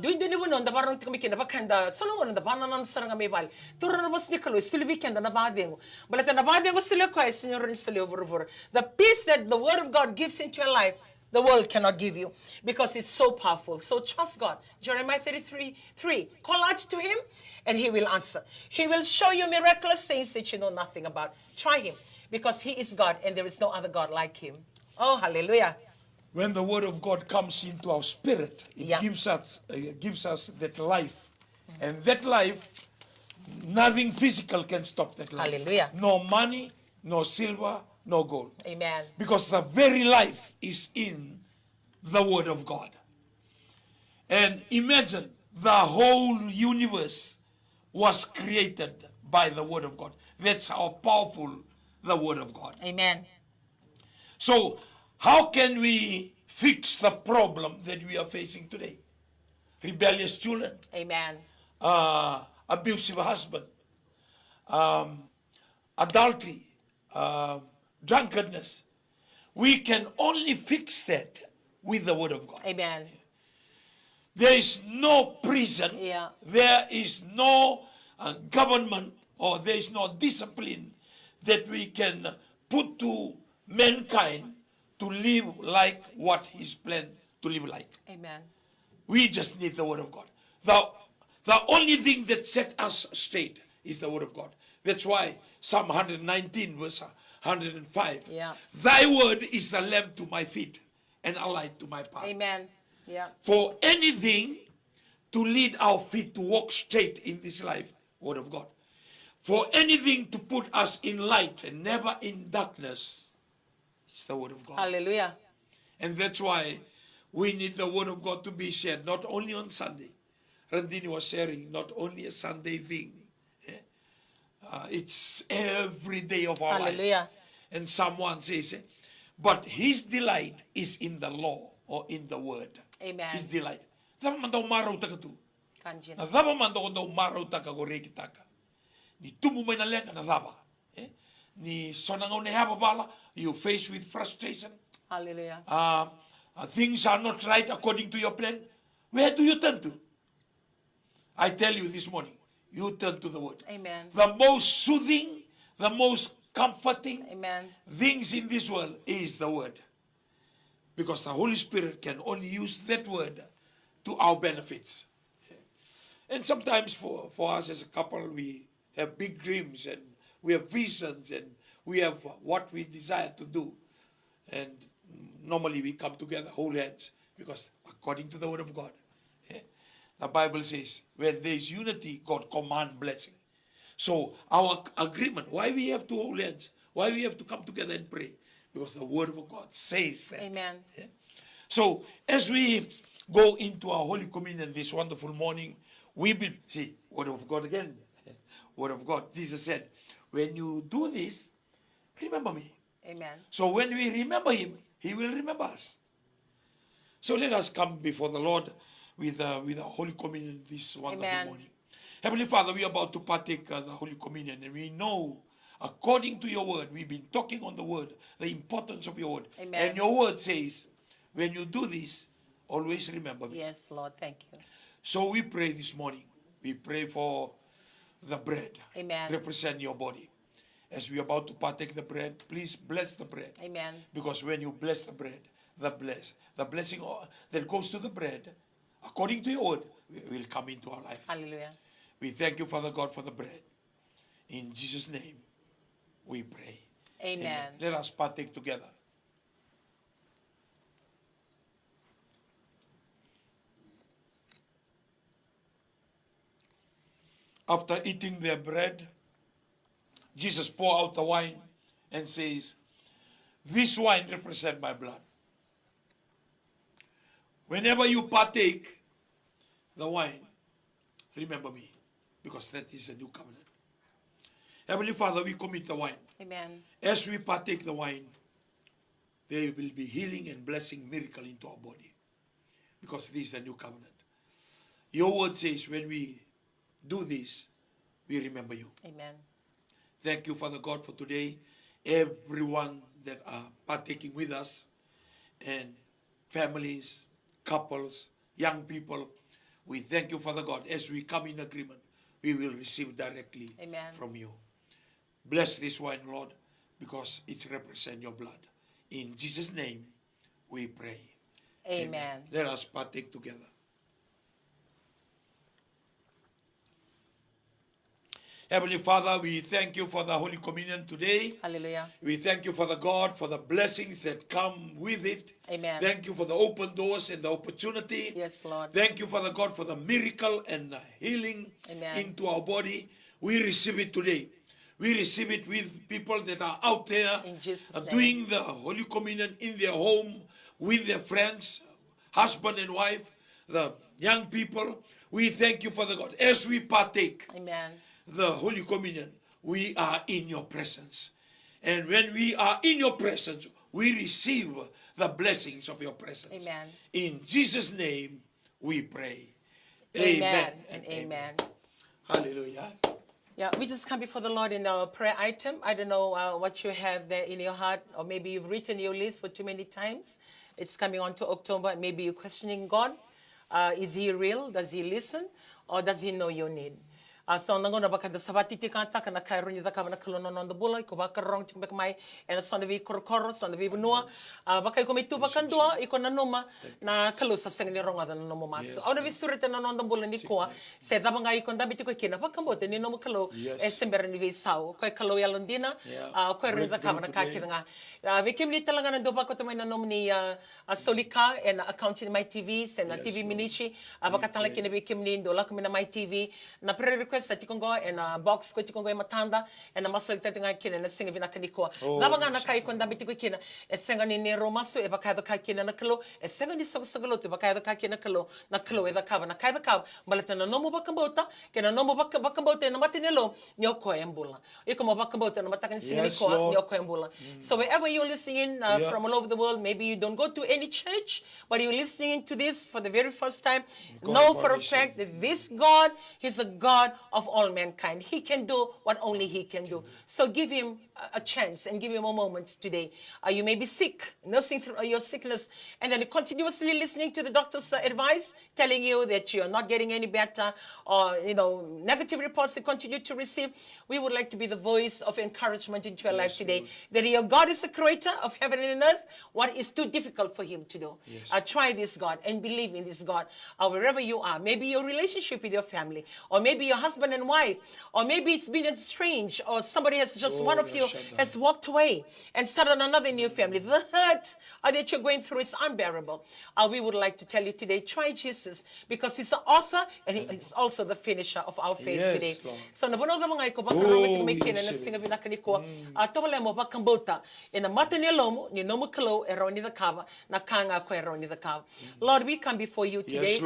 do the Nibunon, the Warong Tikamiki, the Bakanda, Solomon, the Bananan Sarangamival, Turan was Nicholas, still weekend, and Navading. But the Navading was still a quiet, Senor, and still over. The peace that the word of God gives into your life, the world cannot give you, because it's so powerful. So trust God. Jeremiah 33:3. Call out to him, and he will answer. He will show you miraculous things that you know nothing about. Try him, because he is God, and there is no other God like him. Oh, hallelujah. When the word of God comes into our spirit, it gives us that life. And that life, nothing physical can stop that life. Hallelujah. No money, no silver, no gold. Amen. Because the very life is in the word of God. And imagine the whole universe was created by the word of God. That's how powerful the word of God. Amen. So, how can we fix the problem that we are facing today? Rebellious children. Amen. Abusive husband. Adultery. Drunkenness. We can only fix that with the word of God. Amen. There is no prison. Yeah. There is no government, or there is no discipline that we can put to mankind to live like what he's planned to live like. Amen. We just need the word of God. The The only thing that set us straight is the word of God. That's why Psalm 119 verse 105. Yeah. Thy word is a lamp to my feet and a light to my path. Amen. Yeah. For anything to lead our feet to walk straight in this life, word of God. For anything to put us in light and never in darkness, it's the word of God. Hallelujah. And that's why we need the word of God to be shared, not only on Sunday. Randini was sharing, not only a Sunday thing. It's every day of our Hallelujah. life. And someone says, but his delight is in the law or in the word. Amen. His delight. Zama man daw maraw taka tu. Kanjin. Na zama man daw maraw taka go reki taka. Ni tumu may na lenga na zaba. Ni sonangaw na haba bala, you face with frustration. Hallelujah. Things are not right according to your plan. Where do you turn to? I tell you this morning, you turn to the word. Amen. The most soothing, the most comforting Amen. things in this world is the word. Because the Holy Spirit can only use that word to our benefits. And sometimes for us as a couple, we have big dreams and we have visions and we have what we desire to do. And normally we come together, hold hands, because according to the word of God, the Bible says, when there is unity, God command blessing. So our agreement, why we have to hold hands, why we have to come together and pray, because the word of God says that. Amen. So as we go into our Holy Communion this wonderful morning, we will see word of God again. Word of God. Jesus said, when you do this, remember me. Amen. So when we remember him, he will remember us. So let us come before the Lord with our Holy Communion this wonderful Amen. morning. Heavenly Father, we are about to partake of the Holy Communion, and we know, according to your word, we've been talking on the word, the importance of your word. Amen. And your word says, when you do this, always remember me. Yes, Lord. Thank you. So we pray this morning. We pray for the bread. Amen. Represent your body. As we are about to partake the bread, please bless the bread. Amen. Because when you bless the bread, the blessing that goes to the bread, according to your word, will come into our life. Hallelujah. We thank you, Father God, for the bread. In Jesus' name, we pray. Amen. Let us partake together. After eating their bread, Jesus poured out the wine and says, this wine represents my blood. Whenever you partake the wine, remember me, because that is a new covenant. Heavenly Father, we commit the wine. Amen. As we partake the wine, there will be healing and blessing, miracle into our body, because this is the new covenant. Your word says when we do this, we remember you. Amen. Thank you, Father God, for today. Everyone that are partaking with us, and families, couples, young people, we thank you, Father God. As we come in agreement, we will receive directly Amen. from you. Bless this wine, Lord, because it represents your blood. In Jesus' name, we pray. Amen. Let us partake together. Heavenly Father, we thank you for the Holy Communion today. Hallelujah. We thank you, Father God, for the blessings that come with it. Amen. Thank you for the open doors and the opportunity. Yes, Lord. Thank you, Father God, for the miracle and healing Amen. into our body. We receive it today. We receive it with people that are out there In Jesus' name. doing the Holy Communion in their home with their friends, husband and wife, the young people. We thank you, Father God, as we partake Amen. the Holy Communion, we are in your presence. And when we are in your presence, we receive the blessings of your presence. Amen. In Jesus' name, we pray. Amen and amen. Hallelujah. Yeah, we just come before the Lord in our prayer item. I don't know what you have there in your heart, or maybe you've written your list for too many times. It's coming on to October. Maybe you're questioning God. Is he real? Does he listen? Or does he know your need? So nangona baka da sabati tikanta kana kairo ni da kava na kalono non da bula ko baka rong tik bek mai and sonda vi korokoro sonda vi bunua baka ko mitu baka ndua iko na noma na kalusa sengni ronga da nomo mas au vi surete na non da bula ni ko se da banga iko ndabiti ko kina baka mbote ni nomo kalo e sember ni vi sao ko kalo ya londina ko ri da kava na ka kidanga vi kimli talanga na do baka to mai na nomo ni solika and accounting my TV sen na TV ministry baka tala kina vi kimli do la na my TV na prayer request sa tikongo and box ko tikongo matanda and na masal tatinga kina na singa vina kaniko daba nga na kai ko ndabiti ko kina e senga ni Roma so e baka ka kina na kalo e senga ni sagalo to baka ka kina kalo na kalo e da kava na kai da kava balata na nomo baka bota kina nomo baka bota na matinelo nyoko embula e como baka bota na matakan singa ko nyoko embula so wherever you're listening from all over the world, maybe you don't go to any church but you're listening to this for the very first time, know for a fact that this God, He's a God of all mankind. He can do what only He can do. So give Him a chance and give Him a moment today. You may be sick, nursing through your sickness, and then continuously listening to the doctor's advice, telling you that you're not getting any better, or negative reports you continue to receive. We would like to be the voice of encouragement into your life today. That your God is the creator of heaven and earth. What is too difficult for Him to do? Try this God and believe in this God. Wherever you are, maybe your relationship with your family, or maybe your husband and wife, or maybe it's been strange, or somebody has just one of you has walked away and started another new family. The hurt that you're going through, it's unbearable. We would like to tell you today, try Jesus, because He's the author and He's also the finisher of our faith today. So nabono da mga iko bakarami may kina na singa binakani ko tawala mo bakambota ina mata ni lomo ni nomo kalo eroni the kava na kanga ko eroni the kava. Lord, we come before you today.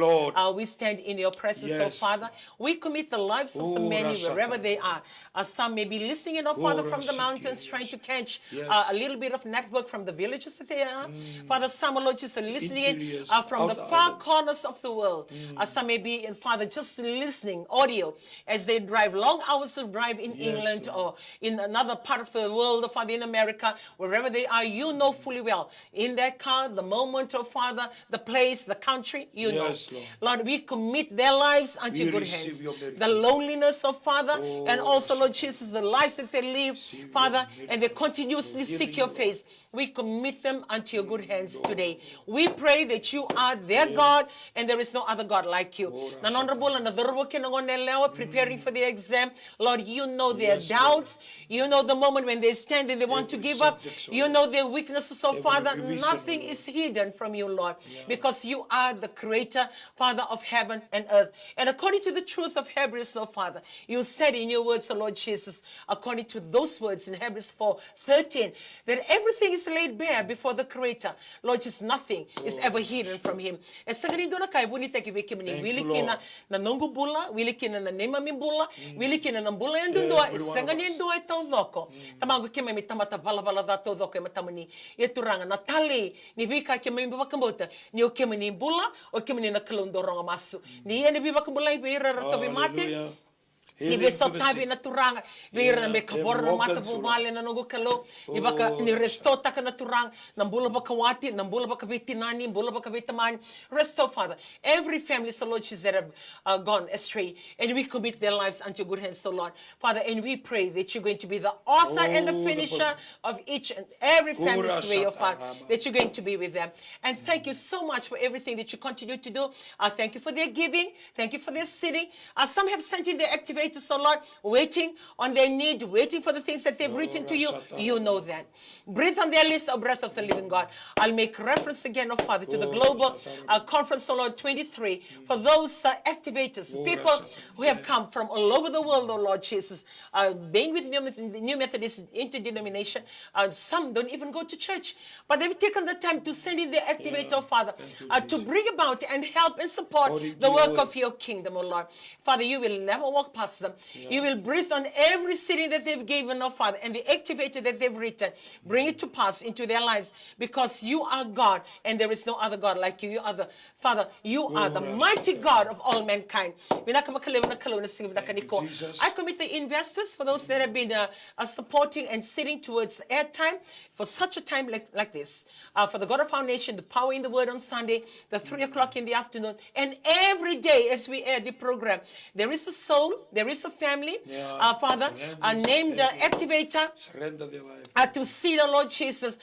We stand in your presence, oh Father. We commit the lives of the many wherever they are. Some may be listening in, oh Father, from the mountains, trying to catch a little bit of network from the villages that they are. Father, some Lord just are listening in from the far corners of the world. Some may be, Father, just listening audio as they drive long hours of drive in England or in another part of the world, Father, in America, wherever they are. You know fully well in that car, the moment, oh Father, the place, the country, you know. Lord, we commit their lives unto your good hands. The loneliness of Father, and also, Lord Jesus, the lives that they live, Father, and they continuously seek your face. We commit them unto your good hands today. We pray that you are their God and there is no other God like you. Preparing for the exam, Lord, you know their doubts. You know the moment when they stand and they want to give up. You know their weaknesses, so Father, nothing is hidden from you, Lord, because you are the creator, Father, of heaven and earth. And according to the truth of Hebrews, so Father, you said in your words, so Lord Jesus, according to those words in Hebrews 4:13, that everything is laid bare before the creator. Lord, just nothing is ever hidden from him. E sagarindo na kay bonita ki wikimini wili kina na nongo bula, wili kina na nema mi bula, wili kina na bula yandundua, e sagarindo e tawdoko. Tamago kime mi tamata bala da tawdoko e matamani. E turanga na tali ni wika kime mi bakambota, ni o kime ni bula, o kime ni na kalundo ronga masu. Ni ene bi bakambula i bira rato bi mate. Ni beso tabi na turanga bira na me kabor na mata bumale na nogo kalo ni baka ni resto taka na turang na bula baka wati na bula baka vitinani bula baka vitamani resto Father every family so Lord that have gone astray and we commit their lives unto good hands so Lord Father and we pray that you're going to be the author and the finisher of each and every family's way of Father that you're going to be with them and thank you so much for everything that you continue to do. Thank you for their giving, thank you for their sitting. Some have sent in their activators, so Lord, waiting on their need, waiting for the things that they've written to you. You know that. Breathe on their list, O breath of the living God. I'll make reference again, oh Father, to the global conference, oh Lord, 23. For those activators, people who have come from all over the world, oh Lord Jesus, being with New Methodist interdenomination. Some don't even go to church, but they've taken the time to send in their activator, oh Father, to bring about and help and support the work of your kingdom, oh Lord. Father, you will never walk past them. You will breathe on every city that they've given, oh Father, and the activator that they've written. Bring it to pass into their lives because you are God and there is no other God like you. You are the Father, you are the mighty God of all mankind. I commit the investors for those that have been supporting and sitting towards airtime for such a time like this. For the God of Foundation, the Power in the Word on Sunday, the 3 o'clock in the afternoon, and every day as we air the program, there is a soul, there there is a family, Yeah. Father, named Activator, Surrender their life. to see the Lord Jesus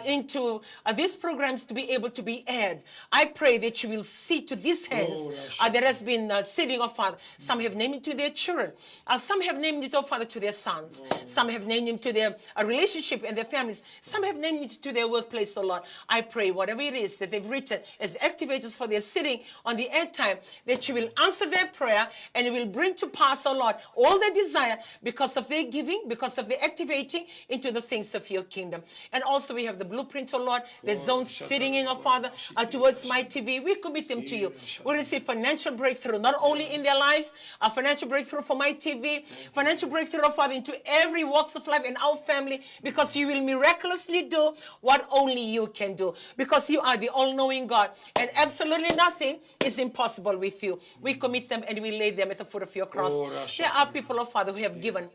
into these programs to be able to be aired. I pray that you will see to these hands that has been sitting, oh Father. Some have named it to their children. Some have named it, oh Father, to their sons. Some have named it to their relationship and their families. Some have named it to their workplace, oh Lord. I pray whatever it is that they've written as activators for their sitting on the end time, that you will answer their prayer and you will bring to pass, oh Lord, all their desire because of their giving, because of their activating into the things of your kingdom. And also we have the blueprint, oh Lord, that zone's sitting in, oh Father, towards my TV. We commit them to you. We receive financial breakthrough, not only in their lives, a financial breakthrough for my TV, financial breakthrough, oh Father, into every walks of life in our family, because you will miraculously do what only you can do, because you are the all-knowing God, and absolutely nothing is impossible with you. We commit them and we lay them at the foot of your cross. There are people, oh Father, who have given,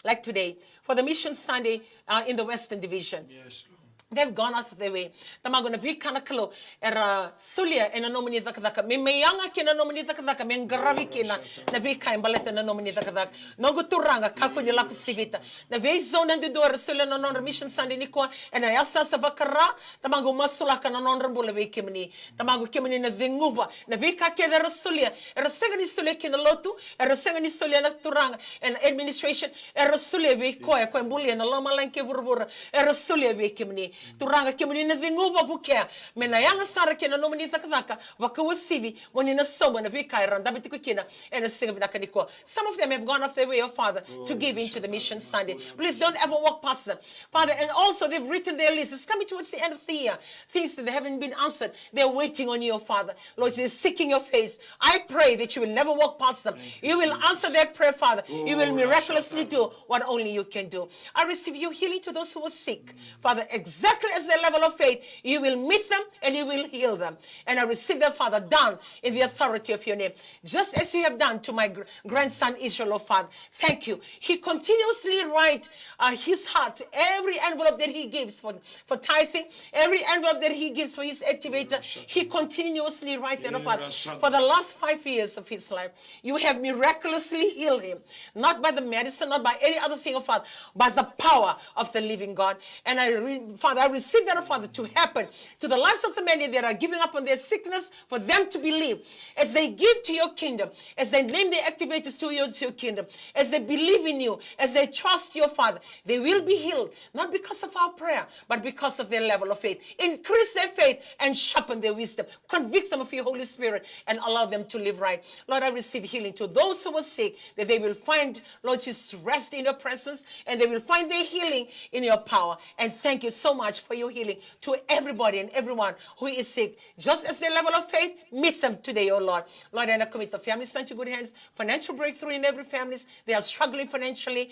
like today, for the Mission Sunday in the Western Division. Yes, Lord. They've gone out of their way. Tamago na big kanakalo era sulia ena nomini dakadaka. Me mayanga kina nomini dakadaka. Me ngaravi kina na big kain baleta na nomini dakadak. Nogo turanga kako ni laku sivita. Na vei zona ndu doa sulia na non Mission Sunday ni kwa ena yasa sa vakara. Tamago masulaka na non rambula vei kimini. Tamago kimini na vinguba. Na big kake da rasulia. Era sega ni sulia kina lotu. Era sega ni sulia na turanga. And administration. Era sulia vei koya kwa mbulia na lama lanke burbura. Era sulia vei kimini. Turanga kimuni na vinguba bukea mena yanga sara kena no mani takaka wakawasivi wani na soma na bika randa bitiko kina and sing of nakaniko. Some of them have gone off their way, oh Father, to give into the Mission Sunday. Please don't ever walk past them, Father. And also they've written their list. It's coming towards the end of the year. Things that they haven't been answered. They're waiting on you, oh Father. Lord, they're seeking your face. I pray that you will never walk past them. You will answer their prayer, Father. You will miraculously do what only you can do. I receive your healing to those who are sick, Father. Exactly as their level of faith, you will meet them and you will heal them. And I receive them, Father, down in the authority of your name. Just as you have done to my grandson Israel, oh Father. Thank you. He continuously writes his heart, every envelope that he gives for tithing, every envelope that he gives for his activator, he continuously writes that, oh Father. For the last 5 years of his life, you have miraculously healed him. Not by the medicine, not by any other thing, oh Father, by the power of the living God. And Father, I receive that, oh Father, to happen to the lives of the many that are giving up on their sickness, for them to believe as they give to your kingdom, as they name their activators to your kingdom, as they believe in you, as they trust your Father, they will be healed, not because of our prayer, but because of their level of faith. Increase their faith and sharpen their wisdom. Convict them of your Holy Spirit and allow them to live right. Lord, I receive healing to those who are sick, that they will find, Lord Jesus, rest in your presence, and they will find their healing in your power. And thank you so much for your healing to everybody and everyone who is sick. Just as their level of faith, meet them today, oh Lord. Lord, and I commit the families into good hands. Financial breakthrough in every family. They are struggling financially,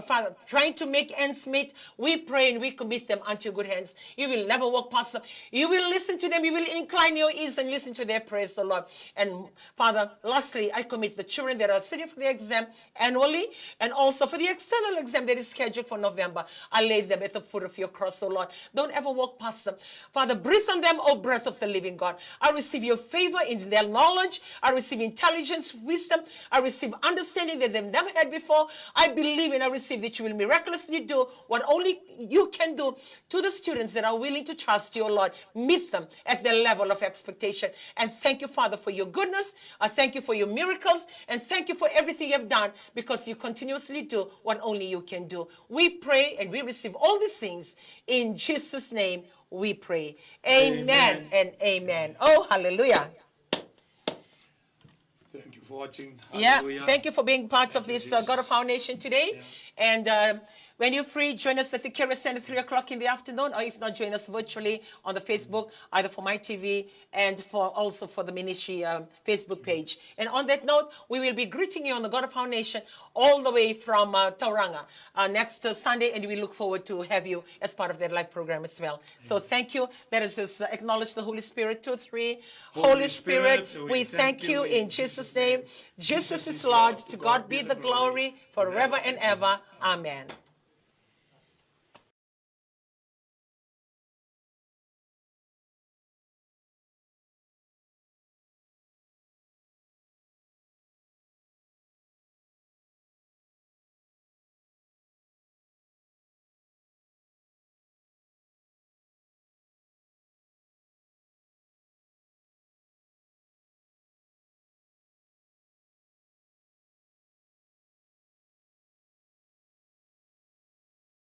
Father, trying to make ends meet. We pray and we commit them unto your good hands. You will never walk past them. You will listen to them. You will incline your ears and listen to their prayers, oh Lord. And Father, lastly, I commit the children that are sitting for the exam annually, and also for the external exam that is scheduled for November. I lay them at the foot of your cross, oh Lord. Don't ever walk past them. Father, breathe on them, O breath of the living God. I receive your favor in their knowledge. I receive intelligence, wisdom. I receive understanding that they've never had before. I believe and I receive that you will miraculously do what only you can do to the students that are willing to trust you, O Lord. Meet them at their level of expectation. And thank you, Father, for your goodness. I thank you for your miracles. And thank you for everything you have done, because you continuously do what only you can do. We pray and we receive all these things in Jesus' name. We pray. Amen and amen. Oh, hallelujah. Thank you for watching. Yeah, Hallelujah. thank you for being part of this God of our Nation today. And when you're free, join us at the Carrier Center at 3 o'clock in the afternoon, or if not, join us virtually on the Facebook, either for my TV and also for the ministry Facebook page. And on that note, we will be greeting you on the God of our Nation all the way from Tauranga next Sunday, and we look forward to have you as part of that live program as well. So thank you. Let us just acknowledge the Holy Spirit. 2, 3. Holy Spirit, we thank you in Jesus' name. Jesus is Lord. To God be the glory forever and ever. Amen.